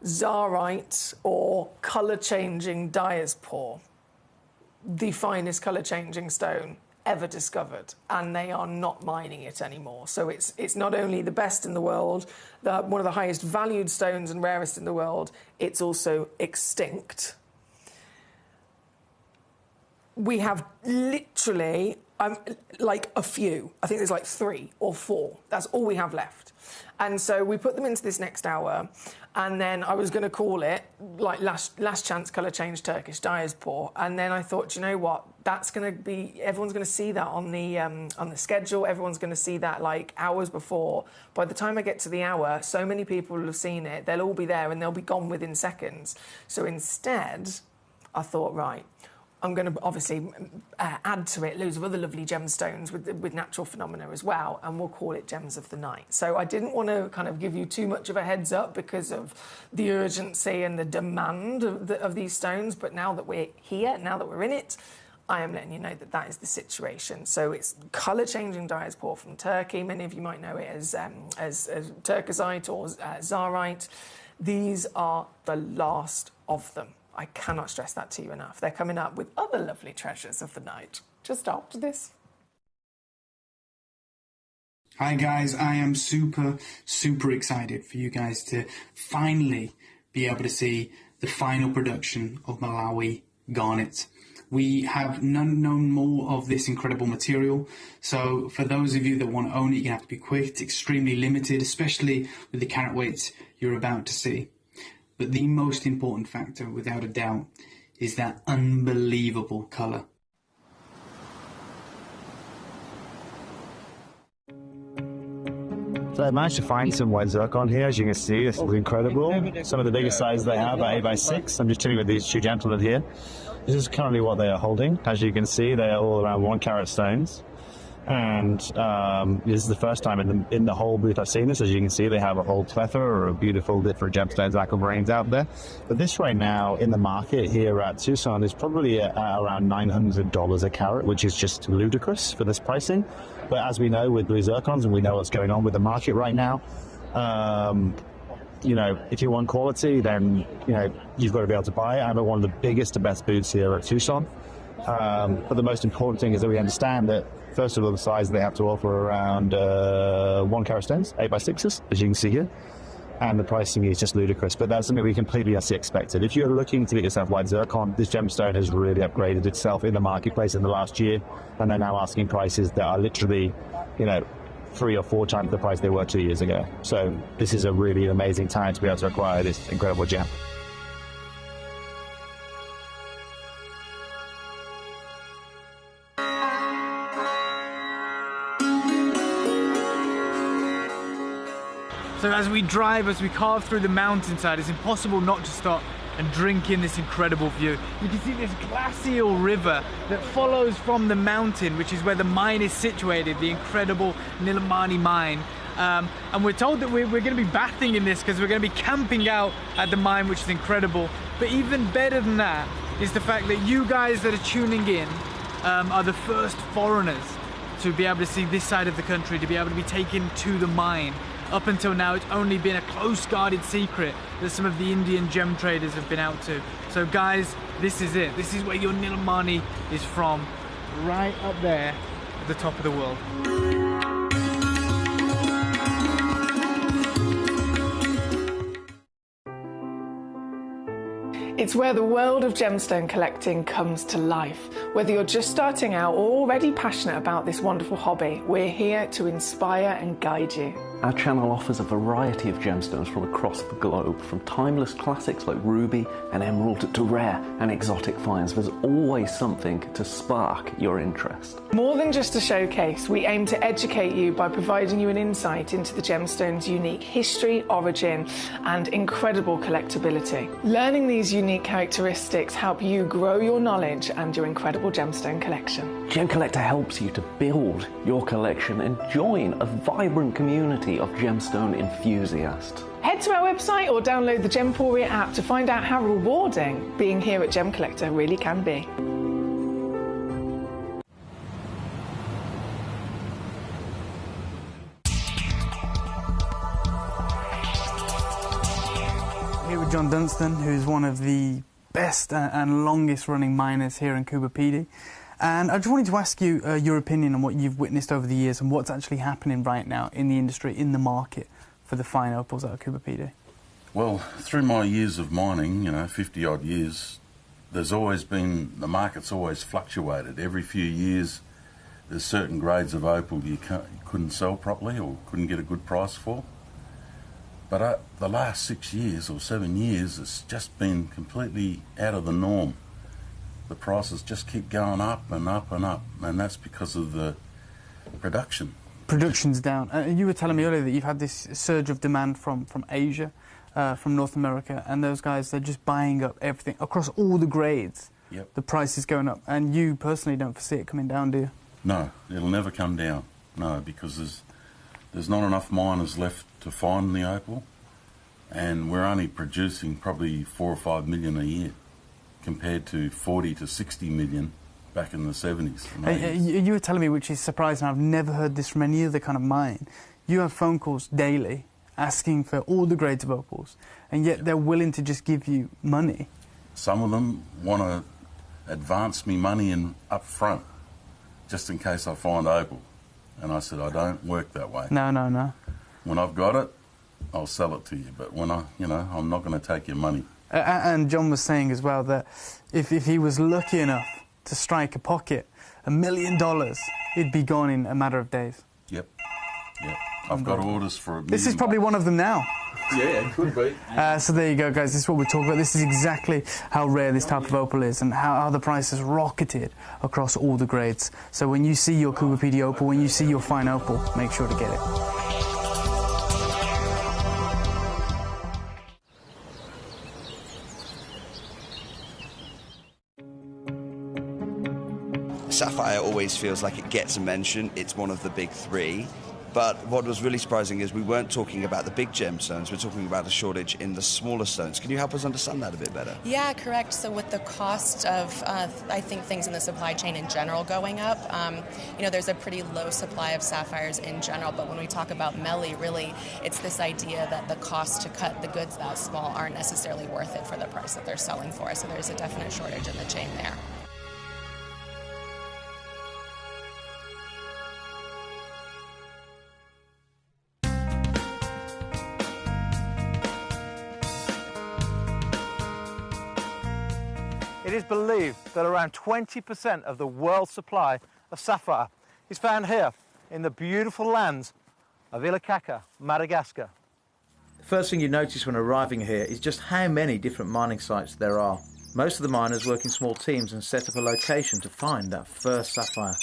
Zarite, or colour-changing diaspore, the finest colour-changing stone ever discovered, and they are not mining it anymore. So it's not only the best in the world, one of the highest valued stones and rarest in the world, it's also extinct. We have literally like a few. I think there's like 3 or 4. That's all we have left. And so we put them into this next hour, and then I was going to call it like last chance colour change Turkish diaspore. And then I thought, you know what? That's going to be, everyone's going to see that on the schedule. Everyone's going to see that like hours before. By the time I get to the hour, so many people will have seen it. They'll all be there and they'll be gone within seconds. So instead, I thought, right, I'm going to obviously add to it loads of other lovely gemstones with natural phenomena as well, and we'll call it Gems of the Night. So I didn't want to kind of give you too much of a heads up because of the urgency and the demand of these stones, but now that we're here, now that we're in it, I am letting you know that that is the situation. So it's colour-changing diaspore from Turkey. Many of you might know it as turkisite or zarite. These are the last of them. I cannot stress that to you enough. They're coming up with other lovely treasures of the night just after this. Hi guys, I am super excited for you guys to finally be able to see the final production of Malawi garnet. We have known more of this incredible material, so for those of you that want to own it, you're going to have to be quick. It's extremely limited, especially with the carat weights you're about to see. But the most important factor, without a doubt, is that unbelievable colour. So I managed to find some white zircon here, as you can see. This is incredible. Some of the biggest sizes they have are 8x6. I'm just chilling with these two gentlemen here. This is currently what they are holding. As you can see, they are all around 1 carat stones. And this is the first time in the whole booth I've seen this. As you can see, they have a whole plethora of beautiful different gemstones, aquamarines out there. But this right now in the market here at Tucson is probably around $900 a carat, which is just ludicrous for this pricing. But as we know with blue zircons, and we know what's going on with the market right now, you know, if you want quality, then you know you've got to be able to buy it. I'm at one of the biggest and best booths here at Tucson. But the most important thing is that we understand that, first of all, the size they have to offer around 1 carat stones, 8x6s, as you can see here. And the pricing is just ludicrous, but that's something we completely expected. If you're looking to get yourself white zircon, this gemstone has really upgraded itself in the marketplace in the last year, and they're now asking prices that are literally, you know, 3 or 4 times the price they were 2 years ago. So this is a really amazing time to be able to acquire this incredible gem. So as we drive, as we carve through the mountainside, it's impossible not to stop and drink in this incredible view. You can see this glacial river that follows from the mountain, which is where the mine is situated, the incredible Nilamani mine. And we're told that we're going to be bathing in this because we're going to be camping out at the mine, which is incredible. But even better than that is the fact that you guys that are tuning in are the first foreigners to be able to see this side of the country, to be able to be taken to the mine. Up until now, it's only been a close guarded secret that some of the Indian gem traders have been out to. So guys, this is it. This is where your Nilamani is from, right up there at the top of the world. It's where the world of gemstone collecting comes to life. Whether you're just starting out or already passionate about this wonderful hobby, we're here to inspire and guide you. Our channel offers a variety of gemstones from across the globe, from timeless classics like ruby and emerald to rare and exotic finds. There's always something to spark your interest. More than just a showcase, we aim to educate you by providing you an insight into the gemstone's unique history, origin, and incredible collectability. Learning these unique characteristics help you grow your knowledge and your incredible gemstone collection. Gemcollector helps you to build your collection and join a vibrant community of gemstone enthusiasts. Head to our website or download the Gemporia app to find out how rewarding being here at Gemcollector really can be. Here with John Dunstan, who's one of the best and longest running miners here in Coober Pedy. And I just wanted to ask you your opinion on what you've witnessed over the years and what's actually happening right now in the industry, in the market for the fine opals out of Coober Pedy. Well, through my years of mining, 50 odd years, there's always been, the market's always fluctuated. Every few years there's certain grades of opal you couldn't sell properly or couldn't get a good price for. But the last 6 years or 7 years, it's just been completely out of the norm. the prices just keep going up and up and up, and that's because of the production. Production's down. You were telling me earlier that you've had this surge of demand from Asia, from North America, and those guys, they're just buying up everything across all the grades. Yep. The price is going up, and you personally don't foresee it coming down, do you? No, it'll never come down. No, because there's not enough miners left to find the opal, and we're only producing probably 4 or 5 million a year, compared to 40 to 60 million back in the 70s. and 80s. You were telling me, which is surprising, I've never heard this from any other kind of mine. You have phone calls daily asking for all the grades of opals, and yet they're willing to just give you money. Some of them want to advance me money in up front, just in case I find opal. And I said, I don't work that way. No. When I've got it, I'll sell it to you. But when I'm not going to take your money. And John was saying as well that if he was lucky enough to strike a pocket, $1 million, it'd be gone in a matter of days. Yep. I've got orders for $1 million. This is probably one of them now. Yeah, it could be. So there you go, guys. This is what we're talking about. This is exactly how rare this type of opal is, and how the price has rocketed across all the grades. So when you see your Cooper PD opal, when you see your fine opal, make sure to get it. Sapphire always feels like it gets a mention. It's one of the big three. But what was really surprising is we weren't talking about the big gemstones, we're talking about a shortage in the smaller stones. Can you help us understand that a bit better? Yeah, correct. So with the cost of, I think, things in the supply chain in general going up, there's a pretty low supply of sapphires in general, but when we talk about Melly, really, it's this idea that the cost to cut the goods that small aren't necessarily worth it for the price that they're selling for. So there's a definite shortage in the chain there. It is believed that around 20% of the world's supply of sapphire is found here in the beautiful lands of Ilakaka, Madagascar. The first thing you notice when arriving here is just how many different mining sites there are. Most of the miners work in small teams and set up a location to find that first sapphire.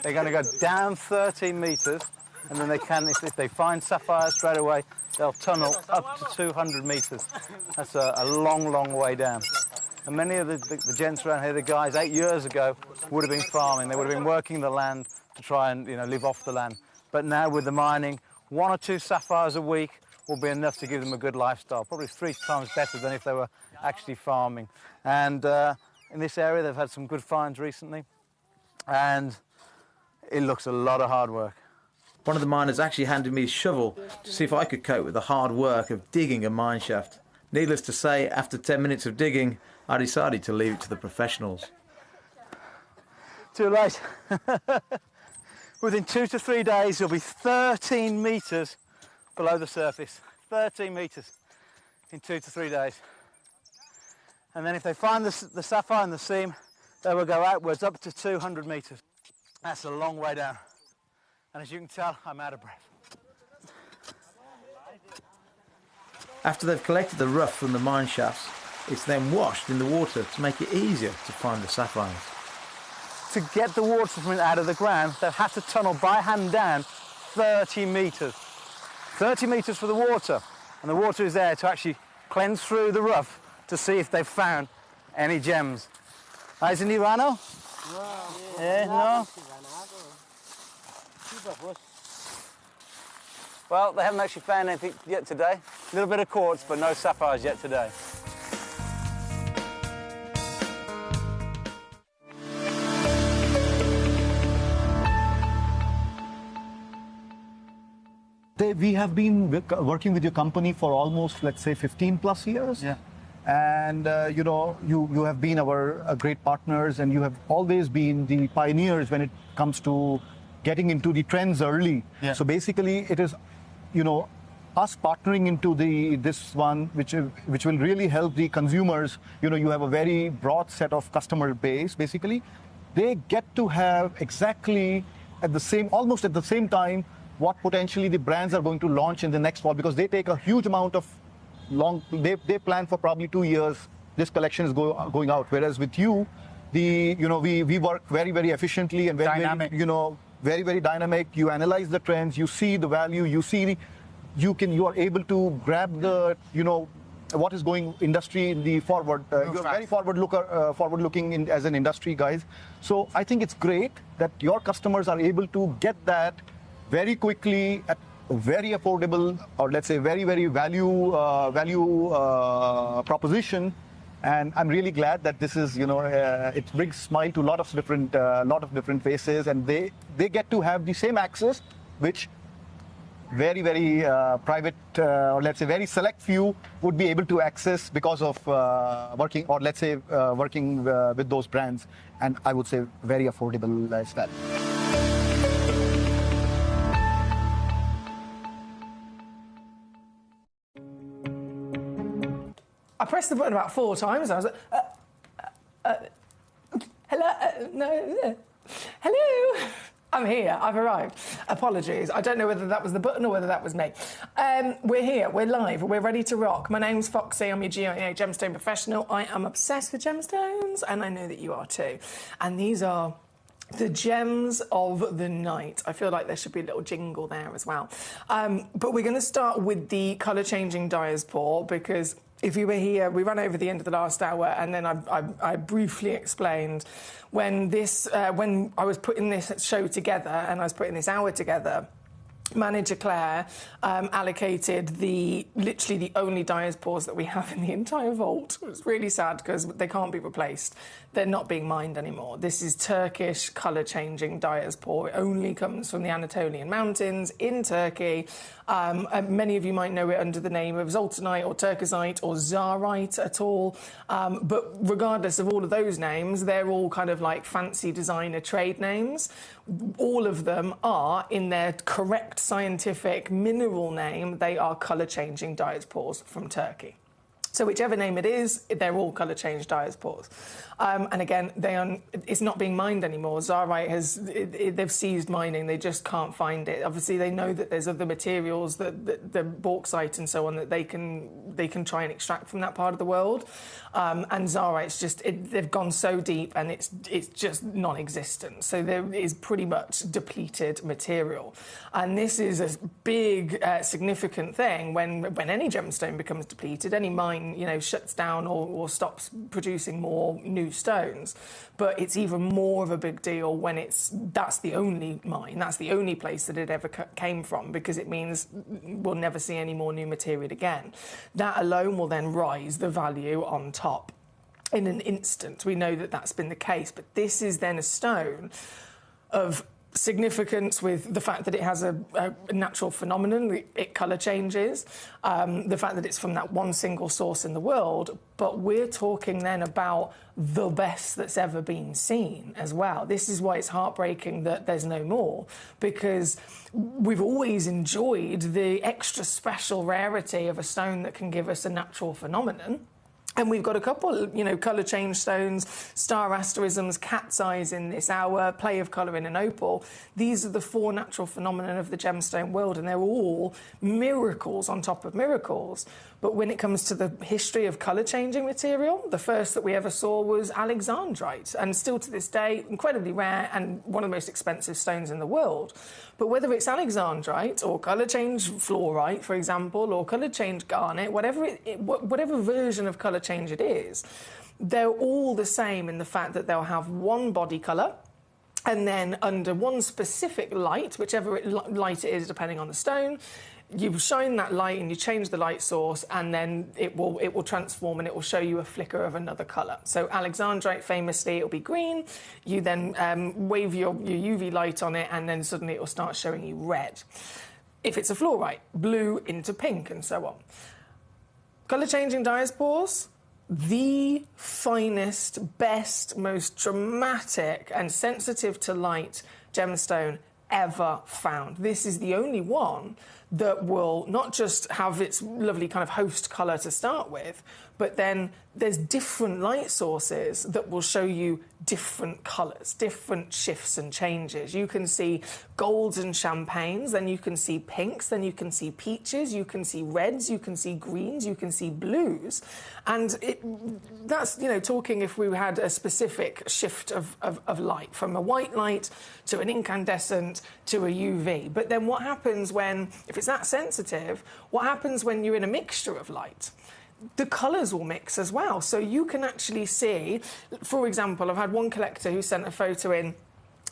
They're going to go down 13 metres, and then they can, if they find sapphire straight away, they'll tunnel up to 200 metres. That's a long, long way down. And many of the gents around here, the guys 8 years ago, would have been farming. They would have been working the land to try and live off the land. But now with the mining, 1 or 2 sapphires a week will be enough to give them a good lifestyle, probably 3 times better than if they were actually farming. And in this area, they've had some good finds recently, and it looks a lot of hard work. One of the miners actually handed me a shovel to see if I could cope with the hard work of digging a mine shaft. Needless to say, after 10 minutes of digging, I decided to leave it to the professionals. Too late. Within 2 to 3 days, you'll be 13 metres below the surface. 13 metres in 2 to 3 days. And then if they find the sapphire in the seam, they will go outwards up to 200 metres. That's a long way down. And as you can tell, I'm out of breath. After they've collected the rough from the mine shafts, it's then washed in the water to make it easier to find the sapphires. To get the water from it out of the ground, they've had to tunnel by hand down 30 metres. 30 metres for the water. And the water is there to actually cleanse through the rough to see if they've found any gems. Is it Nirano? No. Well, they haven't actually found anything yet today. A little bit of quartz, but no sapphires yet today. We have been working with your company for almost, let's say, 15 plus years. Yeah. And, you have been our great partners, and you have always been the pioneers when it comes to getting into the trends early. Yeah. So basically, it is, us partnering into this one, which will really help the consumers. You have a very broad set of customer base, basically. They get to have exactly almost at the same time, what potentially the brands are going to launch in the next fall, because they take a huge amount of they plan for probably 2 years this collection is going out, whereas with you we work very, very efficiently and very, Dynamic. very, very dynamic. You analyze the trends, you see the value, you are able to grab the, what is going industry in the forward. You're very forward-looking as an industry, guys. So I think it's great that your customers are able to get that very quickly at a very affordable, or let's say very, very value proposition. And I'm really glad that this is, it brings smile to a lot of different faces, and they get to have the same access, which very, very private, or let's say very select few would be able to access because of working with those brands, and I would say very affordable lifestyle. I pressed the button about 4 times. I was like, hello, hello. I'm here, I've arrived. Apologies, I don't know whether that was the button or whether that was me. We're here, we're live, we're ready to rock. My name's Foxy, I'm your GIA Gemstone Professional. I am obsessed with gemstones, and I know that you are too. And these are the gems of the night. I feel like there should be a little jingle there as well. But we're gonna start with the colour-changing diaspore, because if you were here, we ran over the end of the last hour, and then I briefly explained when I was putting this show together and I was putting this hour together, Manager Claire allocated literally the only diaspores that we have in the entire vault. It's really sad because they can't be replaced. They're not being mined anymore. This is Turkish colour-changing diaspore. It only comes from the Anatolian Mountains in Turkey. Many of you might know it under the name of Zoltanite or Turkesite or Tsarite at all. But regardless of all of those names, they're all kind of like fancy designer trade names. All of them are, in their correct scientific mineral name, they are colour-changing diaspores from Turkey. So whichever name it is, they're all colour-changed diaspores. And again, it's not being mined anymore. Tsarite they've ceased mining. They just can't find it. Obviously, they know that there's other materials, the bauxite and so on, that they can try and extract from that part of the world. And Tsarite's they've gone so deep, and it's just non-existent. So there is pretty much depleted material. And this is a big, significant thing when any gemstone becomes depleted. Any mine, shuts down or stops producing more new stones. But it's even more of a big deal when that's the only mine, that's the only place that it ever came from, because it means we'll never see any more new material again. That alone will then rise the value on top in an instant. We know that that's been the case, but this is then a stone of significance with the fact that it has a natural phenomenon, it colour changes, the fact that it's from that one single source in the world, but we're talking then about the best that's ever been seen as well. This is why it's heartbreaking that there's no more, because we've always enjoyed the extra special rarity of a stone that can give us a natural phenomenon. And we've got a couple, colour change stones, star asterisms, cat's eyes in this hour, play of colour in an opal. These are the 4 natural phenomena of the gemstone world, and they're all miracles on top of miracles. But when it comes to the history of colour-changing material, the first that we ever saw was alexandrite, and still to this day, incredibly rare and one of the most expensive stones in the world. But whether it's alexandrite or colour-change fluorite, for example, or colour-change garnet, whatever version of colour change it is, they're all the same in the fact that they'll have one body colour, and then under one specific light, whichever light it is depending on the stone, you shine that light and you change the light source, and then it will transform and it will show you a flicker of another colour. So alexandrite, famously, it'll be green. You then wave your UV light on it, and then suddenly it will start showing you red. If it's a fluorite, blue into pink, and so on. Colour-changing diaspores, the finest, best, most dramatic and sensitive to light gemstone ever found. This is the only one that will not just have its lovely kind of host colour to start with, but then there's different light sources that will show you different colours, different shifts and changes. You can see golds and champagnes, then you can see pinks, then you can see peaches, you can see reds, you can see greens, you can see blues. And that's, you know, talking if we had a specific shift of light, from a white light to an incandescent to a UV. But then what happens when, if it's that sensitive, what happens when you're in a mixture of light? The colours will mix as well. So you can actually see, for example, I've had one collector who sent a photo in.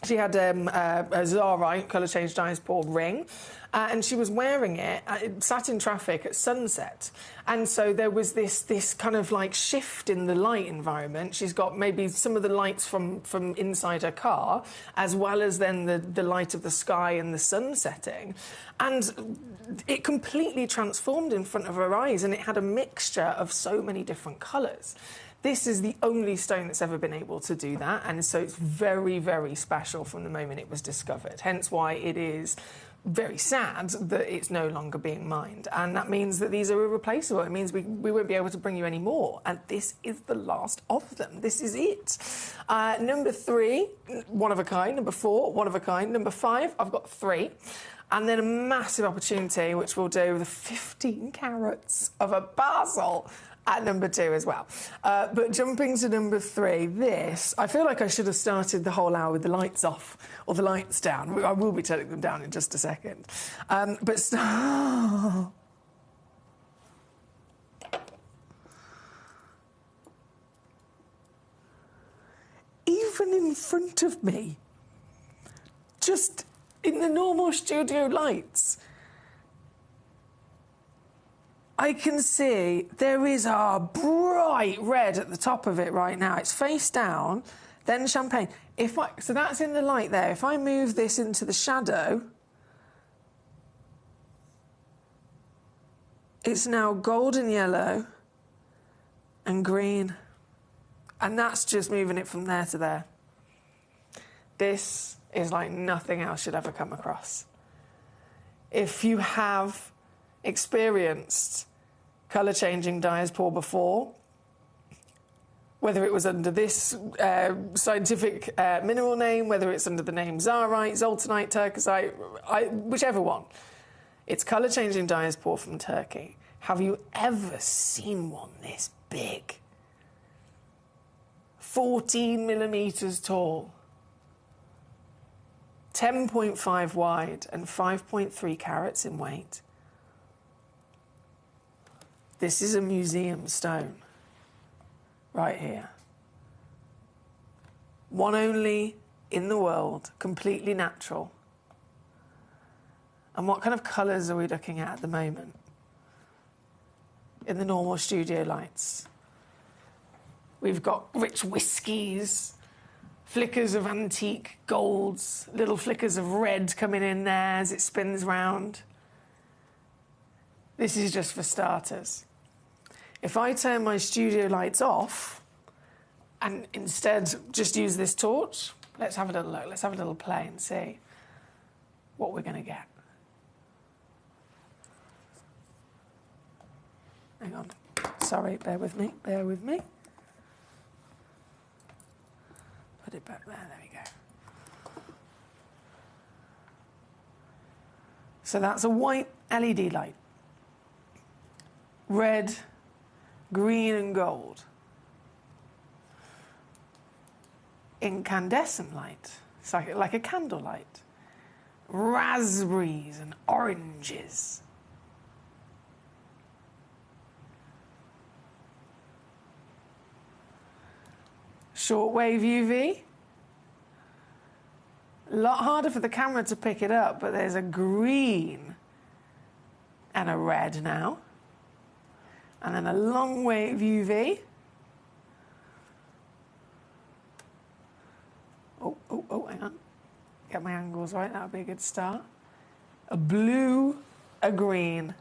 She had a Zarite colour change dyes poured ring, and she was wearing it, sat in traffic at sunset. And so there was this kind of like shift in the light environment. She's got maybe some of the lights from inside her car, as well as then the light of the sky and the sun setting. And it completely transformed in front of her eyes, and it had a mixture of so many different colours. This is the only stone that's ever been able to do that, and so it's very, very special from the moment it was discovered. Hence why it is very sad that it's no longer being mined. And that means that these are irreplaceable. It means we won't be able to bring you any more. And this is the last of them. This is it. Number 3, one of a kind. Number 4, one of a kind. Number 5, I've got 3. And then a massive opportunity, which we'll do with 15 carats of a parcel at number 2 as well. But jumping to number 3, this, I feel like I should have started the whole hour with the lights off or the lights down. I will be turning them down in just a second. Even in front of me, just in the normal studio lights, I can see there is a bright red at the top of it right now. It's face down, then champagne. So that's in the light there. If I move this into the shadow, it's now golden yellow and green. And that's just moving it from there to there. This is like nothing else you'd ever come across. If you have experienced colour-changing dyes pour before, whether it was under this scientific mineral name, whether it's under the name Zarite, Zoltanite, Turkesite, whichever one, it's colour-changing dyes pour from Turkey. Have you ever seen one this big? 14 millimetres tall, 10.5 wide and 5.3 carats in weight. This is a museum stone right here. One only in the world, completely natural. And what kind of colours are we looking at the moment in the normal studio lights? We've got rich whiskies, flickers of antique golds, little flickers of red coming in there as it spins round. This is just for starters. If I turn my studio lights off and instead just use this torch, let's have a little look, let's have a little play and see what we're going to get. Hang on. Sorry, bear with me, bear with me. Put it back there, there we go. So that's a white LED light. Red, green and gold. Incandescent light. It's like a candlelight. Raspberries and oranges. Shortwave UV. A lot harder for the camera to pick it up, but there's a green and a red now. And then a long wave UV. Oh, hang on. Get my angles right, that would be a good start. A blue, a green,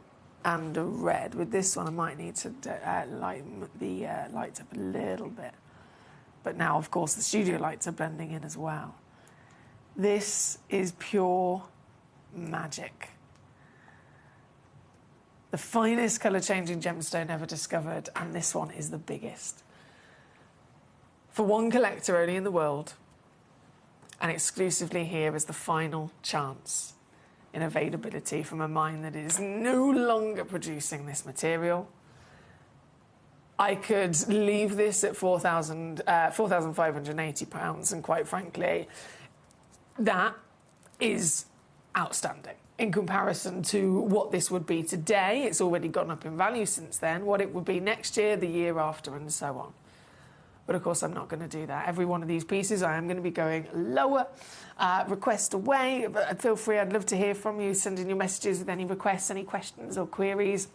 and a red. With this one, I might need to lighten the lights up a little bit. But now, of course, the studio lights are blending in as well. This is pure magic. The finest colour-changing gemstone ever discovered, and this one is the biggest. For one collector only in the world, and exclusively here as the final chance in availability from a mine that is no longer producing this material. I could leave this at £4,580, and quite frankly, that is outstanding. In comparison to what this would be today, it's already gone up in value since then, what it would be next year, the year after, and so on. But of course, I'm not going to do that. Every one of these pieces, I am going to be going lower, request away. But feel free, I'd love to hear from you. Send in your messages with any requests, any questions or queries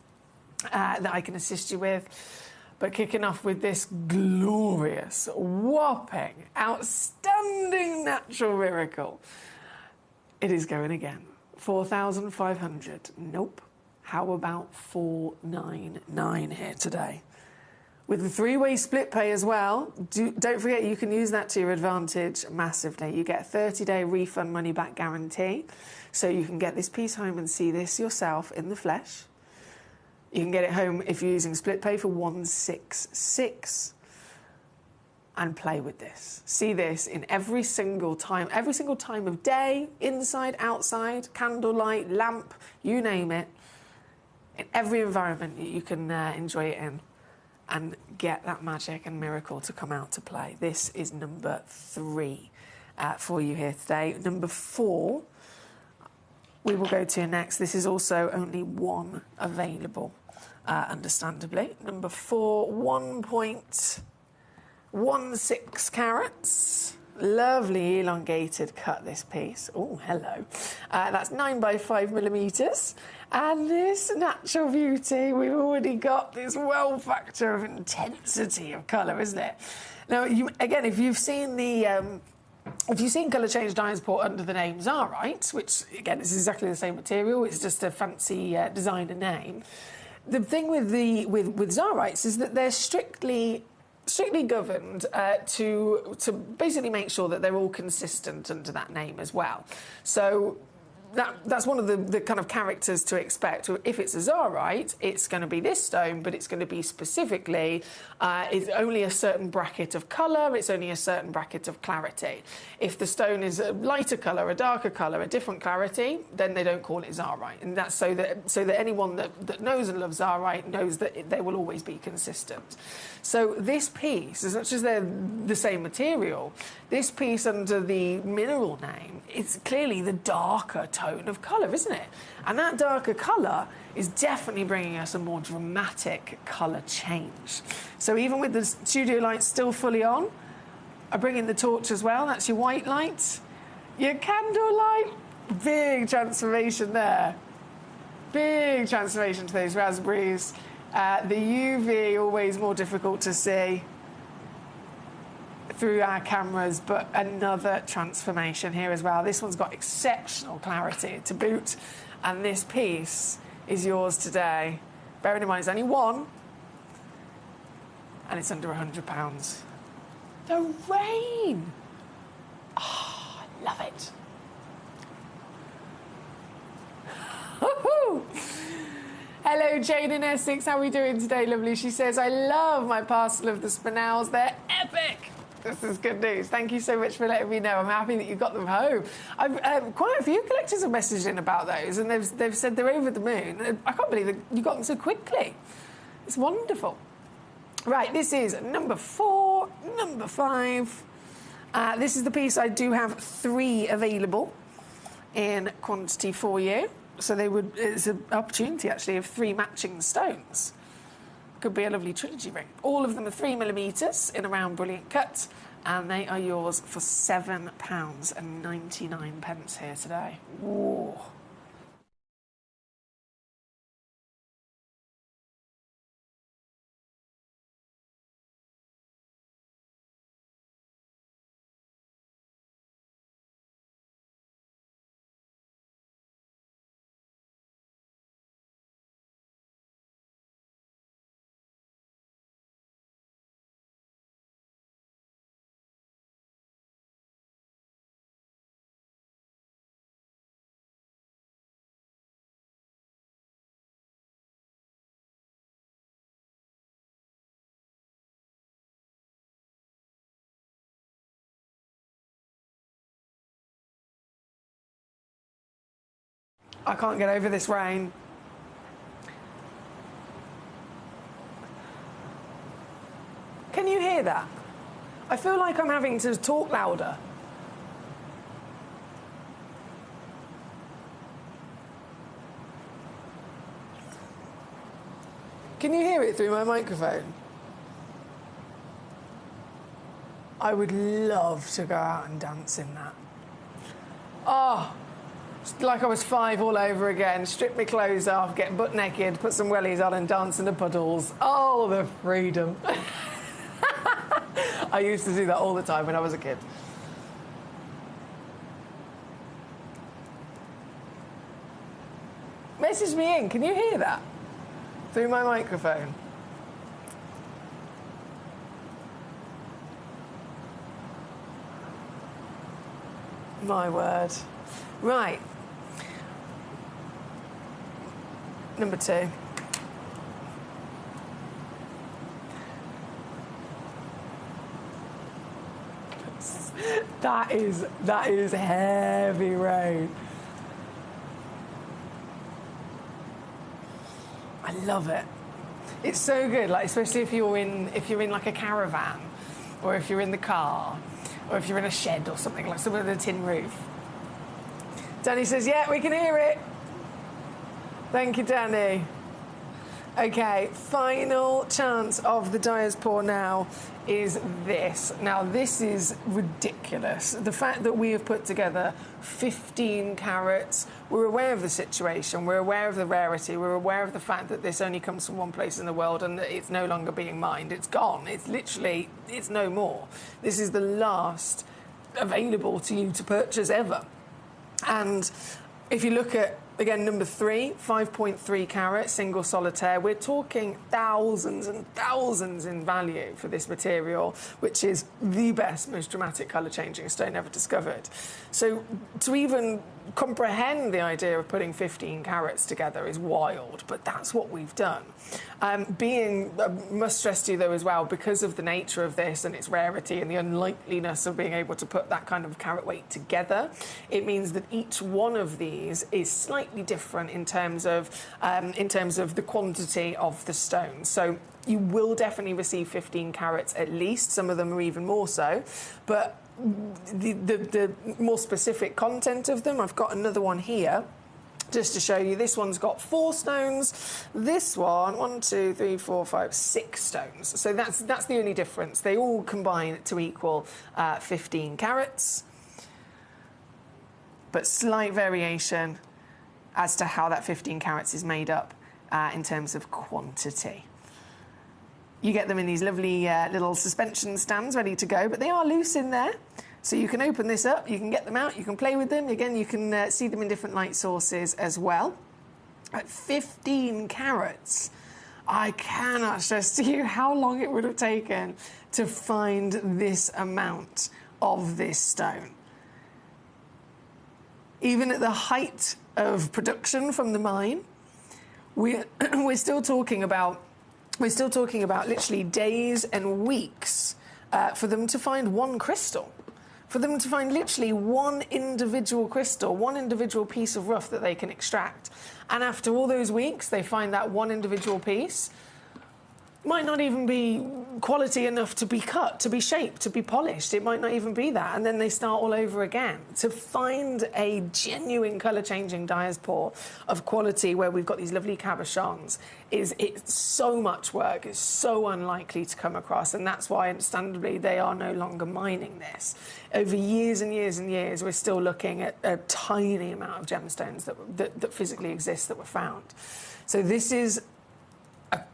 that I can assist you with. But kicking off with this glorious, whopping, outstanding natural miracle. It is going again. 4,500. Nope. How about 499 here today? With the three-way split pay as well, don't forget you can use that to your advantage massively. You get a 30-day refund money-back guarantee, so you can get this piece home and see this yourself in the flesh. You can get it home if you're using split pay for 166 and play with this. See this in every single time of day, inside, outside, candlelight, lamp, you name it, in every environment you can enjoy it in. And get that magic and miracle to come out to play. This is number 3 for you here today. Number 4, we will go to next. This is also only one available, understandably. Number 4, 1.16 carats. Lovely elongated cut, this piece. Oh, hello. That's 9 by 5 millimetres. And this natural beauty, we've already got this wow factor of intensity of colour, isn't it? Now, again, if you've seen colour change diamonds put under the name Zarite, which again is exactly the same material, it's just a fancy designer name. The thing with Zarites is that they're strictly governed to basically make sure that they're all consistent under that name as well. So that's one of the kind of characters to expect. If it's a Zarite, it's going to be this stone, but it's going to be specifically, it's only a certain bracket of colour, it's only a certain bracket of clarity. If the stone is a lighter colour, a darker colour, a different clarity, then they don't call it Zarite. And that's so that anyone that knows and loves Zarite knows that they will always be consistent. So this piece, as much as they're the same material, this piece under the mineral name, it's clearly the darker tone of colour, isn't it? And that darker colour is definitely bringing us a more dramatic colour change. So even with the studio lights still fully on, I bring in the torch as well. That's your white light. Your candle light, big transformation there. Big transformation to those raspberries. The UV, always more difficult to see through our cameras, but another transformation here as well. This one's got exceptional clarity to boot, and this piece is yours today. Bearing in mind it's only one, and it's under £100. The rain! Oh, I love it. Hello, Jane in Essex. How are we doing today, lovely? She says, I love my parcel of the spinels. They're epic. This is good news. Thank you so much for letting me know. I'm happy that you got them home. Quite a few collectors have messaged in about those, and they've said they're over the moon. I can't believe that you got them so quickly. It's wonderful. Right, this is number 4, number 5. This is the piece. I do have 3 available in quantity for you. So it's an opportunity, actually, of 3 matching stones. Could be a lovely trilogy ring. All of them are 3 millimetres in a round brilliant cut, and they are yours for £7.99 here today. Whoa. I can't get over this rain. Can you hear that? I feel like I'm having to talk louder. Can you hear it through my microphone? I would love to go out and dance in that. Oh, it's like I was 5 all over again. Strip my clothes off, get butt naked, put some wellies on and dance in the puddles. Oh, the freedom. I used to do that all the time when I was a kid. Message me in, can you hear that? Through my microphone. My word. Right. Number 2. That is heavy rain. I love it. It's so good, like especially if you're in like a caravan, or if you're in the car, or if you're in a shed or something, like somewhere with a tin roof. Danny says, yeah, we can hear it. Thank you, Danny. Okay, final chance of the Dyer's Pour now is this. Now, this is ridiculous. The fact that we have put together 15 carats, we're aware of the situation, we're aware of the rarity, we're aware of the fact that this only comes from one place in the world and that it's no longer being mined. It's gone. It's literally, it's no more. This is the last available to you to purchase ever. And if you look at, again, number 3, 5.3 carat, single solitaire, we're talking thousands and thousands in value for this material, which is the best, most dramatic colour-changing stone ever discovered. So to even comprehend the idea of putting 15 carats together is wild, but that's what we've done. Must stress to you, though, as well, because of the nature of this and its rarity and the unlikeliness of being able to put that kind of carat weight together, it means that each one of these is slightly different in terms of the quantity of the stone. So you will definitely receive 15 carats at least. Some of them are even more so, but the more specific content of them, I've got another one here just to show you. This one's got 4 stones. This one, 1, 2, 3, 4, 5, 6 stones. So that's the only difference. They all combine to equal 15 carats, but slight variation as to how that 15 carats is made up in terms of quantity. You get them in these lovely little suspension stands ready to go, but they are loose in there. So you can open this up, you can get them out, you can play with them. Again, you can see them in different light sources as well. At 15 carats, I cannot stress to you how long it would have taken to find this amount of this stone. Even at the height of production from the mine, we're still talking about literally days and weeks for them to find one crystal, for them to find literally one individual crystal, one individual piece of rough that they can extract. And after all those weeks, they find that one individual piece might not even be quality enough to be cut, to be shaped, to be polished. It might not even be that. And then they start all over again. To find a genuine colour-changing Dyer's Pour of quality where we've got these lovely cabochons, it's so much work. It's so unlikely to come across. And that's why, understandably, they are no longer mining this. Over years and years and years, we're still looking at a tiny amount of gemstones that physically exist that were found. So this is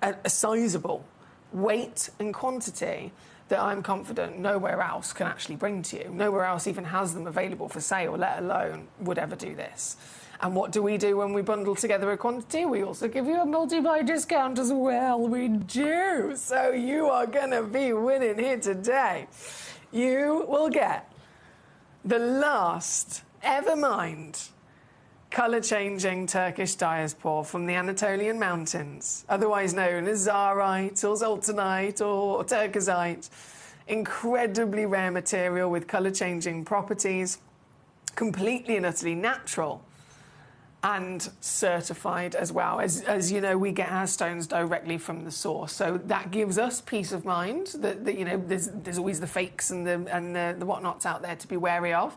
a sizable weight and quantity that I'm confident nowhere else can actually bring to you. Nowhere else even has them available for sale, let alone would ever do this. And what do we do when we bundle together a quantity? We also give you a multi-buy discount as well. We do. So you are going to be winning here today. You will get the last ever mined colour-changing Turkish Dyer's Pour from the Anatolian Mountains, otherwise known as Zarite or Zoltanite or Turkesite. Incredibly rare material with colour-changing properties, completely and utterly natural, and certified as well. As you know, we get our stones directly from the source, so that gives us peace of mind that you know there's always the fakes and the whatnots out there to be wary of.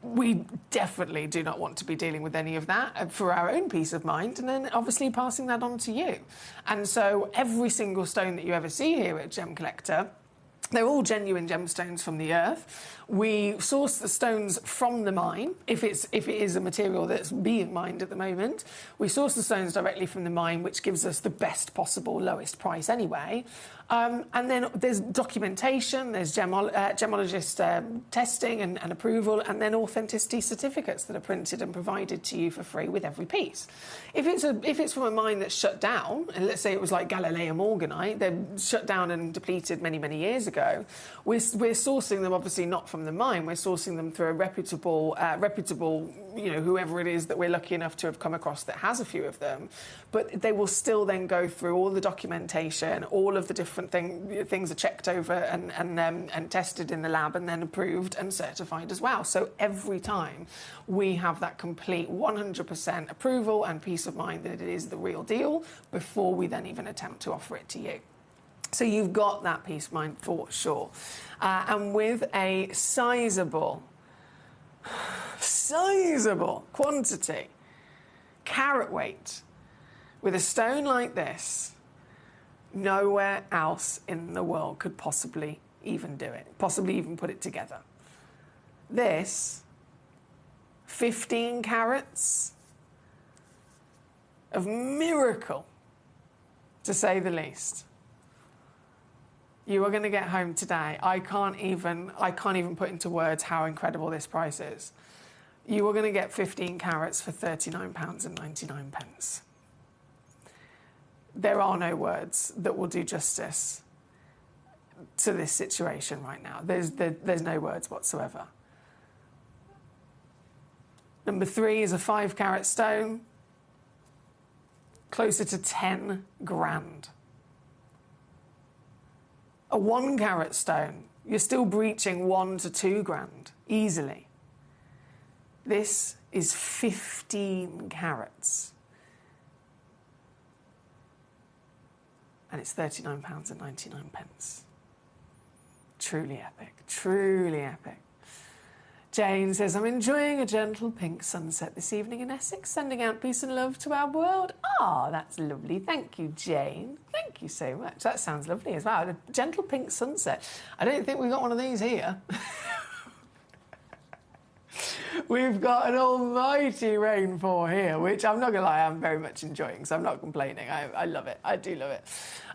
We definitely do not want to be dealing with any of that for our own peace of mind, and then obviously passing that on to you. And so every single stone that you ever see here at Gemcollector, they're all genuine gemstones from the earth. We source the stones from the mine, if it is a material that's being mined at the moment. We source the stones directly from the mine, which gives us the best possible, lowest price anyway. And then there's documentation, there's gemologist testing and approval, and then authenticity certificates that are printed and provided to you for free with every piece. If it's from a mine that's shut down, and let's say it was like Galileum Morganite, they're shut down and depleted many, many years ago, we're sourcing them obviously not from the mine, we're sourcing them through a reputable, you know, whoever it is that we're lucky enough to have come across that has a few of them. But they will still then go through all the documentation, all of the different things are checked over and tested in the lab and then approved and certified as well. So every time we have that complete 100% approval and peace of mind that it is the real deal before we then even attempt to offer it to you. So you've got that peace of mind for sure. And with a sizable quantity, carat weight, with a stone like this, nowhere else in the world could possibly even do it, possibly even put it together. This, 15 carats of miracle, to say the least. You are going to get home today. I can't even put into words how incredible this price is. You are going to get 15 carats for £39.99. There are no words that will do justice to this situation right now. There's no words whatsoever. Number 3 is a 5-carat stone, closer to 10 grand. A 1-carat stone, you're still breaching 1 to 2 grand, easily. This is 15 carats. And it's £39.99. Truly epic, truly epic. Jane says, I'm enjoying a gentle pink sunset this evening in Essex, sending out peace and love to our world. Ah, that's lovely. Thank you, Jane. Thank you so much. That sounds lovely as well. A gentle pink sunset. I don't think we've got one of these here. We've got an almighty rainfall here, which I'm not going to lie, I'm very much enjoying, so I'm not complaining. I love it. I do love it.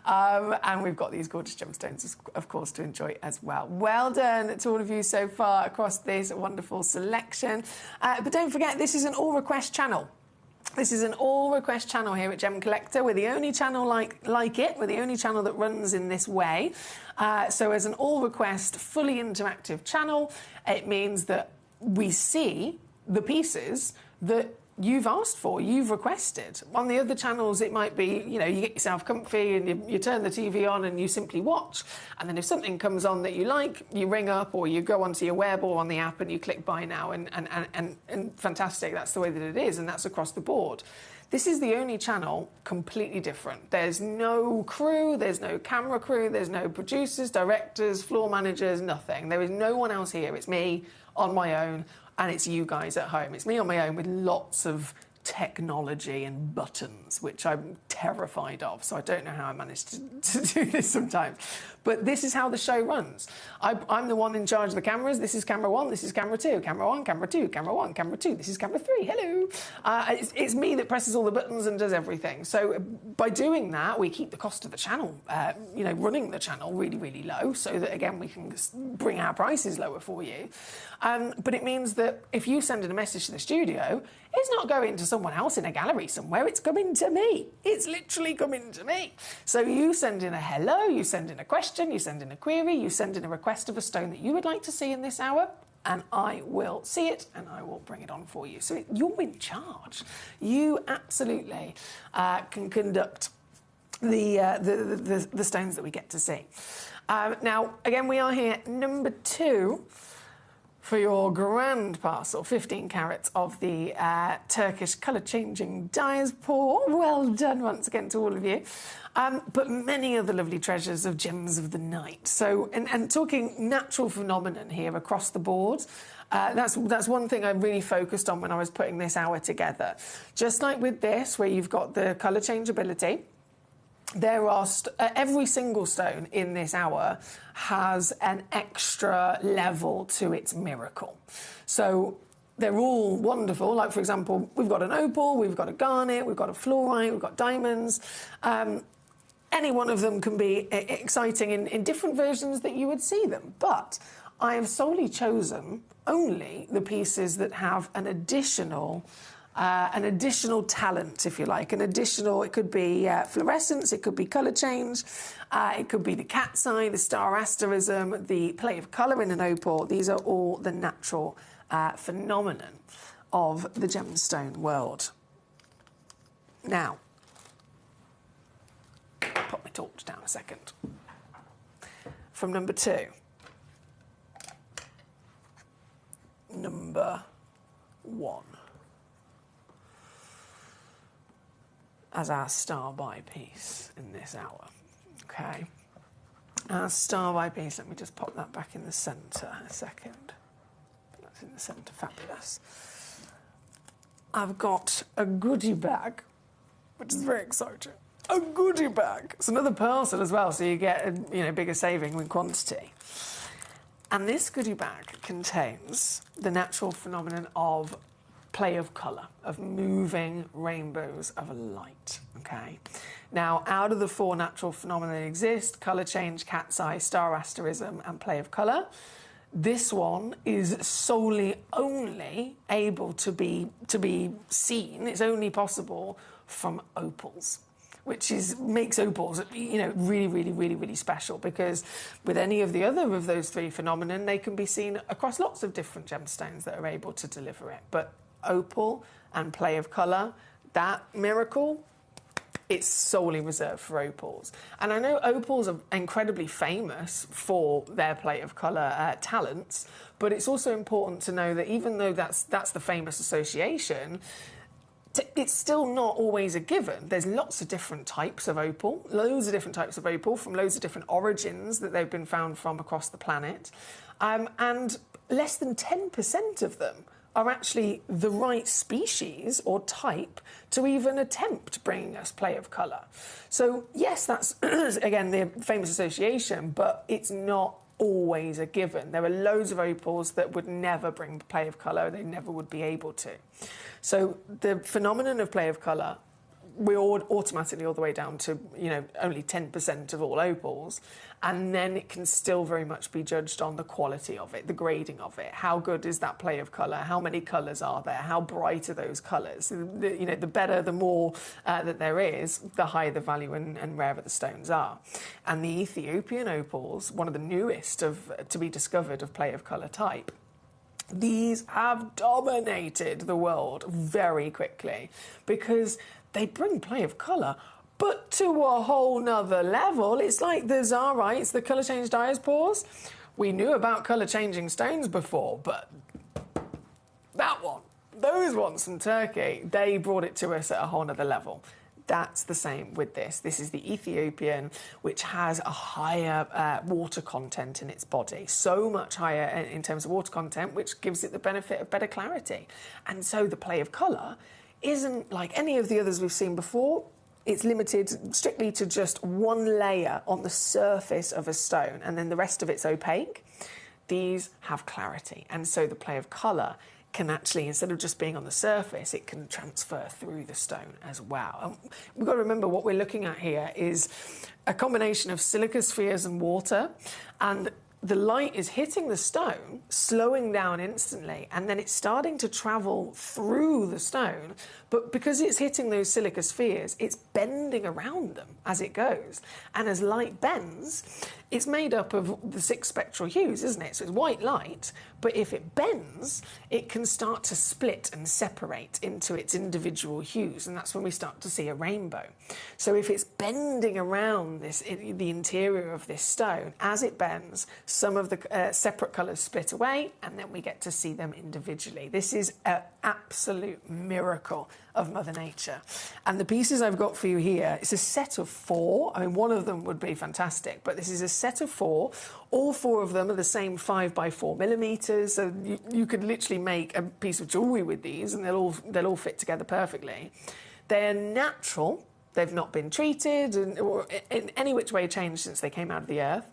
And we've got these gorgeous gemstones, of course, to enjoy as well. Well done to all of you so far across this wonderful selection. But don't forget, this is an all-request channel. This is an all-request channel here at Gemcollector. We're the only channel like it. We're the only channel that runs in this way. So as an all-request, fully interactive channel, it means that we see the pieces that you've asked for, you've requested. On the other channels, it might be, you know, you get yourself comfy and you turn the TV on and you simply watch. And then if something comes on that you like, you ring up or you go onto your web or on the app and you click buy now and fantastic, that's the way that it is, and that's across the board. This is the only channel completely different. There's no crew, there's no camera crew, there's no producers, directors, floor managers, nothing. There is no one else here. It's me on my own, and it's you guys at home. It's me on my own with lots of technology and buttons, which I'm terrified of, so I don't know how I managed to do this sometimes. But this is how the show runs. I'm the one in charge of the cameras. This is camera 1, this is camera 2, camera 1, camera 2, camera 1, camera 2, this is camera 3, hello. It's me that presses all the buttons and does everything. So by doing that, we keep the cost of the channel, you know, running the channel really, really low, so that, again, we can bring our prices lower for you. But it means that if you send in a message to the studio, it's not going to someone else in a gallery somewhere, it's coming to me. It's literally coming to me. So you send in a hello, you send in a question, you send in a query, you send in a request of a stone that you would like to see in this hour, and I will see it and I will bring it on for you. So you're in charge. You absolutely can conduct the stones that we get to see. Now, again, we are here, number 2, for your grand parcel, 15 carats of the Turkish colour-changing diaspora. Well done once again to all of you. But many other lovely treasures of gems of the night. So, and talking natural phenomenon here across the board, that's one thing I really focused on when I was putting this hour together. Just like with this, where you've got the colour changeability, there are every single stone in this hour has an extra level to its miracle. So they're all wonderful. Like, for example, we've got an opal, we've got a garnet, we've got a fluorite, we've got diamonds. Any one of them can be exciting in different versions that you would see them. But I have solely chosen only the pieces that have an additional talent, if you like, it could be fluorescence, it could be colour change, it could be the cat's eye, the star asterism, the play of colour in an opal. These are all the natural phenomenon of the gemstone world. Now, put my torch down a second. From number 2. Number 1. As our star by piece in this hour. Okay. Our star by piece, let me just pop that back in the centre a second. That's in the centre, fabulous. I've got a goodie bag, which is very exciting. A goodie bag. It's another parcel as well, so you get a bigger saving in quantity. And this goodie bag contains the natural phenomenon of play of colour, of moving rainbows of light, okay? Now, out of the 4 natural phenomena that exist, colour change, cat's eye, star asterism, and play of colour, this one is solely only able to be seen, it's only possible from opals, which makes opals, really, really, really, really special, because with any of the other of those 3 phenomenon, they can be seen across lots of different gemstones that are able to deliver it. But opal and play of colour, that miracle, it's solely reserved for opals. And I know opals are incredibly famous for their play of colour talents, but it's also important to know that even though that's the famous association, it's still not always a given. There's lots of different types of opal, loads of different types of opal from loads of different origins that they've been found from across the planet. And less than 10% of them are actually the right species or type to even attempt bringing us play of colour. So yes, that's, again, the famous association, but it's not always a given. There are loads of opals that would never bring play of colour, they never would be able to. So the phenomenon of play of colour, we're automatically all the way down to, only 10% of all opals, and then it can still very much be judged on the quality of it, the grading of it. How good is that play of colour? How many colours are there? How bright are those colours? The better, the more that there is, the higher the value and rarer the stones are. And the Ethiopian opals, one of the newest to be discovered of play of colour type, these have dominated the world very quickly because they bring play of colour, but to a whole nother level. It's like the Zarites, the colour change diaspores. We knew about colour changing stones before, but that one, those ones from Turkey, they brought it to us at a whole nother level. That's the same with this. This is the Ethiopian, which has a higher water content in its body, so much higher in terms of water content, which gives it the benefit of better clarity. And so the play of colour isn't like any of the others we've seen before. It's limited strictly to just one layer on the surface of a stone, and then the rest of it's opaque. These have clarity, and so the play of colour can actually, instead of just being on the surface, it can transfer through the stone as well. And we've got to remember what we're looking at here is a combination of silica spheres and water, and the light is hitting the stone, slowing down instantly, and then it's starting to travel through the stone, but because it's hitting those silica spheres, it's bending around them as it goes. And as light bends, It's made up of the 6 spectral hues, isn't it? So it's white light, but if it bends, it can start to split and separate into its individual hues, and that's when we start to see a rainbow. So if it's bending around the interior of this stone, as it bends, some of the separate colours split away, and then we get to see them individually. This is an absolute miracle of Mother Nature. And the pieces I've got for you here, it's a set of 4. I mean, one of them would be fantastic, but this is a set of 4. All 4 of them are the same 5 by 4 millimetres, so you could literally make a piece of jewellery with these, and they'll all fit together perfectly. They're natural. They've not been treated or in any which way changed since they came out of the earth.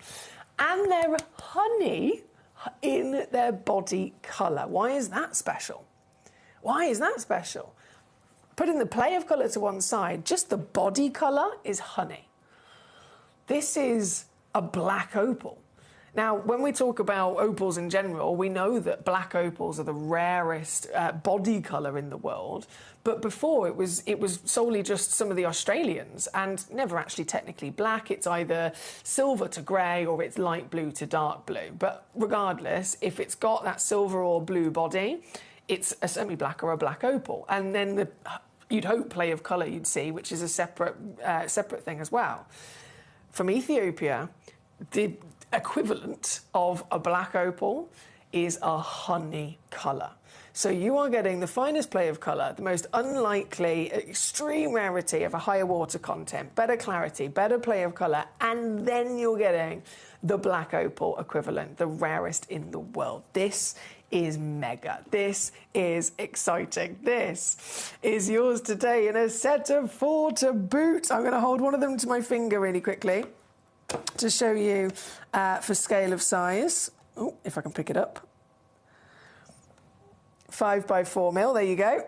And they're honey in their body colour. Why is that special? Why is that special? Putting the play of colour to one side, just the body colour is honey. This is a black opal. Now, when we talk about opals in general, we know that black opals are the rarest body colour in the world. But before, it was solely just some of the Australians, and never actually technically black. It's either silver to grey or it's light blue to dark blue. But regardless, if it's got that silver or blue body, it's a semi-black or a black opal. And then you'd hope play of colour you'd see, which is a separate thing as well. From Ethiopia, the equivalent of a black opal is a honey colour. So you are getting the finest play of colour, the most unlikely, extreme rarity of a higher water content, better clarity, better play of colour, and then you're getting the black opal equivalent, the rarest in the world. This is mega. This is exciting. This is yours today in a set of 4 to boot. I'm going to hold one of them to my finger really quickly to show you for scale of size. Oh, if I can pick it up. 5 by 4 mil, there you go.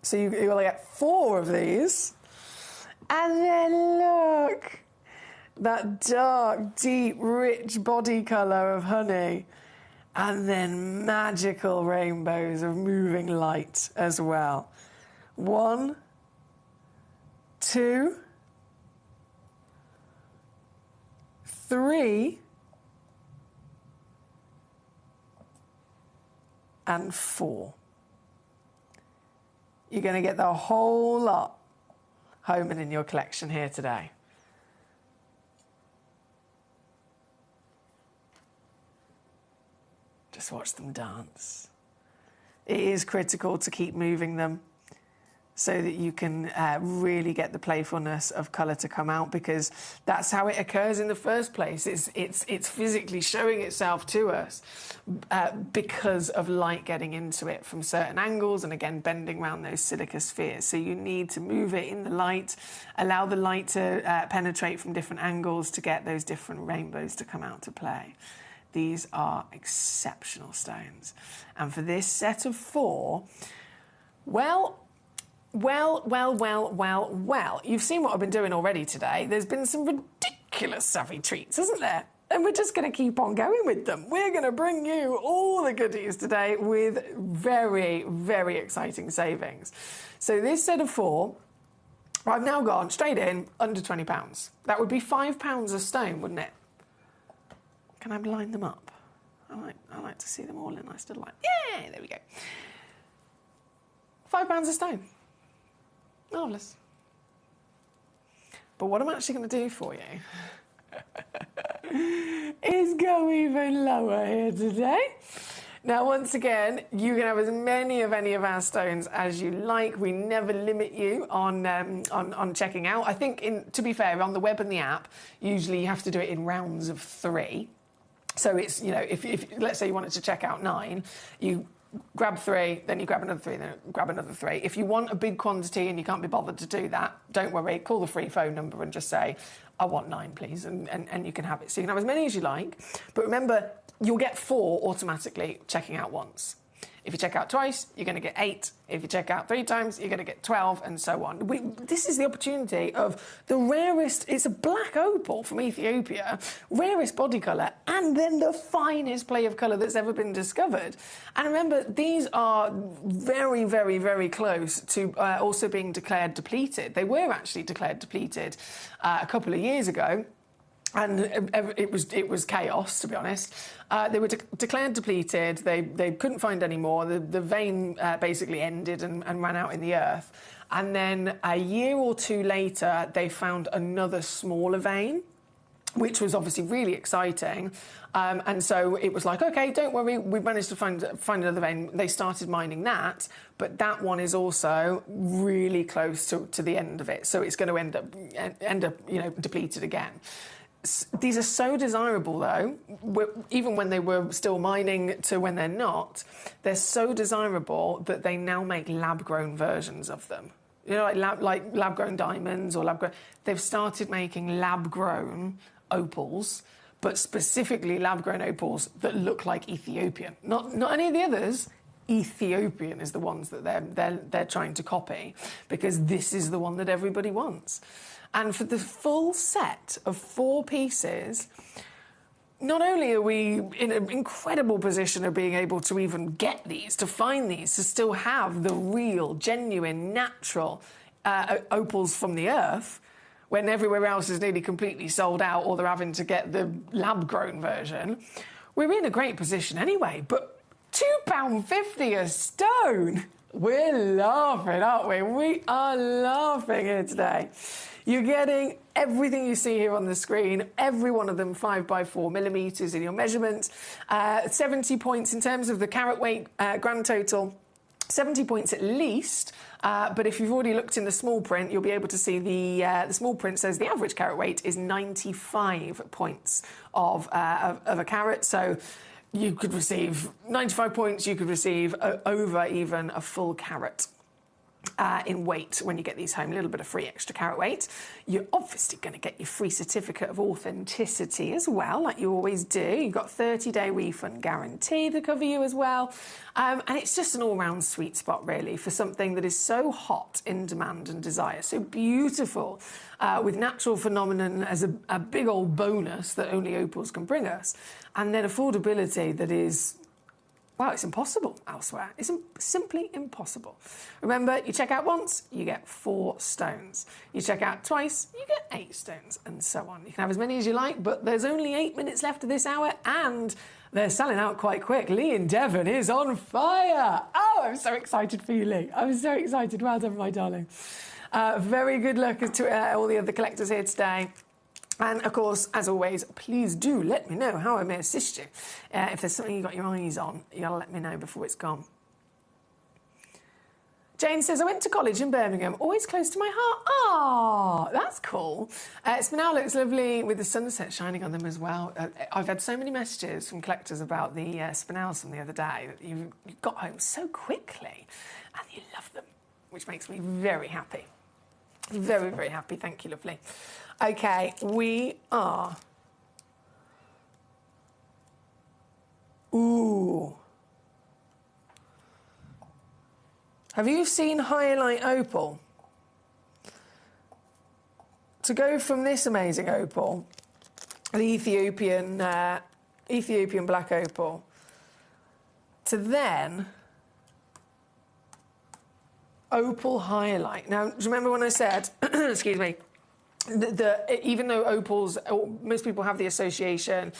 So you're going to get 4 of these. And then look, that dark, deep, rich body colour of honey. And then magical rainbows of moving light as well. 1, 2, 3, and 4. You're going to get the whole lot home and in your collection here today. Just watch them dance. It is critical to keep moving them so that you can really get the playfulness of colour to come out, because that's how it occurs in the first place. It's physically showing itself to us because of light getting into it from certain angles, and again bending around those silica spheres. So you need to move it in the light, allow the light to penetrate from different angles to get those different rainbows to come out to play. These are exceptional stones. And for this set of 4, well, you've seen what I've been doing already today. There's been some ridiculous savvy treats, isn't there? And we're just going to keep on going with them. We're going to bring you all the goodies today with very, very exciting savings. So this set of 4, I've now gone straight in under £20. That would be £5 a stone, wouldn't it? Can I line them up? I like to see them all in a nice little line. Yeah, there we go. £5 a stone. Marvellous. But what I'm actually going to do for you is go even lower here today. Now, once again, you can have as many of any of our stones as you like. We never limit you on checking out. I think, to be fair, on the web and the app, usually you have to do it in rounds of 3. So it's, if let's say you wanted to check out 9, you grab 3, then you grab another 3, then grab another 3. If you want a big quantity and you can't be bothered to do that, don't worry, call the free phone number and just say, I want 9, please, and you can have it. So you can have as many as you like, but remember, you'll get 4 automatically checking out once. If you check out twice, you're going to get 8. If you check out 3 times, you're going to get 12, and so on. This is the opportunity of the rarest, it's a black opal from Ethiopia, rarest body colour, and then the finest play of colour that's ever been discovered. And remember, these are very, very, very close to also being declared depleted. They were actually declared depleted a couple of years ago. and it was chaos, to be honest. They were declared depleted. They couldn't find any more. The vein basically ended and ran out in the earth. And then a year or two later, they found another smaller vein, which was obviously really exciting. And so it was like, OK, don't worry, we've managed to find another vein. They started mining that, but that one is also really close to the end of it. So it's going to end up depleted again. These are so desirable, though, even when they were still mining to when they're not, they're so desirable that they now make lab-grown versions of them. You know, like lab-grown diamonds or lab-grown... They've started making lab-grown opals, but specifically lab-grown opals that look like Ethiopian. Not any of the others. Ethiopian is the ones that they're trying to copy, because this is the one that everybody wants. And for the full set of 4 pieces, not only are we in an incredible position of being able to even get these, to find these, to still have the real, genuine, natural opals from the earth, when everywhere else is nearly completely sold out or they're having to get the lab-grown version, we're in a great position anyway. But £2.50 a stone! We're laughing, aren't we? We are laughing here today. You're getting everything you see here on the screen, every one of them 5x4 millimetres in your measurement. 70 points in terms of the carat weight grand total. 70 points at least, but if you've already looked in the small print, you'll be able to see the small print says the average carat weight is 95 points of a carat. So you could receive 95 points, you could receive over even a full carat. In weight when you get these home, a little bit of free extra carat weight. You're obviously going to get your free certificate of authenticity as well, like you always do. You've got 30-day refund guarantee to cover you as well. And it's just an all-round sweet spot, really, for something that is so hot in demand and desire, so beautiful, with natural phenomenon as a big old bonus that only opals can bring us, and then affordability that is... Wow, it's impossible elsewhere. It's simply impossible. Remember, you check out once, you get 4 stones. You check out twice, you get 8 stones, and so on. You can have as many as you like, but there's only 8 minutes left of this hour, and they're selling out quite quick. Lee in Devon is on fire. Oh, I'm so excited for you, Lee. I'm so excited. Well done, my darling. Very good luck to all the other collectors here today. And, of course, as always, please do let me know how I may assist you. If there's something you've got your eyes on, you got to let me know before it's gone. Jane says, I went to college in Birmingham, always close to my heart. Ah, that's cool. Spinel looks lovely with the sunset shining on them as well. I've had so many messages from collectors about the Spinels from the other day that you got home so quickly and you love them, which makes me very happy. Very, very happy. Thank you, lovely. OK, we are... Ooh. Have you seen Highlight Opal? To go from this amazing opal, the Ethiopian black opal, to then Opal Highlight. Now, do you remember when I said, excuse me, even though opals, most people have the association,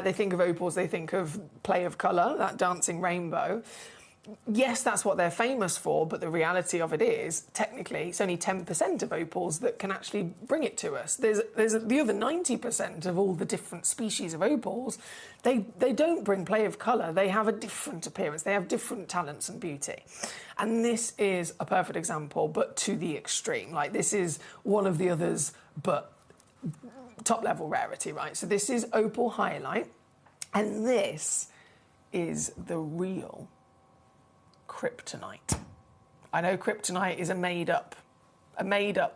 they think of opals, they think of play of colour, that dancing rainbow. Yes, that's what they're famous for, but the reality of it is, technically, it's only 10% of opals that can actually bring it to us. There's the other 90% of all the different species of opals, they don't bring play of colour. They have a different appearance. They have different talents and beauty. And this is a perfect example, but to the extreme. Like, this is one of the others, but top-level rarity, right? So this is Opal Highlight, and this is the real kryptonite. I know kryptonite is a made-up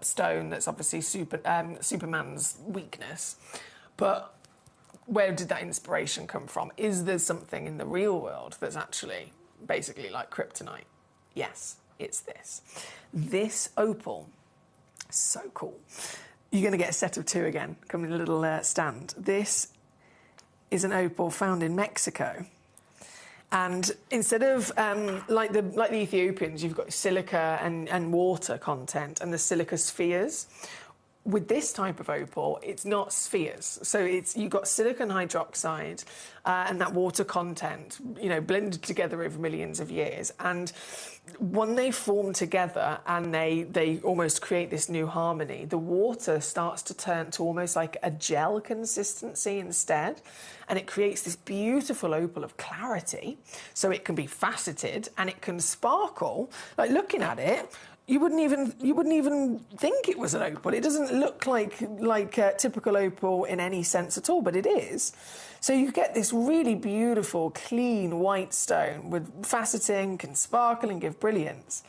stone that's obviously Superman's weakness, but where did that inspiration come from? Is there something in the real world that's actually basically like kryptonite? Yes, it's this. This opal, so cool. You're going to get a set of 2 again, come in a little stand. This is an opal found in Mexico. And instead of, like the Ethiopians, you've got silica and water content and the silica spheres. with this type of opal, it's not spheres. So you've got silicon hydroxide and that water content, you know, blended together over millions of years. And when they form together and they almost create this new harmony, the water starts to turn to almost like a gel consistency instead. And it creates this beautiful opal of clarity. So it can be faceted and it can sparkle. Like looking at it, you wouldn't even think it was an opal. It doesn't look like a typical opal in any sense at all, but it is. So you get this really beautiful, clean white stone with faceting, can sparkle and give brilliance.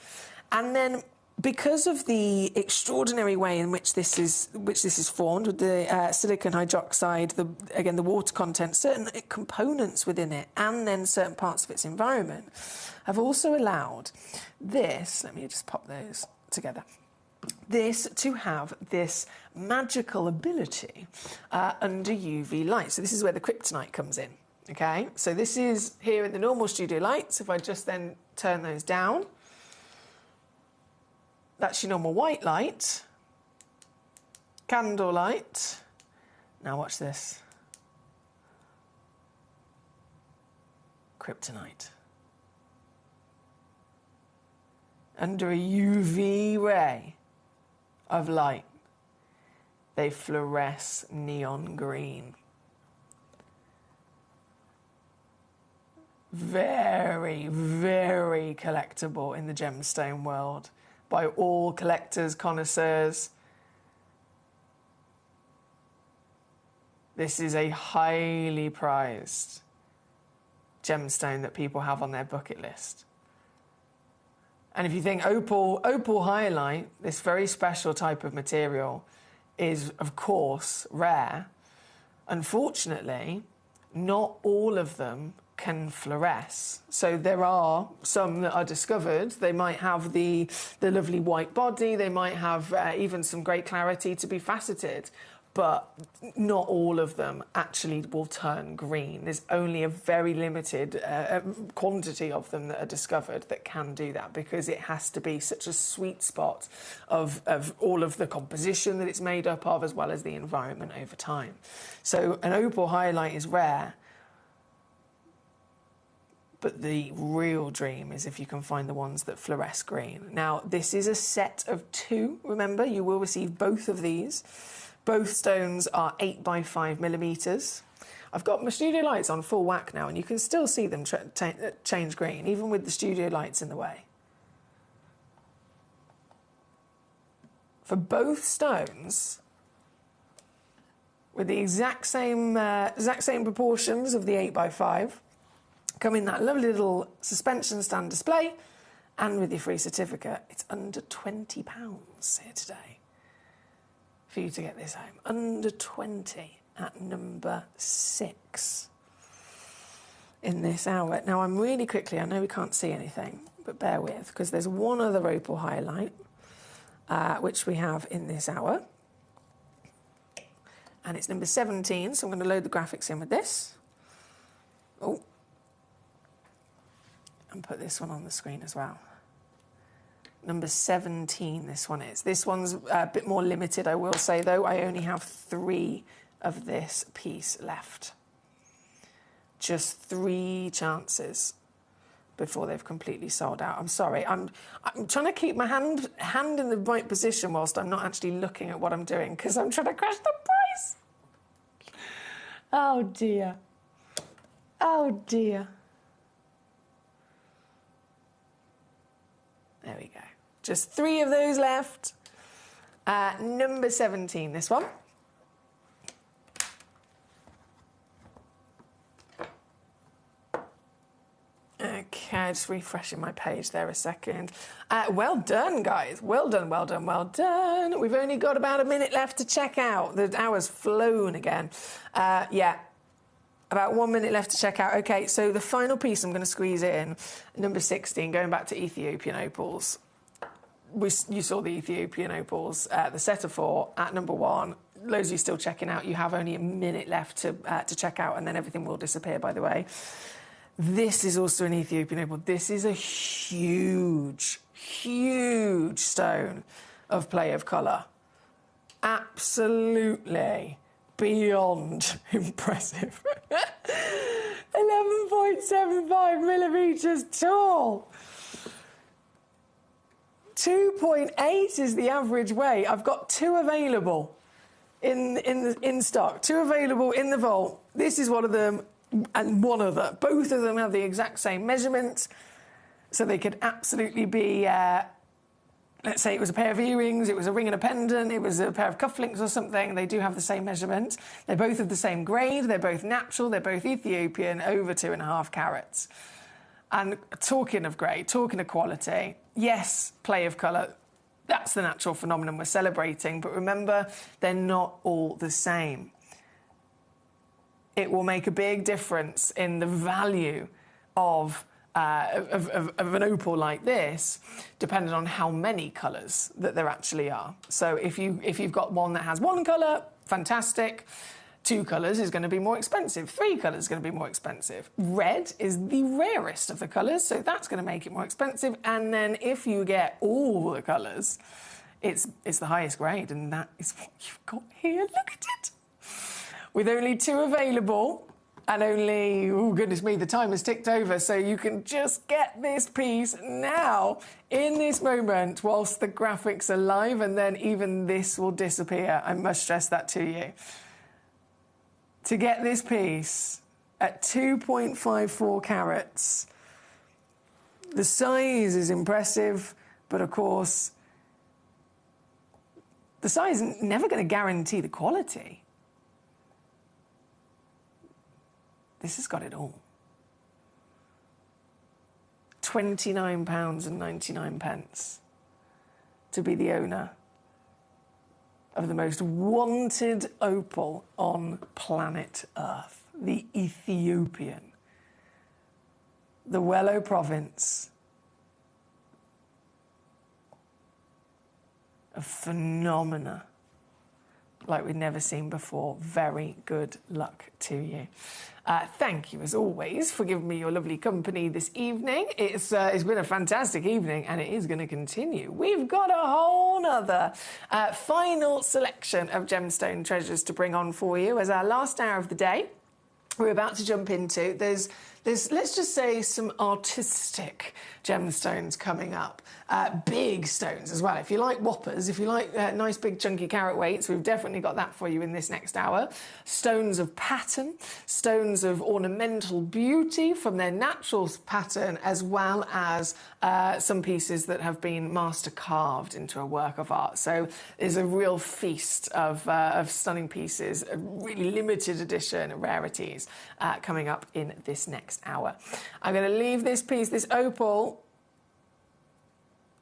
And then because of the extraordinary way in which this is formed with the silicon hydroxide, the water content, certain components within it, and then certain parts of its environment, have also allowed this. Let me just pop those together. This to have this magical ability under UV light. So this is where the kryptonite comes in. Okay, so this is here in the normal studio lights. If I just then turn those down. That's your normal white light, candle light. Now watch this. Kryptonite. Under a UV ray of light, they fluoresce neon green. Very, very collectible in the gemstone world. By all collectors, connoisseurs. This is a highly prized gemstone that people have on their bucket list. And if you think opal hyalite, this very special type of material, is of course rare. Unfortunately, not all of them can fluoresce. So there are some that are discovered. They might have the lovely white body. They might have even some great clarity to be faceted. But not all of them actually will turn green. There's only a very limited quantity of them that are discovered that can do that, because it has to be such a sweet spot of all of the composition that it's made up of, as well as the environment over time. So an opal hyalite is rare. But the real dream is if you can find the ones that fluoresce green. Now, this is a set of 2. Remember, you will receive both of these. Both stones are 8 by 5 millimeters. I've got my studio lights on full whack now, and you can still see them change green, even with the studio lights in the way. For both stones, with the exact same proportions of the 8 by 5, come in that lovely little suspension stand display, and with your free certificate. It's under £20 here today for you to get this home. Under 20 at number 6 in this hour. Now, I'm really quickly, I know we can't see anything, but bear with, because there's one other opal highlight, which we have in this hour. And it's number 17, so I'm going to load the graphics in with this. Oh. And put this one on the screen as well. Number 17, this one is. This one's a bit more limited, I will say, though. I only have 3 of this piece left. Just 3 chances before they've completely sold out. I'm sorry. I'm trying to keep my hand in the right position whilst I'm not actually looking at what I'm doing, because I'm trying to crash the price. Oh, dear. Oh, dear. There we go. Just 3 of those left. Number 17, this one. Okay, just refreshing my page there a second. Well done, guys. Well done, well done, well done. We've only got about a minute left to check out. The hour's flown again. Yeah. About 1 minute left to check out. Okay, so the final piece I'm going to squeeze in, number 16, going back to Ethiopian opals. You saw the Ethiopian opals, the set of 4 at number 1. Loads of you still checking out. You have only a minute left to check out, and then everything will disappear, by the way. This is also an Ethiopian opal. This is a huge, huge stone of play of colour. Absolutely beyond impressive. 11.75 millimetres tall. 2.8 is the average weight. I've got 2 available in stock. 2 available in the vault. This is one of them and one other. Both of them have the exact same measurements, so they could absolutely be, let's say it was a pair of earrings, it was a ring and a pendant, it was a pair of cufflinks or something. They do have the same measurement. They're both of the same grade. They're both natural. They're both Ethiopian, over 2.5 carats. And talking of grade, talking of quality, yes, play of colour, that's the natural phenomenon we're celebrating. But remember, they're not all the same. It will make a big difference in the value of an opal like this, depending on how many colours that there actually are. So if you've got one that has 1 colour, fantastic. 2 colours is going to be more expensive. 3 colours is going to be more expensive. Red is the rarest of the colours, so that's going to make it more expensive. And then if you get all the colours, it's the highest grade, and that is what you've got here. Look at it. With only 2 available, and only, oh goodness me, the time has ticked over, so you can just get this piece now, in this moment, whilst the graphics are live, and then even this will disappear. I must stress that to you. To get this piece at 2.54 carats, the size is impressive, but of course, the size is never going to guarantee the quality. This has got it all. £29.99 to be the owner of the most wanted opal on planet Earth, the Ethiopian, the Wello province. A phenomena like we've never seen before. Very good luck to you. Thank you, as always, for giving me your lovely company this evening. It's been a fantastic evening, and it is going to continue. We've got a whole other final selection of gemstone treasures to bring on for you as our last hour of the day. We're about to jump into. There's let's just say, some artistic gemstones coming up. Big stones as well. If you like whoppers, if you like nice big chunky carat weights, we've definitely got that for you in this next hour. Stones of pattern, stones of ornamental beauty from their natural pattern, as well as some pieces that have been master carved into a work of art. So there's a real feast of stunning pieces, really limited edition rarities coming up in this next hour. I'm going to leave this piece, this opal,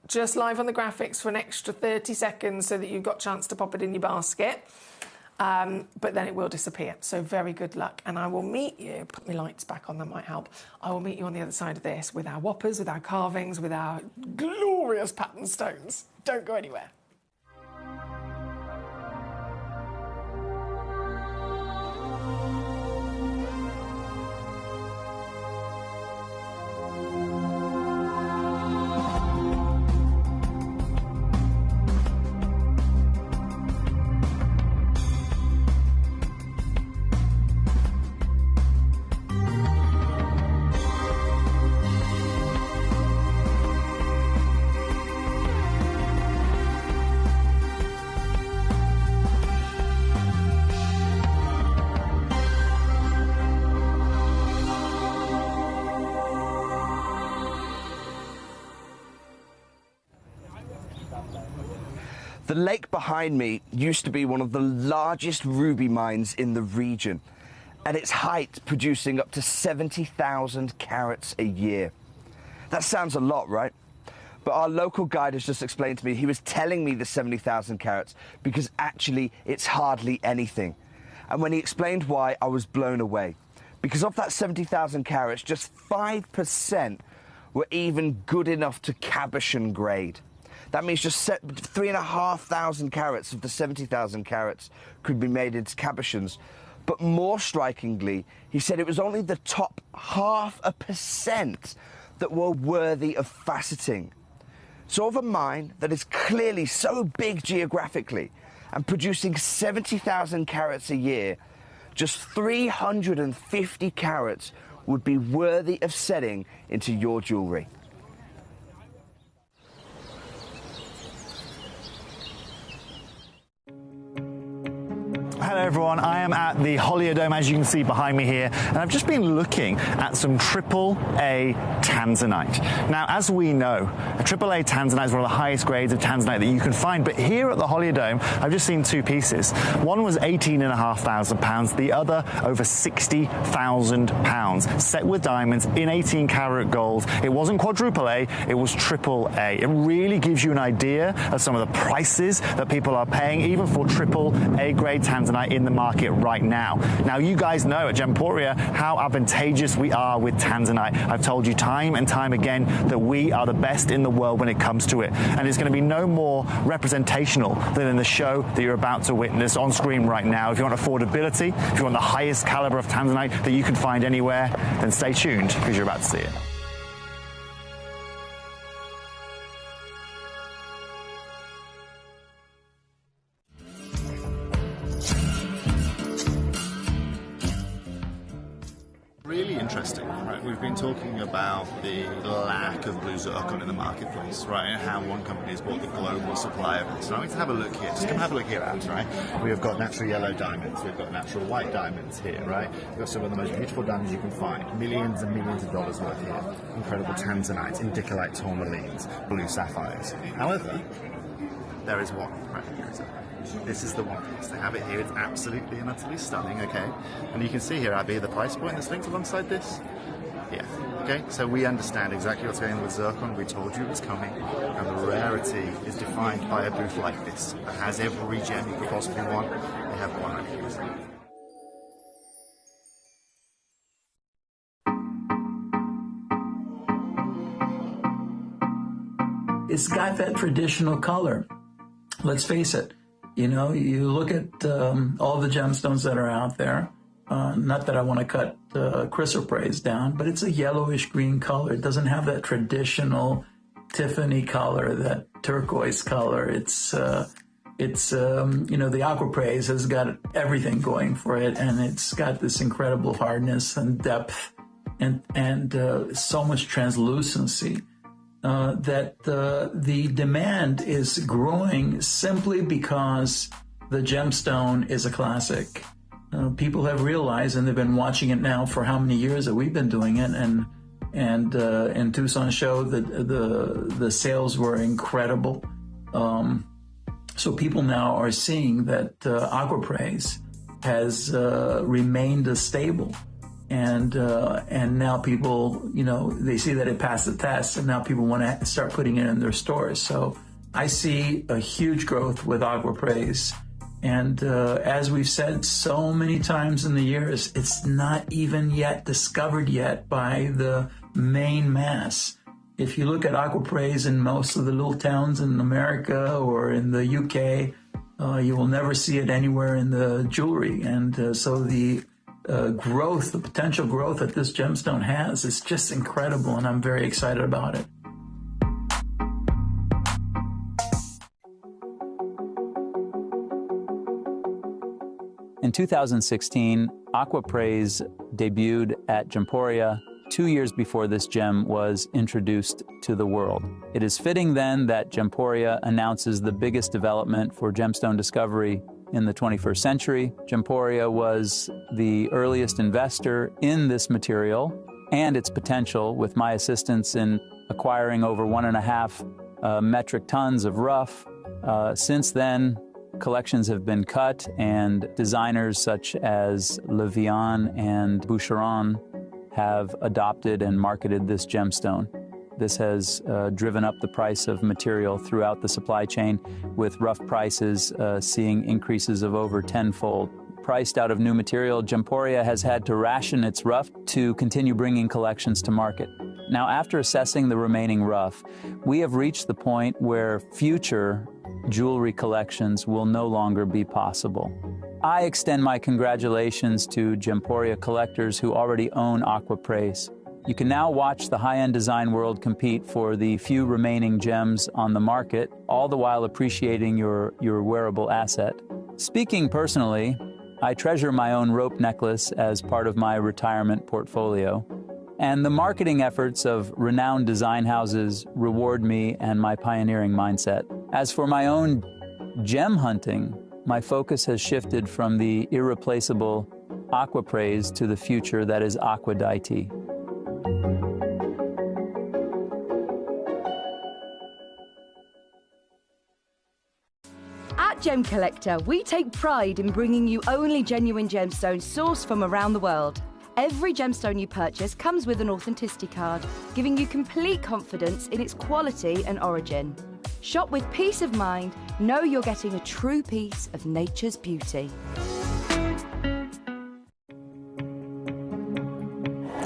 just live on the graphics for an extra 30 seconds so that you've got a chance to pop it in your basket. But then it will disappear. So very good luck. And I will meet you, put my lights back on, that might help. I will meet you on the other side of this with our whoppers, with our carvings, with our glorious pattern stones. Don't go anywhere. The lake behind me used to be one of the largest ruby mines in the region, at its height producing up to 70,000 carats a year. That sounds a lot, right? But our local guide has just explained to me, he was telling me the 70,000 carats because actually it's hardly anything. And when he explained why, I was blown away. Because of that 70,000 carats, just 5% were even good enough to cabochon grade. That means just 3,500 carats of the 70,000 carats could be made into cabochons. But more strikingly, he said it was only the top 0.5% that were worthy of faceting. So of a mine that is clearly so big geographically and producing 70,000 carats a year, just 350 carats would be worthy of setting into your jewellery. Hello everyone, I am at the Holiodome, as you can see behind me here, and I've just been looking at some AAA tanzanite. Now, as we know, a AAA tanzanite is one of the highest grades of tanzanite that you can find, but here at the Holiodome, I've just seen two pieces. One was £18,500, the other over £60,000, set with diamonds in 18 karat gold. It wasn't quadruple A, it was AAA. It really gives you an idea of some of the prices that people are paying, even for AAA grade tanzanite in the market right now. Now, you guys know at Gemporia how advantageous we are with tanzanite. I've told you time and time again that we are the best in the world when it comes to it, and it's going to be no more representational than in the show that you're about to witness on screen right now. If you want affordability, if you want the highest caliber of tanzanite that you can find anywhere, then stay tuned because you're about to see it. Really interesting, right? We've been talking about the lack of blue zircon in the marketplace, right? And how one company has bought the global supply of it. So I'm going to have a look here. Just come have a look here, Abs, right? We have got natural yellow diamonds. We've got natural white diamonds here, right? We've got some of the most beautiful diamonds you can find. Millions and millions of dollars worth here. Incredible tanzanites, indicolite tourmalines, blue sapphires. However, there is one, right? Here is it. This is the one piece. They have it here. It's absolutely and utterly stunning, okay? And you can see here, Abby, the price point that's linked alongside this. Yeah, okay? So we understand exactly what's going on with zircon. We told you it was coming. And the rarity is defined by a booth like this that has every gem you could possibly want. They have one right here. It's got that traditional color. Let's face it. You know, you look at all the gemstones that are out there. Not that I want to cut chrysoprase down, but it's a yellowish green color. It doesn't have that traditional Tiffany color, that turquoise color. It's you know, the aquaprase has got everything going for it, and it's got this incredible hardness and depth, and so much translucency. That the demand is growing simply because the gemstone is a classic. People have realized, and they've been watching it now for how many years that we've been doing it, and in Tucson show the sales were incredible. So people now are seeing that aquaprase has remained stable. And now people, you know, they see that it passed the test, and now people want to start putting it in their stores. So I see a huge growth with aquaprase. And as we've said so many times in the years, it's not even yet discovered yet by the main mass. If you look at aquaprase in most of the little towns in America or in the UK, you will never see it anywhere in the jewelry. And so the growth, the potential growth that this gemstone has is just incredible, and I'm very excited about it. In 2016, aquaprase debuted at Gemporia 2 years before this gem was introduced to the world. It is fitting then that Gemporia announces the biggest development for gemstone discovery in the 21st century. Gemporia was the earliest investor in this material and its potential, with my assistance in acquiring over 1.5 metric tons of rough. Since then, collections have been cut, and designers such as Levian and Boucheron have adopted and marketed this gemstone. This has driven up the price of material throughout the supply chain, with rough prices seeing increases of over tenfold. Priced out of new material, Gemporia has had to ration its rough to continue bringing collections to market. Now, after assessing the remaining rough, we have reached the point where future jewelry collections will no longer be possible. I extend my congratulations to Gemporia collectors who already own aquaprase. You can now watch the high-end design world compete for the few remaining gems on the market, all the while appreciating your wearable asset. Speaking personally, I treasure my own rope necklace as part of my retirement portfolio, and the marketing efforts of renowned design houses reward me and my pioneering mindset. As for my own gem hunting, my focus has shifted from the irreplaceable aquapraise to the future that is aquadite. At Gemcollector, we take pride in bringing you only genuine gemstones sourced from around the world. Every gemstone you purchase comes with an authenticity card, giving you complete confidence in its quality and origin. Shop with peace of mind, know you're getting a true piece of nature's beauty.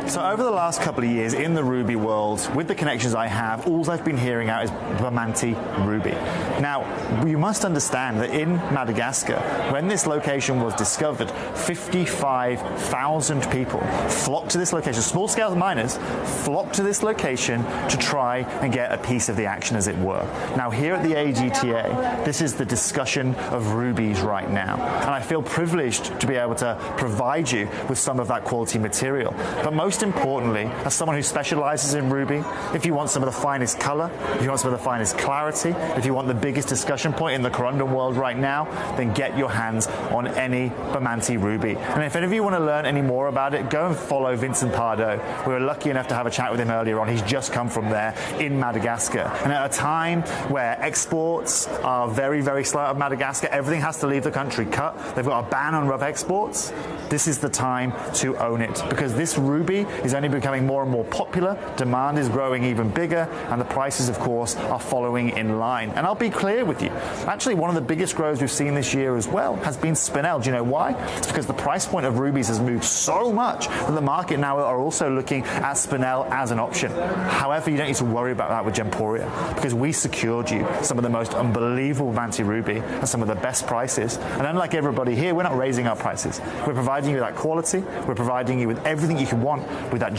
So over the last couple of years in the ruby world, with the connections I have, all I've been hearing out is Bermonti ruby. Now, you must understand that in Madagascar, when this location was discovered, 55,000 people flocked to this location. Small-scale miners flocked to this location to try and get a piece of the action, as it were. Now, here at the AGTA, this is the discussion of rubies right now. And I feel privileged to be able to provide you with some of that quality material. But most importantly, as someone who specializes in ruby, if you want some of the finest color, if you want some of the finest clarity, if you want the biggest discussion point in the corundum world right now, then get your hands on any Bermonti ruby. And if any of you want to learn any more about it, go and follow Vincent Pardo. We were lucky enough to have a chat with him earlier on. He's just come from there in Madagascar. And at a time where exports are very, very slow out of Madagascar, everything has to leave the country cut. They've got a ban on rough exports. This is the time to own it, because this ruby is only becoming more and more popular, demand is growing even bigger, and the prices, of course, are following in line. And I'll be clear with you, actually one of the biggest grows we've seen this year as well has been spinel. Do you know why? It's because the price point of rubies has moved so much that the market now are also looking at spinel as an option. However, you don't need to worry about that with Gemporia, because we secured you some of the most unbelievable Bermonti ruby at some of the best prices. And unlike everybody here, we're not raising our prices. We're providing you with that quality, we're providing you with everything you can want, with that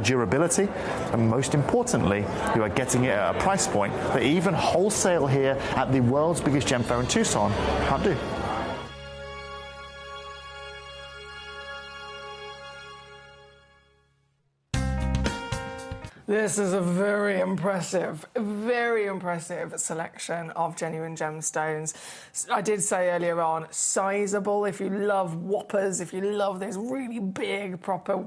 durability, and most importantly, you are getting it at a price point that even wholesale here at the world's biggest gem fair in Tucson can't do. This is a very impressive selection of genuine gemstones. I did say earlier on, sizable. If you love whoppers, if you love these really big, proper,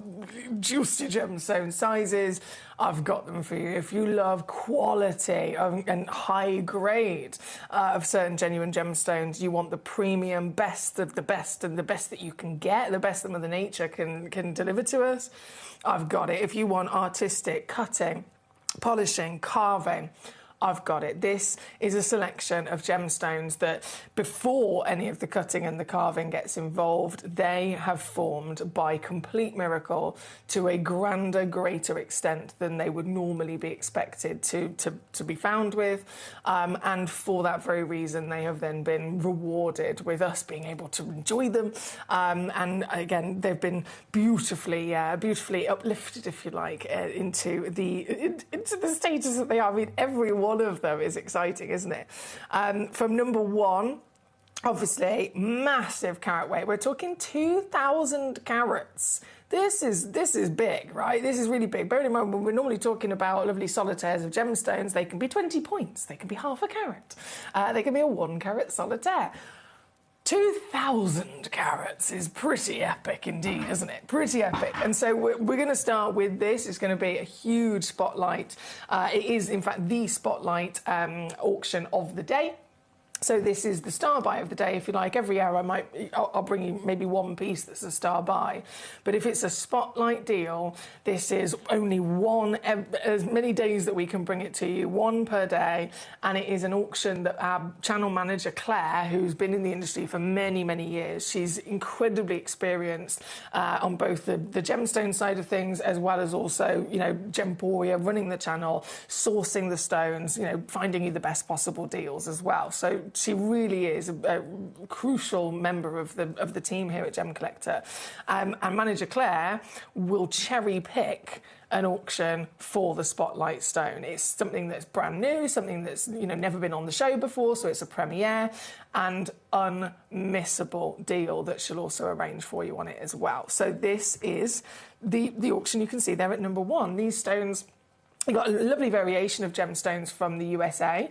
juicy gemstone sizes, I've got them for you. If you love quality and high grade of certain genuine gemstones, you want the premium, best of the best, and the best that you can get, the best that Mother Nature can deliver to us, I've got it. If you want artistic cutting, polishing, carving, I've got it. This is a selection of gemstones that, before any of the cutting and the carving gets involved, they have formed by complete miracle to a grander, greater extent than they would normally be expected to be found with. And for that very reason, they have then been rewarded with us being able to enjoy them. And again, they've been beautifully uplifted, if you like, into the status that they are. I mean, every one of them is exciting, isn't it? From number one, obviously, massive carat weight. We're talking 2,000 carats. This is big, right? This is really big. Bearing in mind, when we're normally talking about lovely solitaires of gemstones, they can be 20 points. They can be half a carat. They can be a 1 carat solitaire. 2,000 carats is pretty epic indeed, isn't it? Pretty epic. And so we're going to start with this. It's going to be a huge spotlight. It is, in fact, the spotlight auction of the day. So this is the star buy of the day, if you like. Every hour I'll bring you maybe one piece that's a star buy. But if it's a spotlight deal, this is only one, as many days that we can bring it to you, one per day. And it is an auction that our channel manager, Claire, who's been in the industry for many, many years, she's incredibly experienced on both the gemstone side of things, as well as also, you know, Gemporia, running the channel, sourcing the stones, you know, finding you the best possible deals as well. So she really is a crucial member of the team here at Gemcollector. And Manager Claire will cherry pick an auction for the Spotlight stone. It's something that's brand new, something that's, you know, never been on the show before, so it's a premiere, and unmissable deal that she'll also arrange for you on it as well. So this is the auction you can see there at number 1. These stones, you've got a lovely variation of gemstones from the USA.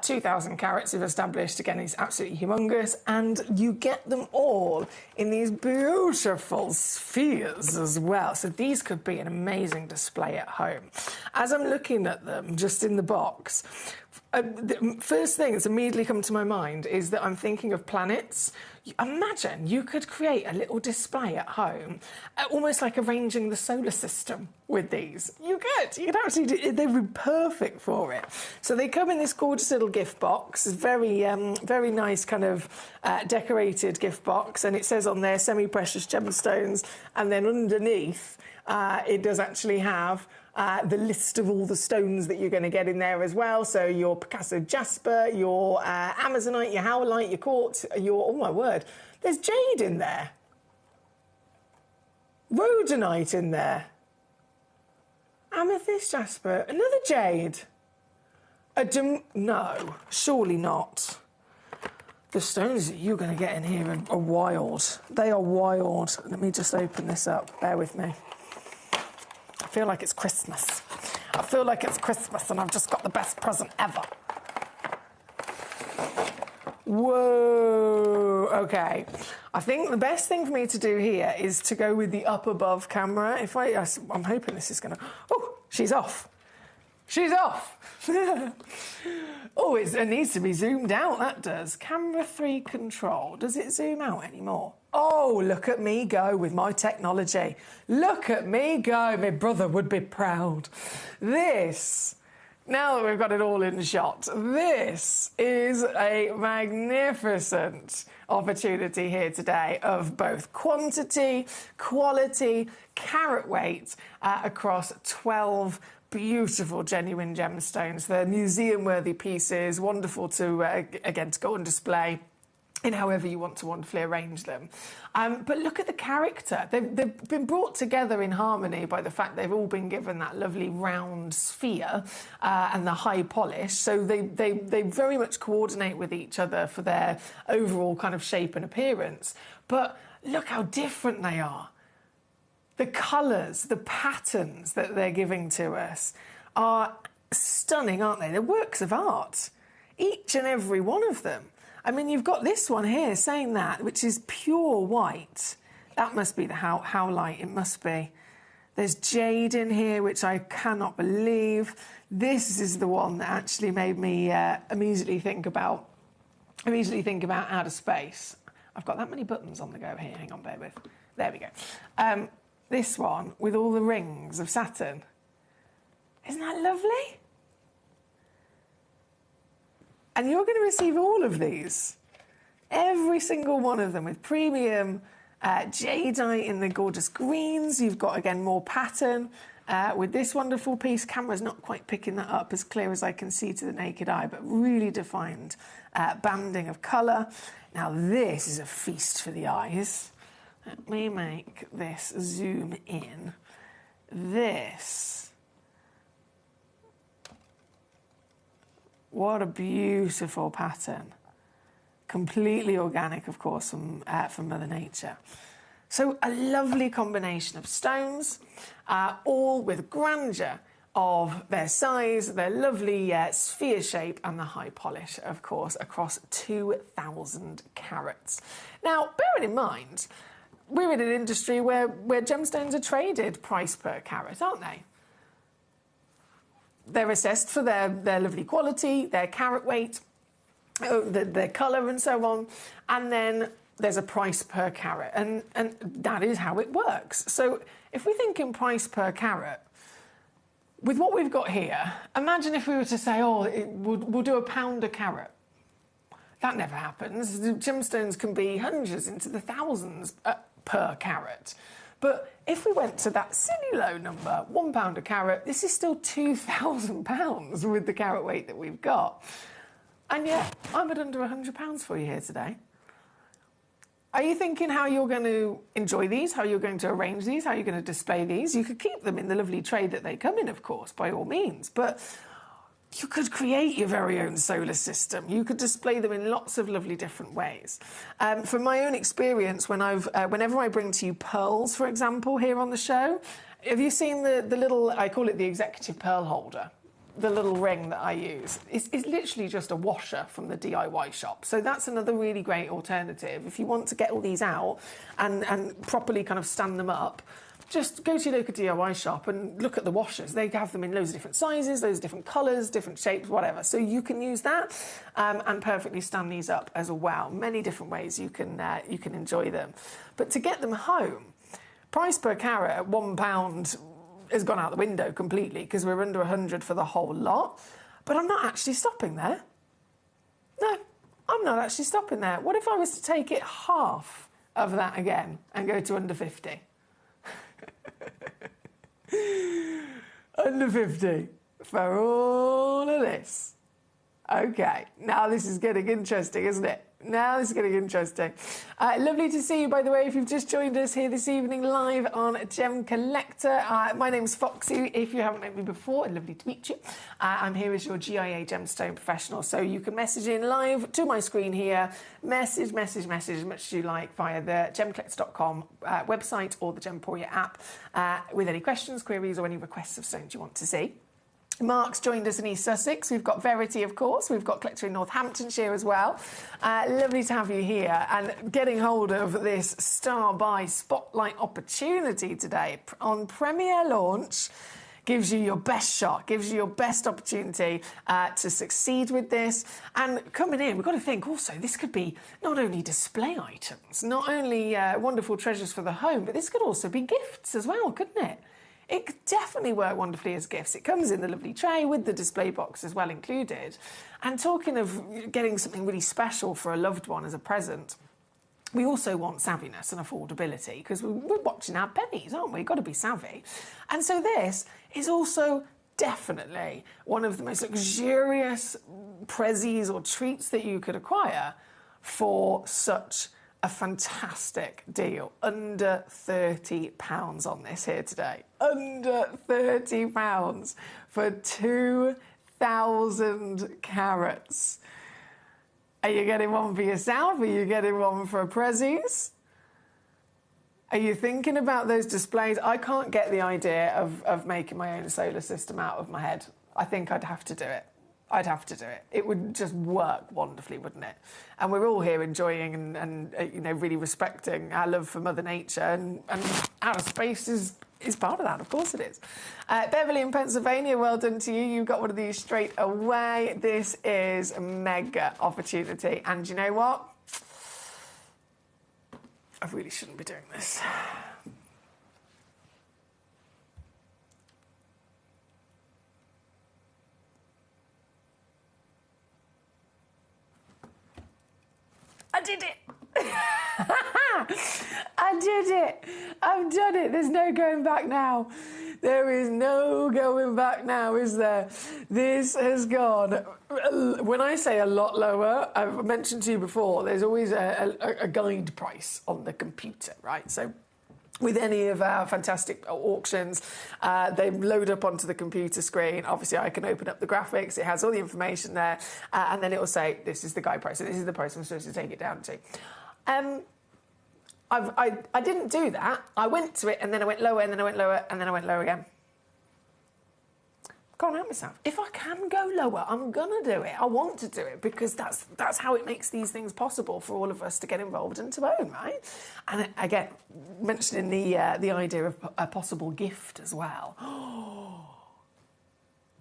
2,000 carats if established, again, is absolutely humongous, and you get them all in these beautiful spheres as well. So these could be an amazing display at home. As I'm looking at them, just in the box, the first thing that's immediately come to my mind is that I'm thinking of planets. Imagine you could create a little display at home, almost like arranging the solar system with these. You could actually do, they'd be perfect for it. So they come in this gorgeous little gift box, very nice kind of decorated gift box, and it says on there semi-precious gemstones, and then underneath it does actually have the list of all the stones that you're going to get in there as well. So your Picasso jasper, your Amazonite, your howlite, your quartz, your, oh my word, there's jade in there. Rhodonite in there. Amethyst jasper, another jade. No, surely not. The stones that you're going to get in here are wild. They are wild. Let me just open this up. Bear with me. I feel like it's Christmas. I feel like it's Christmas and I've just got the best present ever. Whoa, okay. I think the best thing for me to do here is to go with the up above camera. I'm hoping this is going to... Oh, she's off. She's off. Oh, it needs to be zoomed out, that does. Camera 3 control. Does it zoom out anymore? Oh, look at me go with my technology. Look at me go. My brother would be proud. This, now that we've got it all in shot, this is a magnificent opportunity here today of both quantity, quality, carat weight across 12 beautiful, genuine gemstones. They're museum-worthy pieces, wonderful to, again, to go on display in however you want to wonderfully arrange them. But look at the character. They've been brought together in harmony by the fact they've all been given that lovely round sphere and the high polish. So they very much coordinate with each other for their overall kind of shape and appearance. But look how different they are. The colours, the patterns that they're giving to us are stunning, aren't they? They're works of art, each and every one of them. I mean, you've got this one here saying that, which is pure white. That must be the howlite, it must be. There's jade in here, which I cannot believe. This is the one that actually made me immediately think about outer space. I've got that many buttons on the go here. Hang on, bear with. There we go. This one with all the rings of Saturn. Isn't that lovely? And you're going to receive all of these. Every single one of them with premium jadeite in the gorgeous greens. You've got, again, more pattern with this wonderful piece. Camera's not quite picking that up as clear as I can see to the naked eye, but really defined banding of colour. Now, this is a feast for the eyes. Let me make this zoom in. This. What a beautiful pattern. Completely organic, of course, from Mother Nature. So a lovely combination of stones, all with grandeur of their size, their lovely sphere shape, and the high polish, of course, across 2,000 carats. Now, bearing in mind, we're in an industry where gemstones are traded price per carat, aren't they? They're assessed for their lovely quality, their carat weight, their colour and so on, and then there's a price per carat, and that is how it works. So if we think in price per carat, with what we've got here, imagine if we were to say, oh, we'll do £1 a carat. That never happens. The gemstones can be hundreds into the thousands per carat. But if we went to that silly low number, £1 a carat, this is still £2,000 with the carat weight that we've got. And yet, I'm at under £100 for you here today. Are you thinking how you're going to enjoy these, how you're going to arrange these, how you're going to display these? You could keep them in the lovely tray that they come in, of course, by all means, but you could create your very own solar system. You could display them in lots of lovely different ways. From my own experience, whenever I bring to you pearls, for example, here on the show, have you seen the little, I call it the executive pearl holder? The little ring that I use. It's literally just a washer from the DIY shop. So that's another really great alternative. If you want to get all these out and properly kind of stand them up, just go to your local DIY shop and look at the washers. They have them in loads of different sizes, loads of different colours, different shapes, whatever. So you can use that and perfectly stand these up as well. Many different ways you can enjoy them. But to get them home, price per carat at £1 has gone out the window completely because we're under 100 for the whole lot. But I'm not actually stopping there. No, I'm not actually stopping there. What if I was to take it half of that again and go to under 50? Under 50 for all of this. Okay, now this is getting interesting, isn't it? Now this is getting interesting. Lovely to see you, by the way, if you've just joined us here this evening live on Gemcollector. My name's Foxy. If you haven't met me before, lovely to meet you. I'm here as your GIA Gemstone professional, so you can message in live to my screen here. Message as much as you like via the gemcollector.com website or the Gemporia app with any questions, queries or any requests of stones you want to see. Mark's joined us in East Sussex. We've got Verity, of course. We've got Collector in Northamptonshire as well. Lovely to have you here and getting hold of this Star Buy Spotlight opportunity today on Premier Launch. Gives you your best shot, gives you your best opportunity to succeed with this. And coming in, we've got to think also, this could be not only display items, not only wonderful treasures for the home, but this could also be gifts as well, couldn't it? It could definitely work wonderfully as gifts. It comes in the lovely tray with the display box as well included. And talking of getting something really special for a loved one as a present, we also want savviness and affordability because we're watching our pennies, aren't we? Got to be savvy. And so this is also definitely one of the most luxurious prezzies or treats that you could acquire for such a fantastic deal. Under £30 on this here today. Under £30 for 2,000 carats. Are you getting one for yourself? Are you getting one for prezzies? Are you thinking about those displays? I can't get the idea of making my own solar system out of my head. I think I'd have to do it. I'd have to do it. It would just work wonderfully, wouldn't it? And we're all here enjoying and you know, really respecting our love for Mother Nature, and outer space is part of that, of course it is. Beverly in Pennsylvania, well done to you. You got one of these straight away. This is a mega opportunity. And you know what? I really shouldn't be doing this. I did it! I did it! I've done it! There's no going back now. There is no going back now, is there? This has gone, when I say a lot lower, I've mentioned to you before, there's always a guide price on the computer, right? So with any of our fantastic auctions, they load up onto the computer screen. Obviously, I can open up the graphics. It has all the information there. And then it will say, this is the guide price. So this is the price I'm supposed to take it down to. I didn't do that. I went to it, and then I went lower, and then I went lower, and then I went lower again. Can't help myself. If I can go lower, I'm going to do it. I want to do it because that's how it makes these things possible for all of us to get involved and to own, right? And again, mentioning the idea of a possible gift as well.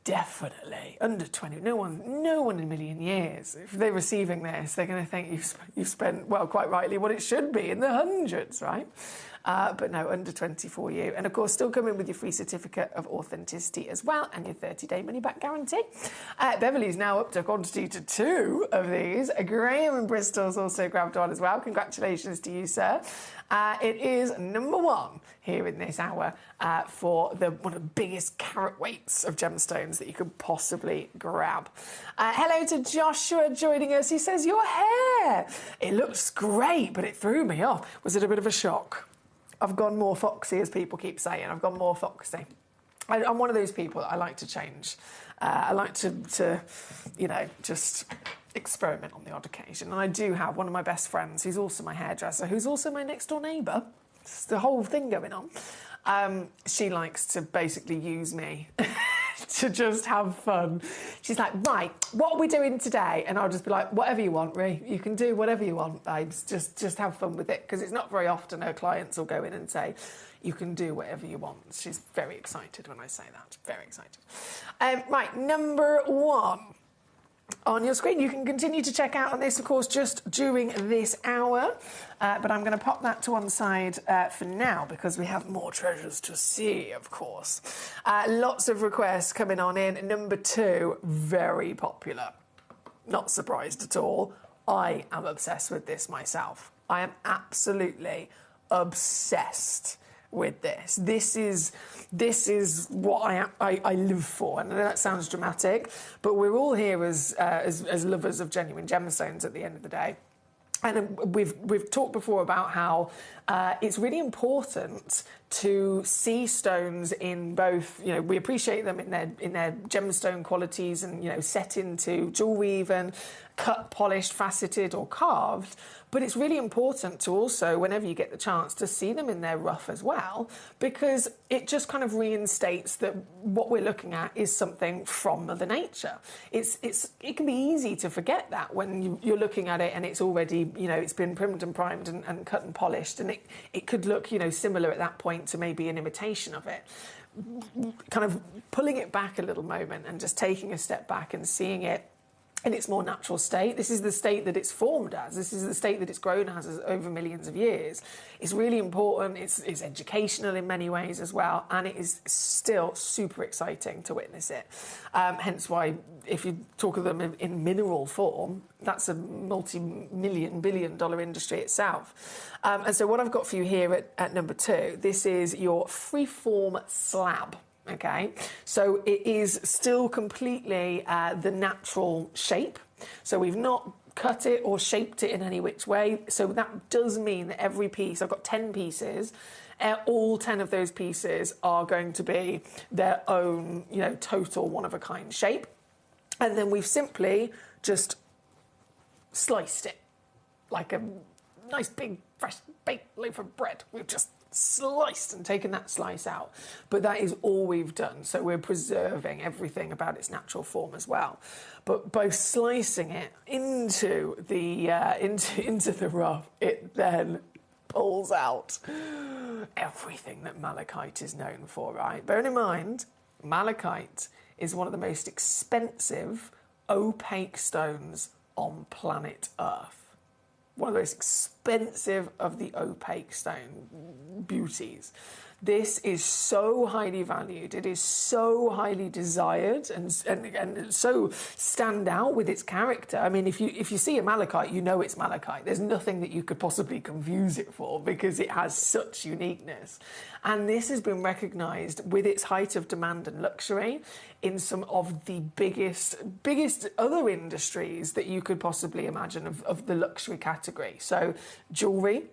Definitely. Under 20. No one in a million years, if they're receiving this, they're going to think you've spent, well, quite rightly, what it should be in the hundreds, right? but no, under 20 for you. And of course, still coming with your free certificate of authenticity as well, and your 30-day money-back guarantee. Beverly's now up to quantity to 2 of these. Graham in Bristol's also grabbed one as well. Congratulations to you, sir. It is number 1 here in this hour for one of the biggest carat weights of gemstones that you could possibly grab. Hello to Joshua joining us. He says, your hair, it looks great, but it threw me off. Was it a bit of a shock? I've gone more foxy, as people keep saying. I've gone more foxy. I'm one of those people that I like to change. I like to, you know, just experiment on the odd occasion. And I do have one of my best friends, who's also my hairdresser, who's also my next door neighbour. It's the whole thing going on. She likes to basically use me to just have fun. She's like, right, what are we doing today? And I'll just be like, whatever you want, Ree. You can do whatever you want, babes. Just have fun with it. Because it's not very often her clients will go in and say, you can do whatever you want. She's very excited when I say that. Very excited. Right, number 1 on your screen. You can continue to check out on this, of course, just during this hour. But I'm going to pop that to one side for now because we have more treasures to see, of course. Lots of requests coming on in. Number 2, very popular. Not surprised at all. I am obsessed with this myself. I am absolutely obsessed with this. This is what I live for. And I know that sounds dramatic, but we're all here as lovers of genuine gemstones at the end of the day. And we've talked before about how it's really important to see stones in both, you know, we appreciate them in their gemstone qualities and, you know, set into jewellery even, cut, polished, faceted or carved. But it's really important to also, whenever you get the chance, to see them in their rough as well, because it just kind of reinstates that what we're looking at is something from Mother Nature. It can be easy to forget that when you're looking at it and it's already, you know, it's been primmed and primed and cut and polished, and it could look, you know, similar at that point to maybe an imitation of it. Kind of pulling it back a little moment and just taking a step back and seeing it in its more natural state. This is the state that it's formed as. This is the state that it's grown as over millions of years. It's really important. It's educational in many ways as well, and it is still super exciting to witness it. Hence why, if you talk of them in mineral form, that's a multi-million, billion-dollar industry itself. And so what I've got for you here at number 2, this is your freeform slab. Okay, so it is still completely the natural shape. So we've not cut it or shaped it in any which way. So that does mean that every piece, I've got 10 pieces, all 10 of those pieces are going to be their own, you know, total one-of-a-kind shape. And then we've simply just sliced it like a nice big fresh baked loaf of bread. We've just sliced and taken that slice out, but that is all we've done. So we're preserving everything about its natural form as well. But by slicing it into the into the rough, it then pulls out everything that malachite is known for. Right? Bearing in mind, malachite is one of the most expensive opaque stones on planet Earth. One of the most expensive of the opaque stone beauties. This is so highly valued. It is so highly desired and so stand out with its character. I mean, if you see a malachite, you know it's malachite. There's nothing that you could possibly confuse it for because it has such uniqueness. And this has been recognised with its height of demand and luxury in some of the biggest other industries that you could possibly imagine of the luxury category. So jewellery,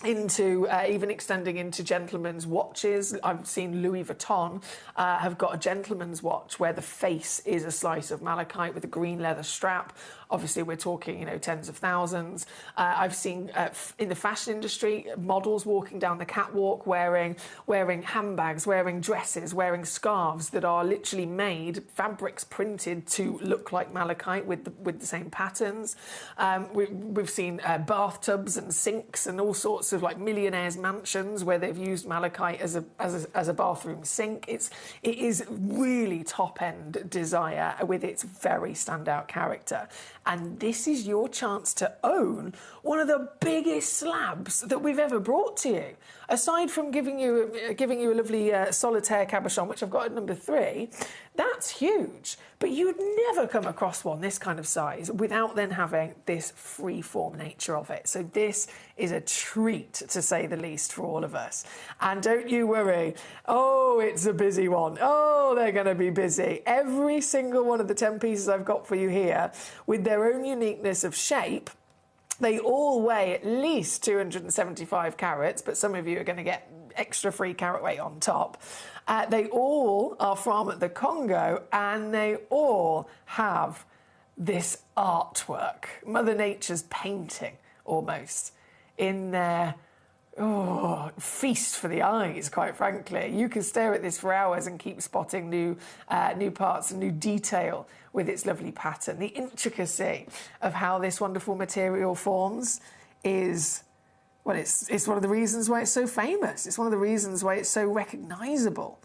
into even extending into gentlemen's watches. I've seen Louis Vuitton have got a gentleman's watch where the face is a slice of malachite with a green leather strap. Obviously, we're talking, you know, tens of thousands. I've seen in the fashion industry models walking down the catwalk wearing handbags, wearing dresses, wearing scarves that are literally made, fabrics printed to look like malachite with the same patterns. We've seen bathtubs and sinks and all sorts sorts of like millionaires' mansions where they've used malachite as a bathroom sink. It is really top-end desire with its very standout character. And this is your chance to own one of the biggest slabs that we've ever brought to you. Aside from giving you a lovely solitaire cabochon, which I've got at number 3, that's huge. But you'd never come across one this kind of size without then having this free-form nature of it. So this is a treat, to say the least, for all of us. And don't you worry. Oh, it's a busy one. Oh, they're going to be busy. Every single one of the 10 pieces I've got for you here, with their own uniqueness of shape, they all weigh at least 275 carats, but some of you are going to get extra free carat weight on top. They all are from the Congo, and they all have this artwork, Mother Nature's painting, almost, in their feast for the eyes, quite frankly. You can stare at this for hours and keep spotting new parts and new detail with its lovely pattern. The intricacy of how this wonderful material forms is, well, it's one of the reasons why it's so famous. It's one of the reasons why it's so recognisable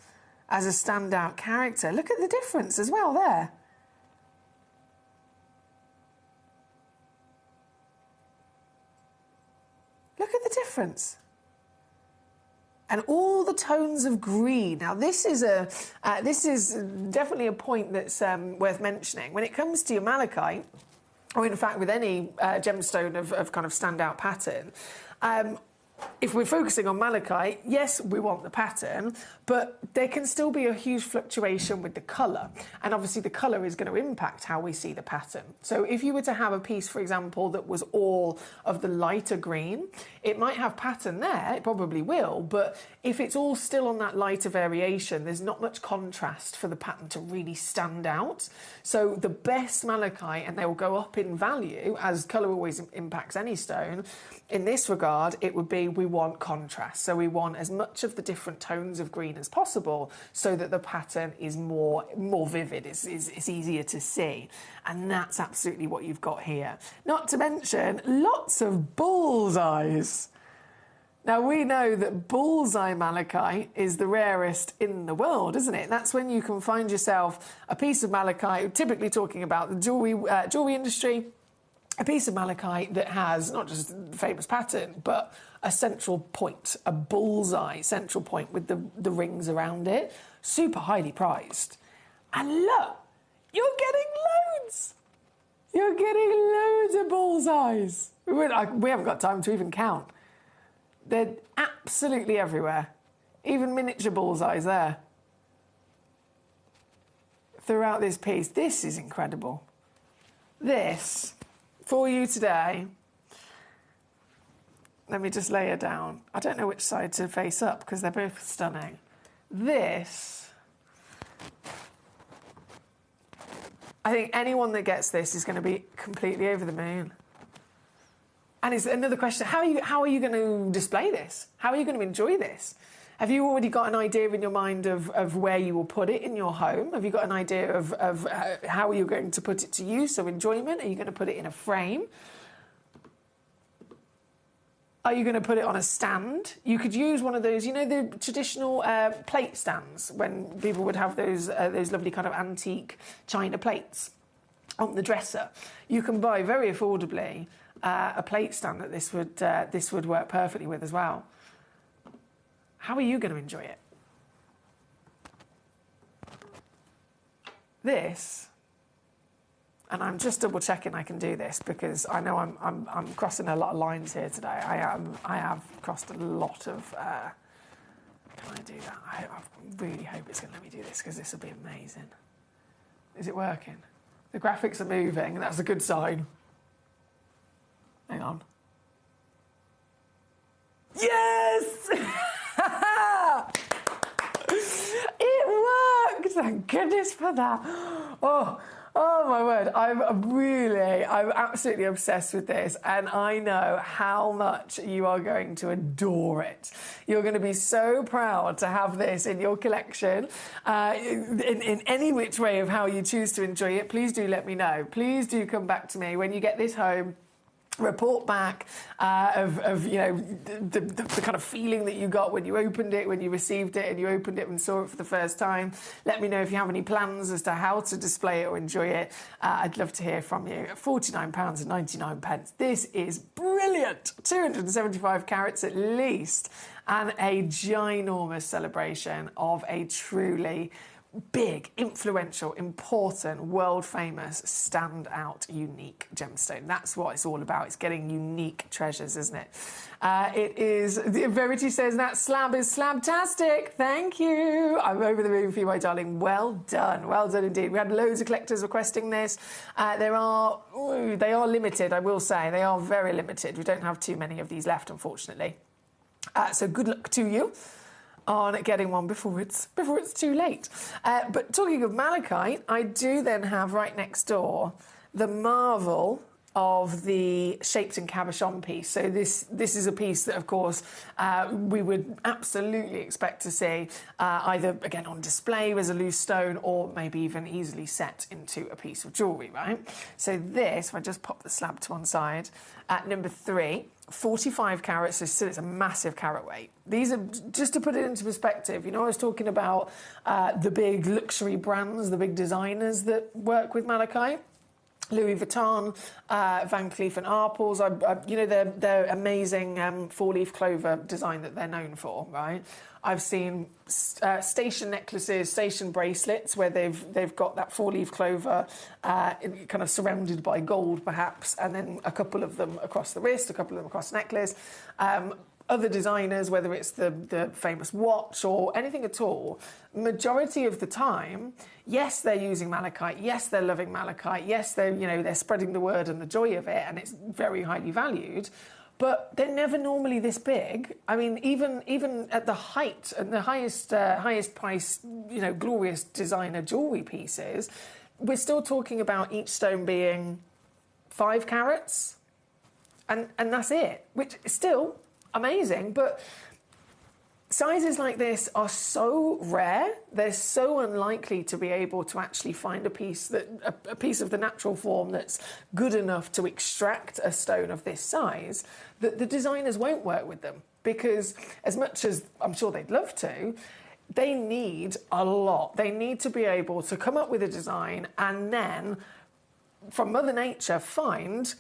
as a standout character. Look at the difference as well there. Look at the difference. And all the tones of green. Now, this is definitely a point that's worth mentioning. When it comes to your malachite, or in fact with any gemstone of kind of standout pattern, if we're focusing on malachite, yes, we want the pattern, but there can still be a huge fluctuation with the colour. And obviously the colour is going to impact how we see the pattern. So if you were to have a piece, for example, that was all of the lighter green, it might have pattern there, it probably will, but if it's all still on that lighter variation, there's not much contrast for the pattern to really stand out. So the best malachite, and they will go up in value, as colour always impacts any stone, in this regard, it would be we want contrast. So we want as much of the different tones of green as possible so that the pattern is more vivid, it's easier to see. And that's absolutely what you've got here. Not to mention lots of bullseyes. Now, we know that bullseye malachite is the rarest in the world, isn't it? That's when you can find yourself a piece of malachite, typically talking about the jewellery industry, a piece of malachite that has not just the famous pattern, but a central point, a bullseye central point with the rings around it. Super highly prized. And look, you're getting loads. You're getting loads of bullseyes. We haven't got time to even count. They're absolutely everywhere. Even miniature bullseyes there. Throughout this piece. This is incredible. This, for you today, let me just lay it down. I don't know which side to face up because they're both stunning. This, I think anyone that gets this is going to be completely over the moon. And it's another question, how are you going to display this? How are you going to enjoy this? Have you already got an idea in your mind of where you will put it in your home? Have you got an idea of how you're going to put it to use, so enjoyment? Are you going to put it in a frame? Are you going to put it on a stand? You could use one of those, you know, the traditional plate stands when people would have those lovely kind of antique china plates on the dresser. You can buy very affordably a plate stand that this would work perfectly with as well. How are you going to enjoy it? This, and I'm just double checking I can do this because I know I'm crossing a lot of lines here today. I have crossed a lot of. Can I do that? I really hope it's going to let me do this because this will be amazing. Is it working? The graphics are moving. That's a good sign. Hang on. Yes! It worked! Thank goodness for that. Oh my word. I'm absolutely obsessed with this, and I know how much you are going to adore it. You're going to be so proud to have this in your collection. In any which way of how you choose to enjoy it, please do let me know. Please do come back to me when you get this home. report back of you know the kind of feeling that you got when you opened it, when you received it and you opened it and saw it for the first time. Let me know if you have any plans as to how to display it or enjoy it. I'd love to hear from you. £49.99. This is brilliant. 275 carats at least, and a ginormous celebration of a truly big, influential, important, world-famous, stand-out, unique gemstone. That's what it's all about. It's getting unique treasures, isn't it? It is... Verity says, that slab is slabtastic. Thank you. I'm over the moon for you, my darling. Well done. Well done indeed. We had loads of collectors requesting this. They are limited, I will say. They are very limited. We don't have too many of these left, unfortunately. So good luck to you on getting one before it's too late. But talking of malachite, I do then have right next door the marvel of the shaped and cabochon piece. So this is a piece that, of course, we would absolutely expect to see either, again, on display as a loose stone or maybe even easily set into a piece of jewellery, right? So this, if I just pop the slab to one side, at number 3, 45 carats, so still it's a massive carat weight. These are, just to put it into perspective, you know, I was talking about the big luxury brands, the big designers that work with malachite. Louis Vuitton, Van Cleef and Arpels, you know, their amazing four-leaf clover design that they're known for, right? I've seen station necklaces, station bracelets where they've got that four-leaf clover kind of surrounded by gold, perhaps, and then a couple of them across the wrist, a couple of them across the necklace. Other designers, whether it's the famous watch or anything at all, majority of the time, yes, they're using malachite, yes, they're loving malachite, yes, they're spreading the word and the joy of it, and it's very highly valued. But they're never normally this big. I mean, even at the height and the highest price, you know, glorious designer jewellery pieces, we're still talking about each stone being 5 carats, and that's it, which is still amazing. But sizes like this are so rare, they're so unlikely to be able to actually find a piece of the natural form that's good enough to extract a stone of this size, that the designers won't work with them, because as much as I'm sure they'd love to, they need a lot. They need to be able to come up with a design and then, from Mother Nature, find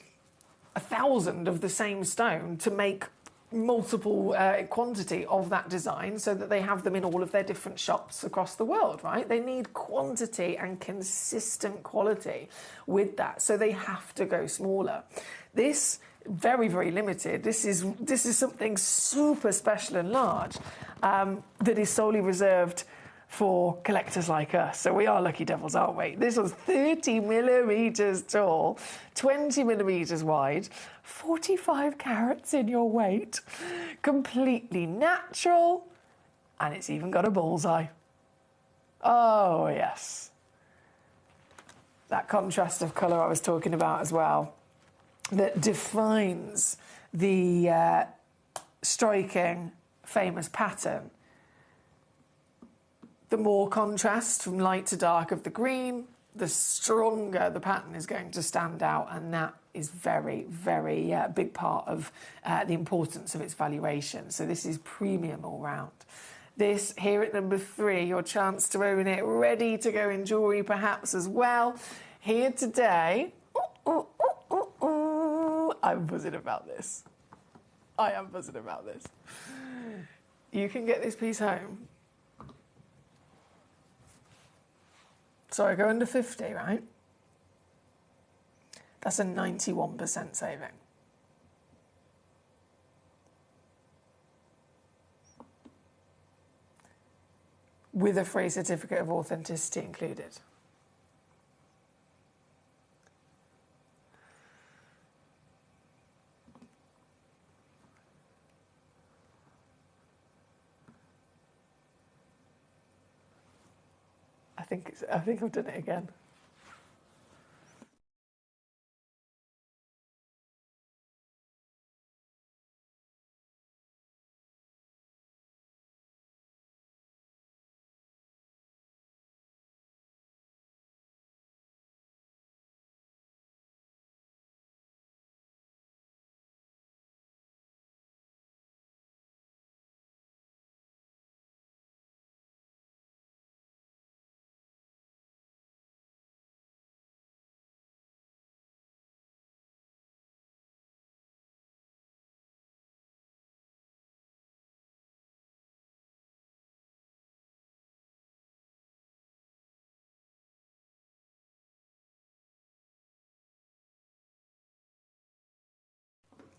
1,000 of the same stone to make multiple quantity of that design so that they have them in all of their different shops across the world, right? They need quantity and consistent quality with that, so they have to go smaller. This, very, very limited. This is something super special and large that is solely reserved for collectors like us. So we are lucky devils, aren't we? This was 30 millimetres tall, 20 millimetres wide, 45 carats in your weight, completely natural, and it's even got a bullseye. Oh, yes. That contrast of colour I was talking about as well, that defines the striking, famous pattern. The more contrast from light to dark of the green, the stronger the pattern is going to stand out, and that is very, very big part of the importance of its valuation. So this is premium all round. This here at number 3, your chance to own it, ready to go in jewellery perhaps as well. Here today, I'm buzzing about this. I am buzzing about this. You can get this piece home. So I go under 50, right? That's a 91% saving. With a free certificate of authenticity included. I think I've done it again.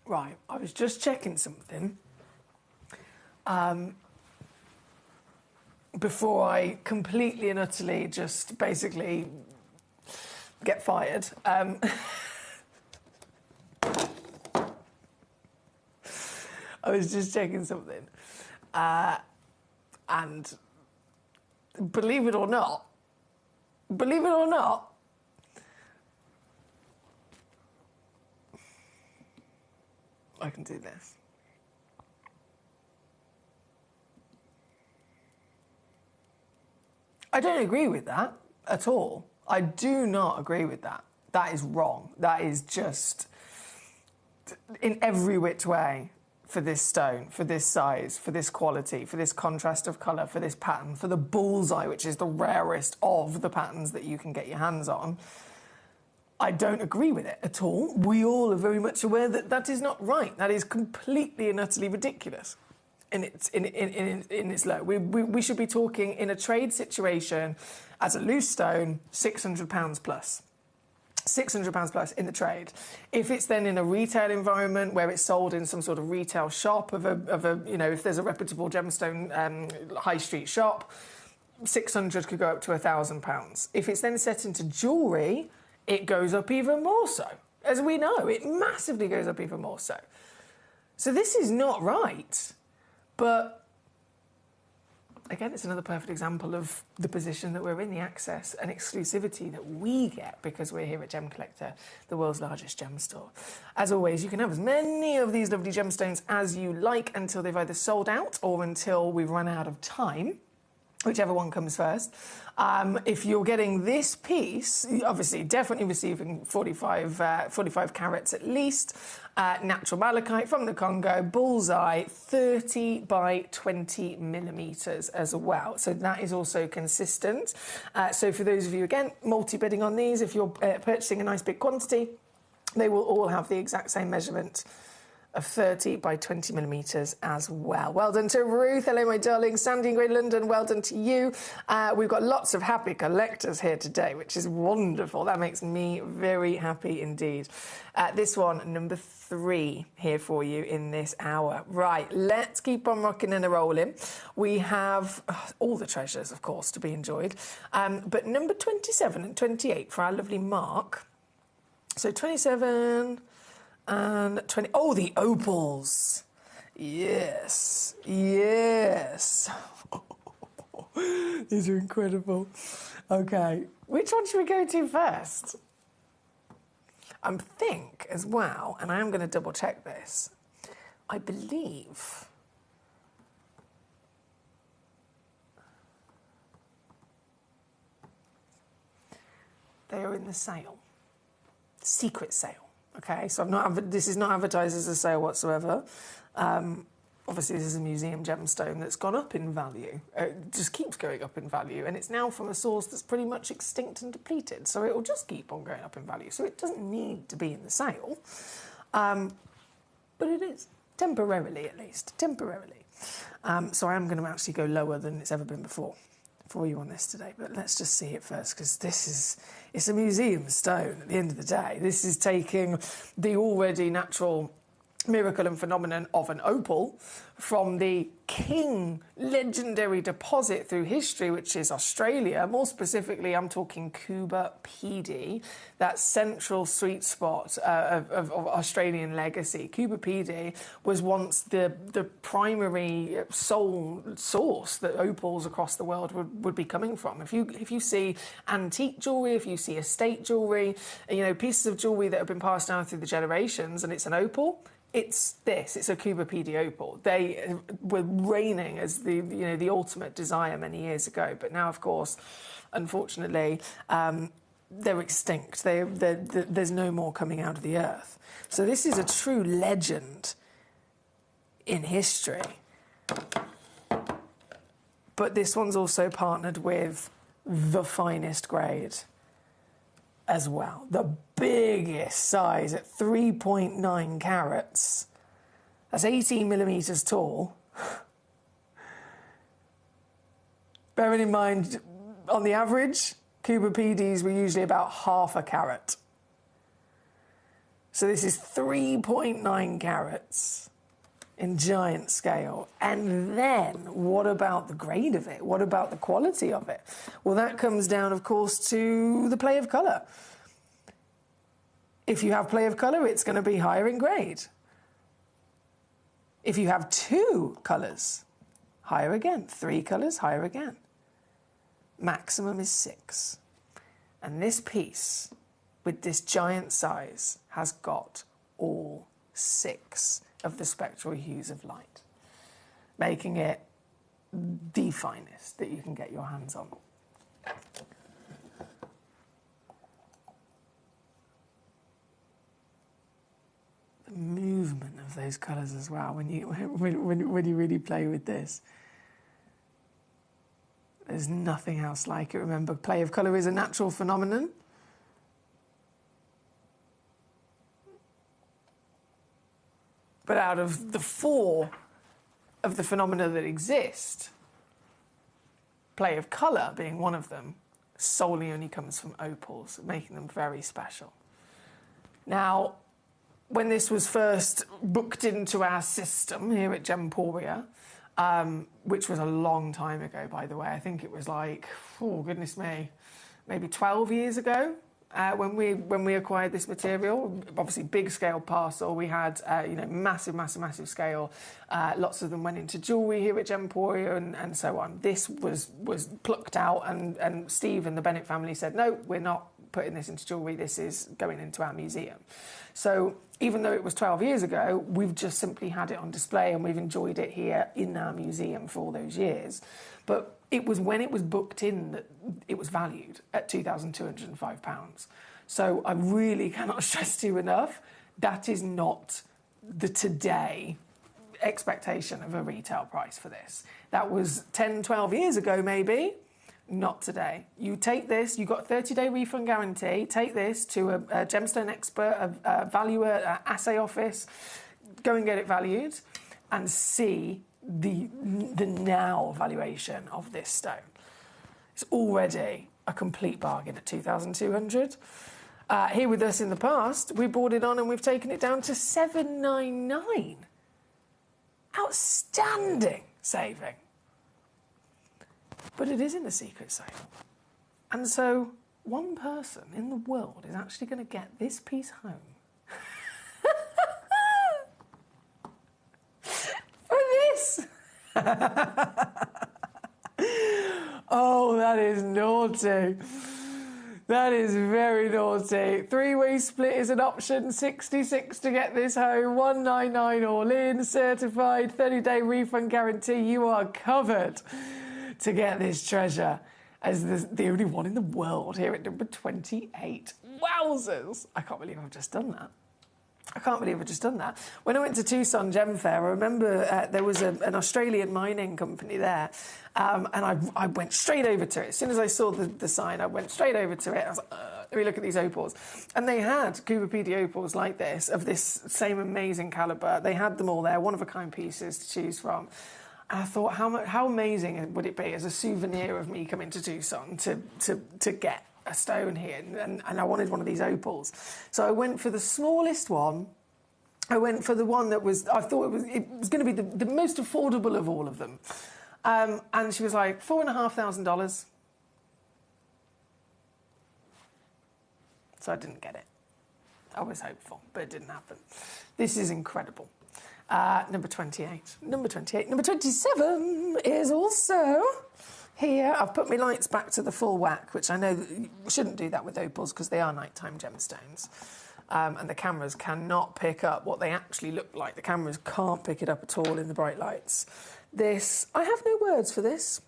Right, I was just checking something before I completely and utterly just basically get fired. I was just checking something, and believe it or not, I can do this. I don't agree with that at all. I do not agree with that. That is wrong. That is just in every which way for this stone, for this size, for this quality, for this contrast of colour, for this pattern, for the bullseye, which is the rarest of the patterns that you can get your hands on. I don't agree with it at all. We all are very much aware that that is not right. That is completely and utterly ridiculous in its low. We should be talking in a trade situation as a loose stone, £600 plus. £600 plus in the trade. If it's then in a retail environment where it's sold in some sort of retail shop of a you know, if there's a reputable gemstone high street shop, 600 could go up to £1,000. If it's then set into jewellery, it goes up even more so. As we know, it massively goes up even more so. So this is not right. But again, it's another perfect example of the position that we're in, the access and exclusivity that we get because we're here at Gemcollector, the world's largest gem store. As always, you can have as many of these lovely gemstones as you like until they've either sold out or until we've run out of time, whichever one comes first. If you're getting this piece, obviously definitely receiving 45 carats at least, natural malachite from the Congo, bullseye, 30 by 20 millimetres as well. So that is also consistent. So for those of you, again, multi-bidding on these, if you're purchasing a nice big quantity, they will all have the exact same measurement of 30 by 20 millimetres as well. Well done to Ruth. Hello, my darling. Sandy in Great London, well done to you. We've got lots of happy collectors here today, which is wonderful. That makes me very happy indeed. This one, number 3 here for you in this hour. Right, let's keep on rocking and a-rolling. We have all the treasures, of course, to be enjoyed. But number 27 and 28 for our lovely Mark. So 27... and 20, oh, the opals. Yes, yes. These are incredible. Okay, which one should we go to first? I think as well, and I am going to double check this, I believe they are in the sale, secret sale. Okay, so this is not advertised as a sale whatsoever. Obviously, this is a museum gemstone that's gone up in value. It just keeps going up in value, and it's now from a source that's pretty much extinct and depleted, so it will just keep on going up in value. So it doesn't need to be in the sale, but it is, temporarily at least, temporarily. So I am going to actually go lower than it's ever been before for you on this today, but let's just see it first, because it's a museum stone at the end of the day. This is taking the already natural miracle and phenomenon of an opal from the king legendary deposit through history, which is Australia. More specifically, I'm talking Coober Pedy, that central sweet spot of Australian legacy. Coober Pedy was once the primary sole source that opals across the world would be coming from. If you see antique jewellery, if you see estate jewellery, you know, pieces of jewellery that have been passed down through the generations, and it's an opal, it's a Coober Pedy opal. They were reigning as the ultimate desire many years ago, but now, of course, unfortunately, they're extinct. There's no more coming out of the earth. So this is a true legend in history. But this one's also partnered with the finest grade as well. The biggest size at 3.9 carats. That's 18 millimetres tall. Bearing in mind, on the average, Coober Pedys were usually about half a carat. So this is 3.9 carats in giant scale. And then what about the grade of it? What about the quality of it? Well, that comes down, of course, to the play of colour. If you have play of colour, it's going to be higher in grade. If you have 2 colours, higher again. 3 colours, higher again. Maximum is 6. And this piece, with this giant size, has got all 6 of the spectral hues of light, making it the finest that you can get your hands on. The movement of those colours as well, when you really play with this. There's nothing else like it. Remember, play of colour is a natural phenomenon. But out of the 4 of the phenomena that exist, play of colour being one of them, solely only comes from opals, making them very special. Now, when this was first booked into our system here at Gemporia, which was a long time ago, by the way, I think it was like, oh goodness me, maybe 12 years ago, when we acquired this material. Obviously big scale parcel. We had massive scale. Lots of them went into jewellery here at Gemporia and so on. This was plucked out, and Steve and the Bennett family said, no, we're not putting this into jewellery. This is going into our museum. So even though it was 12 years ago, we've just simply had it on display and we've enjoyed it here in our museum for all those years. But it was when it was booked in that it was valued at £2,205. So I really cannot stress to you enough, that is not the today expectation of a retail price for this. That was 10, 12 years ago maybe, not today. You take this, you've got a 30-day refund guarantee, take this to a gemstone expert, a valuer, an assay office, go and get it valued and see the now valuation of this stone. It's already a complete bargain at 2,200. Here with us in the past, we brought it on and we've taken it down to 799. Outstanding saving. But it is in a secret sale. And so one person in the world is actually going to get this piece home. For this! Oh, that is naughty. That is very naughty. 3-way split is an option. 66 to get this home. 199 all in. Certified. 30-day refund guarantee. You are covered to get this treasure as the only one in the world here at number 28. Wowzers! I can't believe I've just done that. I can't believe I've just done that. When I went to Tucson Gem Fair, I remember there was an Australian mining company there, and I went straight over to it. As soon as I saw the sign, I went straight over to it. I was like, let me look at these opals. And they had Cooperpedia opals like this, of this same amazing calibre. They had them all there, one-of-a-kind pieces to choose from. And I thought, how amazing would it be as a souvenir of me coming to Tucson to get a stone here, and I wanted one of these opals. So I went for the smallest one. I went for the one that I thought it was going to be the most affordable of all of them. And she was like, $4,500. So I didn't get it. I was hopeful, but it didn't happen. This is incredible. Number 28. Number 28. Number 27 is also here. I've put my lights back to the full whack, which I know that you shouldn't do that with opals because they are nighttime gemstones. And the cameras cannot pick up what they actually look like. The cameras can't pick it up at all in the bright lights. This, I have no words for this.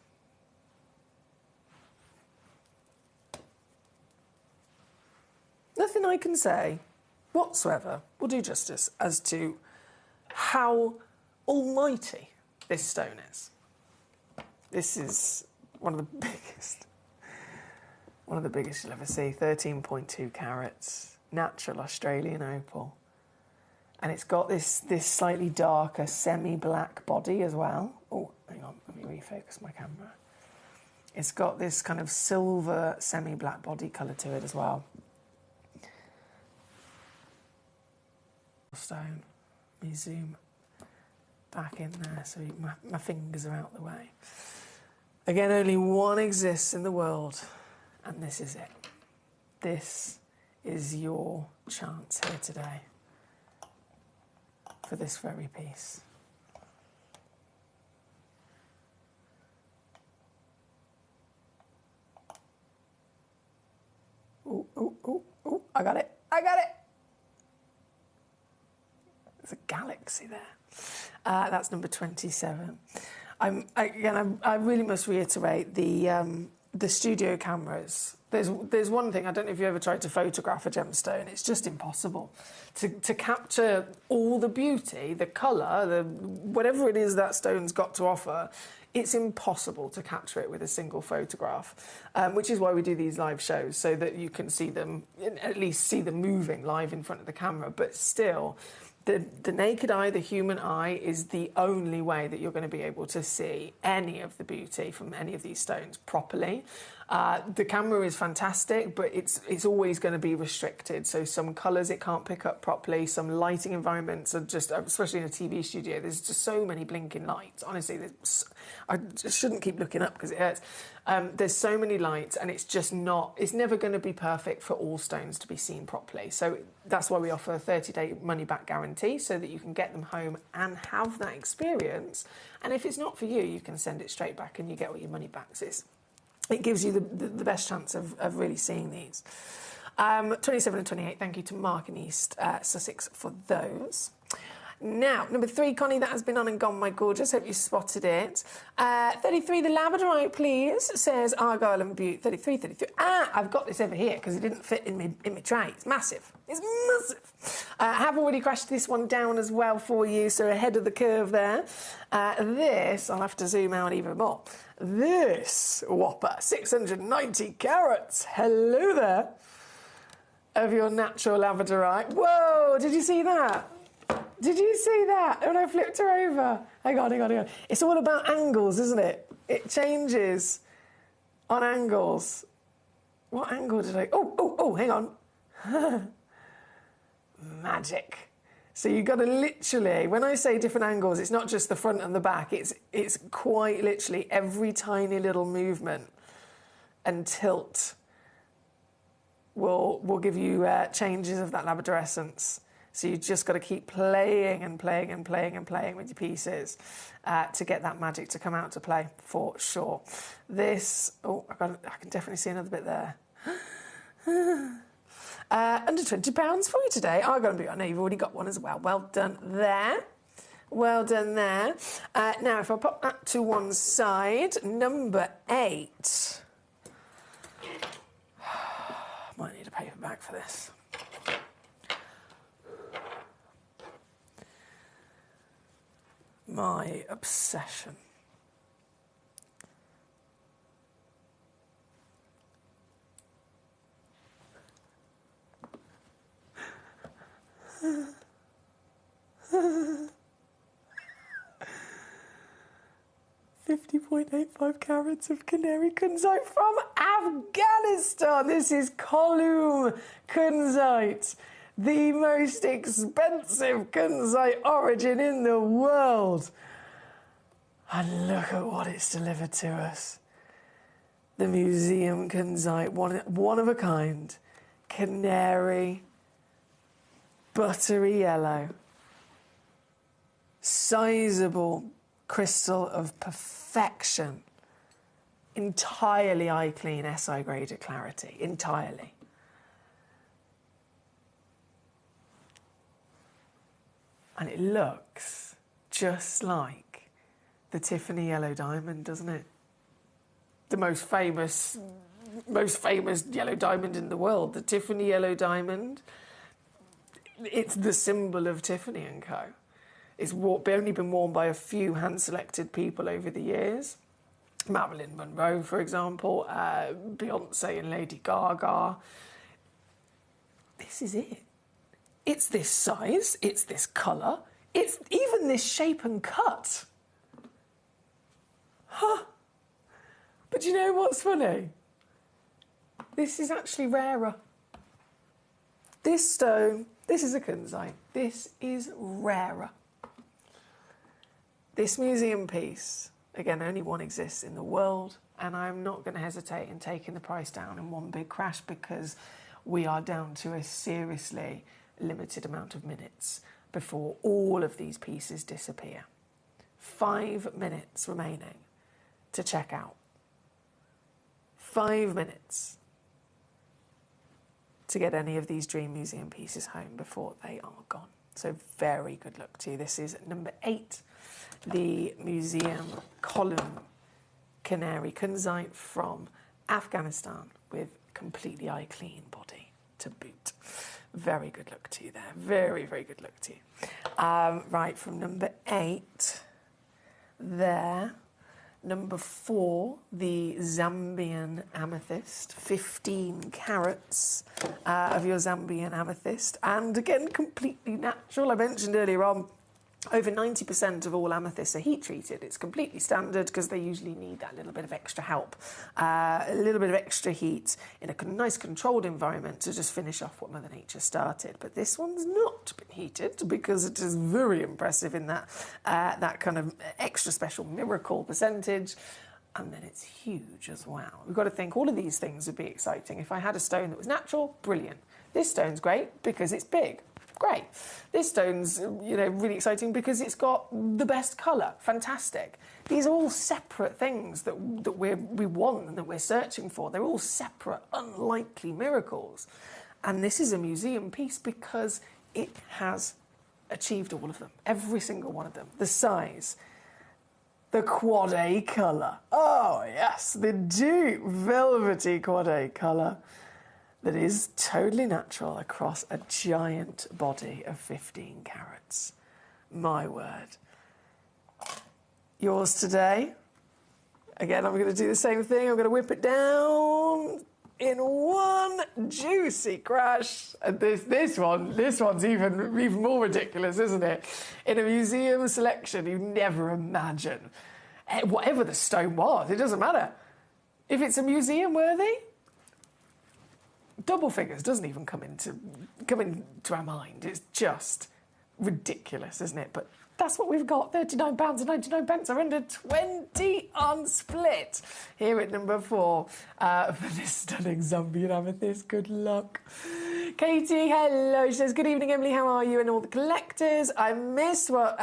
Nothing I can say whatsoever will do justice as to how almighty this stone is. This is one of the biggest you'll ever see. 13.2 carats, natural Australian opal. And it's got this slightly darker semi-black body as well. Oh, hang on, let me refocus my camera. It's got this kind of silver semi-black body colour to it as well. stone. Let me zoom back in there so my fingers are out the way. Again, only one exists in the world, and this is it. This is your chance here today for this very piece. Ooh, ooh, ooh, ooh, I got it. I got it. There's a galaxy there. That's number 27. I really must reiterate the studio cameras. There's one thing, I don't know if you ever tried to photograph a gemstone, it's just impossible. To capture all the beauty, the colour, whatever it is that stone's got to offer, it's impossible to capture it with a single photograph, which is why we do these live shows, so that you can see them, at least see them moving live in front of the camera. But still, the naked eye, the human eye, is the only way that you're going to be able to see any of the beauty from any of these stones properly. The camera is fantastic, but it's always going to be restricted. So some colours it can't pick up properly, some lighting environments are just, especially in a TV studio, there's just so many blinking lights. Honestly, I just shouldn't keep looking up because it hurts. There's so many lights, and it's just not, it's never going to be perfect for all stones to be seen properly. So that's why we offer a 30-day money-back guarantee, so that you can get them home and have that experience. And if it's not for you, you can send it straight back and you get all your money back. So it gives you the best chance of really seeing these. 27 and 28, thank you to Mark in East Sussex for those. Now, number 3, Connie, that has been on and gone, my gorgeous. Hope you spotted it. 33, the labradorite, please, says Argyle and Butte. 33. I've got this over here because it didn't fit in my tray. It's massive. It's massive. I have already crashed this one down as well for you, so ahead of the curve there. This, I'll have to zoom out even more. This whopper, 690 carats. Hello there. Of your natural labradorite. Whoa, did you see that? Did you see that when I flipped her over? Hang on. It's all about angles, isn't it? It changes on angles. What angle did I... Oh, hang on. Magic. So you've got to literally, when I say different angles, it's not just the front and the back. It's quite literally every tiny little movement and tilt will give you changes of that labradorescence. So you've just got to keep playing and playing and playing and playing with your pieces to get that magic to come out to play, for sure. This, I can definitely see another bit there. Under £20 for you today. I'm going to be, I know you've already got one as well. Well done there. Well done there. Now, if I pop that to one side, number 8. Might need a paper bag for this. My obsession. .85 carats of canary kunzite from Afghanistan. This is Kolum kunzite, the most expensive kunzite origin in the world. And look at what it's delivered to us. The museum kunzite, one of a kind, canary, buttery yellow, sizable crystal of perfection, entirely eye clean, SI graded clarity, entirely. And it looks just like the Tiffany yellow diamond, doesn't it? The most famous yellow diamond in the world, the Tiffany yellow diamond. It's the symbol of Tiffany & Co. It's only been worn by a few hand-selected people over the years. Marilyn Monroe, for example, Beyonce and Lady Gaga. This is it. It's this size, it's this colour, it's even this shape and cut. Huh. But you know what's funny? This is actually rarer. This stone This is a kunzite. This is rarer. This museum piece, again, only one exists in the world, and I'm not going to hesitate in taking the price down in one big crash because we are down to a seriously limited amount of minutes before all of these pieces disappear. 5 minutes remaining to check out. 5 minutes to get any of these Dream Museum pieces home before they are gone. So very good luck to you. This is number 8, the Museum Column Canary Kunzite from Afghanistan with completely eye clean body to boot. Very good luck to you there. Very, very good luck to you. Right, from number 8 there. Number 4, the Zambian amethyst, 15 carats of your Zambian amethyst, and again, completely natural. I mentioned earlier on, over 90% of all amethysts are heat treated. It's completely standard because they usually need that little bit of extra help, a little bit of extra heat in a nice controlled environment to just finish off what Mother Nature started. But this one's not been heated because it is very impressive in that, that kind of extra special miracle percentage. And then it's huge as well. We've got to think all of these things would be exciting. If I had a stone that was natural, brilliant. This stone's great because it's big. Great. This stone's, really exciting because it's got the best colour. Fantastic. These are all separate things that we want and that we're searching for. They're all separate, unlikely miracles. And this is a museum piece because it has achieved all of them. Every single one of them. The size. The quad A colour. Oh, yes. The deep, velvety quad A colour. That is totally natural across a giant body of 15 carats. My word. Yours today. Again, I'm going to do the same thing. I'm going to whip it down in one juicy crash. And this one's even more ridiculous, isn't it? In a museum selection, you never imagine. Whatever the stone was, it doesn't matter. If it's a museum worthy, double figures doesn't even come into our mind. It's just ridiculous, isn't it? But that's what we've got. £39.99, 120 on Split. Here at number 4 for this stunning Zambian amethyst. Good luck. Katie, hello. She says, good evening, Emily. How are you and all the collectors? I missed what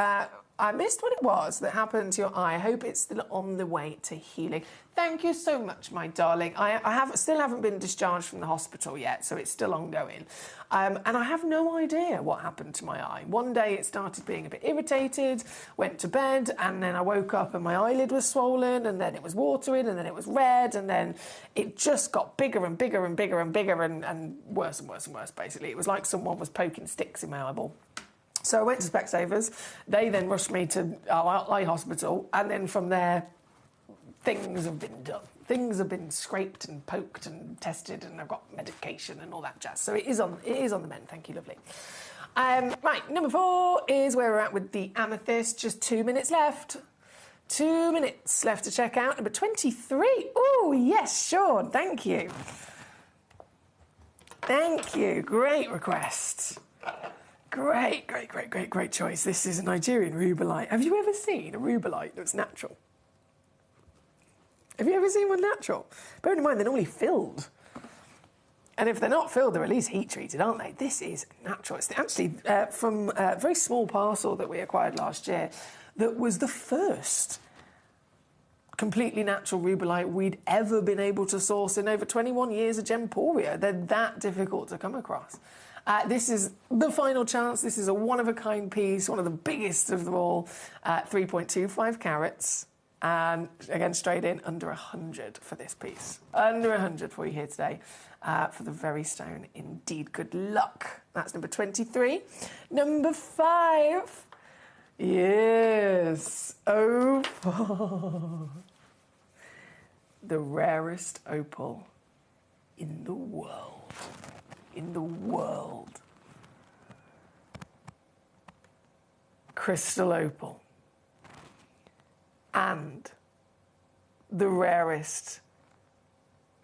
it was that happened to your eye. I hope it's still on the way to healing. Thank you so much, my darling. I still haven't been discharged from the hospital yet, so it's still ongoing. And I have no idea what happened to my eye. One day it started being a bit irritated, went to bed, and then I woke up and my eyelid was swollen, and then it was watering, and then it was red, and then it just got bigger and bigger and bigger and bigger and worse and worse and worse, basically. It was like someone was poking sticks in my eyeball. So I went to Specsavers. They then rushed me to our eye hospital, and then from there, things have been done. Things have been scraped and poked and tested, and I've got medication and all that jazz. So it is on the mend. Thank you, lovely. Right, number 4 is where we're at with the amethyst. Just 2 minutes left. 2 minutes left to check out. Number 23. Oh, yes, Sean. Thank you. Thank you. Great request. Great choice. This is a Nigerian rubellite. Have you ever seen a rubellite that's natural? Have you ever seen one natural? Bear in mind, they're normally filled. And if they're not filled, they're at least heat-treated, aren't they? This is natural. It's actually from a very small parcel that we acquired last year that was the first completely natural rubellite we'd ever been able to source in over 21 years of Gemporia. They're that difficult to come across. This is the final chance. This is a one-of-a-kind piece, one of the biggest of them all, 3.25 carats. And again, straight in, under 100 for this piece. Under 100 for you here today for the very stone. Indeed, good luck. That's number 23. Number 5. Yes, opal. The rarest opal in the world. In the world. Crystal opal. And the rarest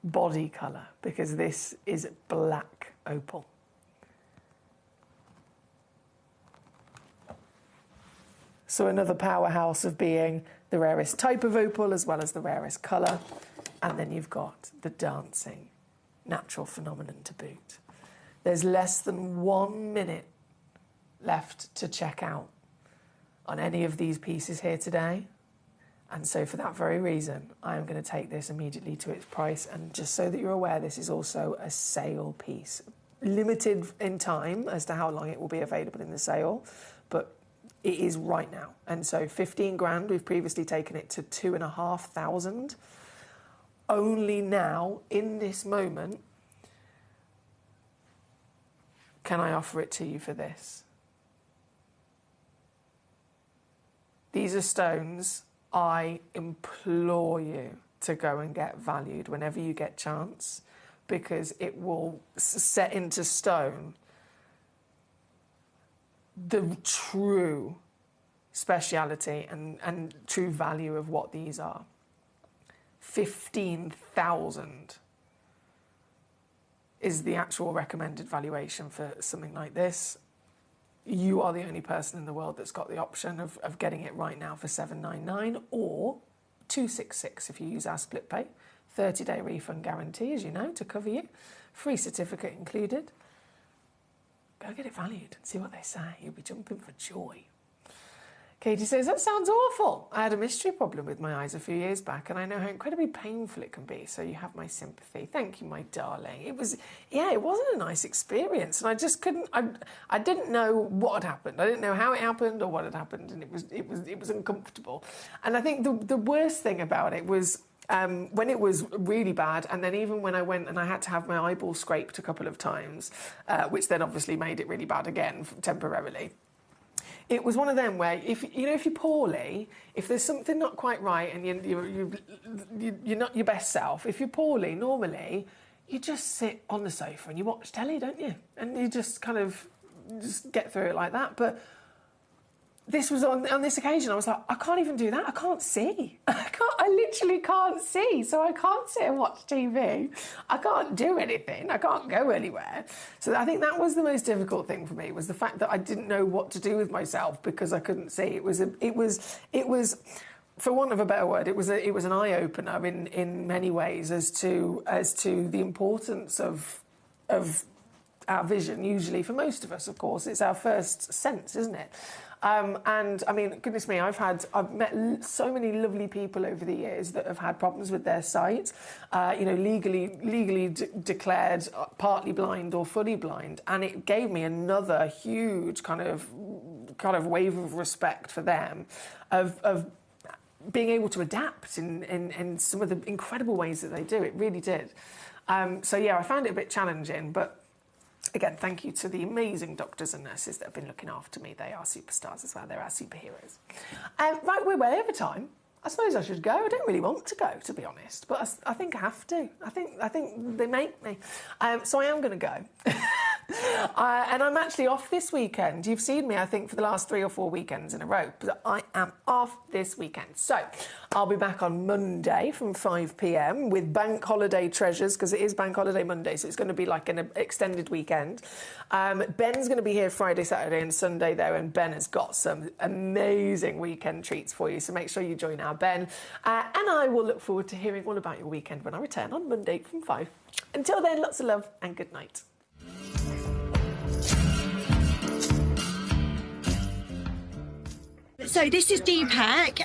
body colour, because this is black opal. So another powerhouse of being the rarest type of opal as well as the rarest colour. And then you've got the dancing natural phenomenon to boot. There's less than 1 minute left to check out on any of these pieces here today. And so for that very reason, I am going to take this immediately to its price. And just so that you're aware, this is also a sale piece. Limited in time as to how long it will be available in the sale, but it is right now. And so 15 grand, we've previously taken it to 2,500. Only now, in this moment, can I offer it to you for this. These are stones I implore you to go and get valued whenever you get chance, because it will set into stone the true speciality and true value of what these are. 15,000 is the actual recommended valuation for something like this. You are the only person in the world that's got the option of getting it right now for 799 or 266 if you use our split pay. 30-day refund guarantee, as you know, to cover you. Free certificate included. Go get it valued and see what they say. You'll be jumping for joy. Katie says, that sounds awful. I had a mystery problem with my eyes a few years back, and I know how incredibly painful it can be, so you have my sympathy. Thank you, my darling. It wasn't a nice experience, and I just couldn't, I didn't know what had happened. I didn't know how it happened or what had happened, and it was uncomfortable. And I think the worst thing about it was when it was really bad, and then even when I went and I had to have my eyeball scraped a couple of times, which then obviously made it really bad again temporarily. It was one of them where if you're poorly, if there's something not quite right and you're not your best self, if you're poorly, normally you just sit on the sofa and you watch telly, don't you? And you just kind of just get through it like that. But this was on this occasion, I was like, I can't even do that. I can't see. I literally can't see. So I can't sit and watch TV. I can't do anything. I can't go anywhere. So I think that was the most difficult thing for me, was the fact that I didn't know what to do with myself because I couldn't see. It was, for want of a better word, it was an eye opener in many ways as to the importance of our vision. Usually, for most of us, of course, it's our first sense, isn't it? And I mean, goodness me, I've met so many lovely people over the years that have had problems with their sight, legally declared partly blind or fully blind, and it gave me another huge kind of wave of respect for them, of being able to adapt in some of the incredible ways that they do. It really did. So yeah, I found it a bit challenging, but again, thank you to the amazing doctors and nurses that have been looking after me. They are superstars as well. They're our superheroes. Right, we're way over time. I suppose I should go. I don't really want to go, to be honest, but I think I have to. I think they make me. So I am going to go. And I'm actually off this weekend. You've seen me, I think, for the last 3 or 4 weekends in a row, but I am off this weekend. So I'll be back on Monday from 5 p.m. with bank holiday treasures, because it is bank holiday Monday, so it's going to be like an extended weekend. Ben's going to be here Friday, Saturday and Sunday though, and Ben has got some amazing weekend treats for you, so make sure you join our Ben. And I will look forward to hearing all about your weekend when I return on Monday from 5. Until then, lots of love and good night. So this is Deepak,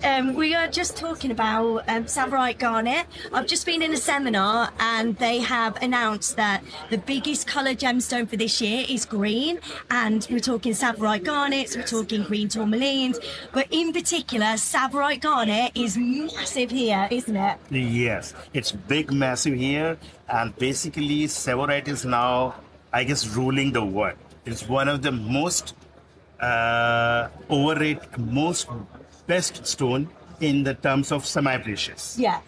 and we are just talking about Tsavorite Garnet. I've just been in a seminar, and they have announced that the biggest colour gemstone for this year is green, and we're talking Tsavorite Garnets, we're talking green tourmalines, but in particular, Tsavorite Garnet is massive here, isn't it? Yes, it's big, massive here, and basically Tsavorite is now, I guess, ruling the world. It's one of the most overrated, most best stone in the terms of semi-precious. Yeah.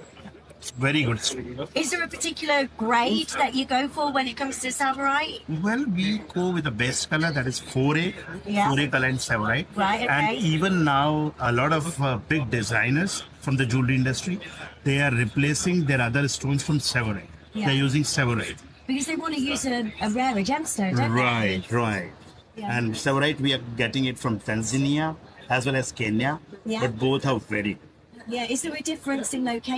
It's very good stone. Is there a particular grade that you go for when it comes to Tsavorite? Well, we go with the best color, that is 4A, Yeah. 4A color and Tsavorite. Right, okay. And even now, a lot of big designers from the jewelry industry, they are replacing their other stones from Tsavorite. Yeah. They're using Tsavorite. Because they want to use a rarer gemstone, don't they? Right. Yeah. And Tsavorite, we are getting it from Tanzania, as well as Kenya, Yeah. but both are very good. Yeah, is there a difference in location?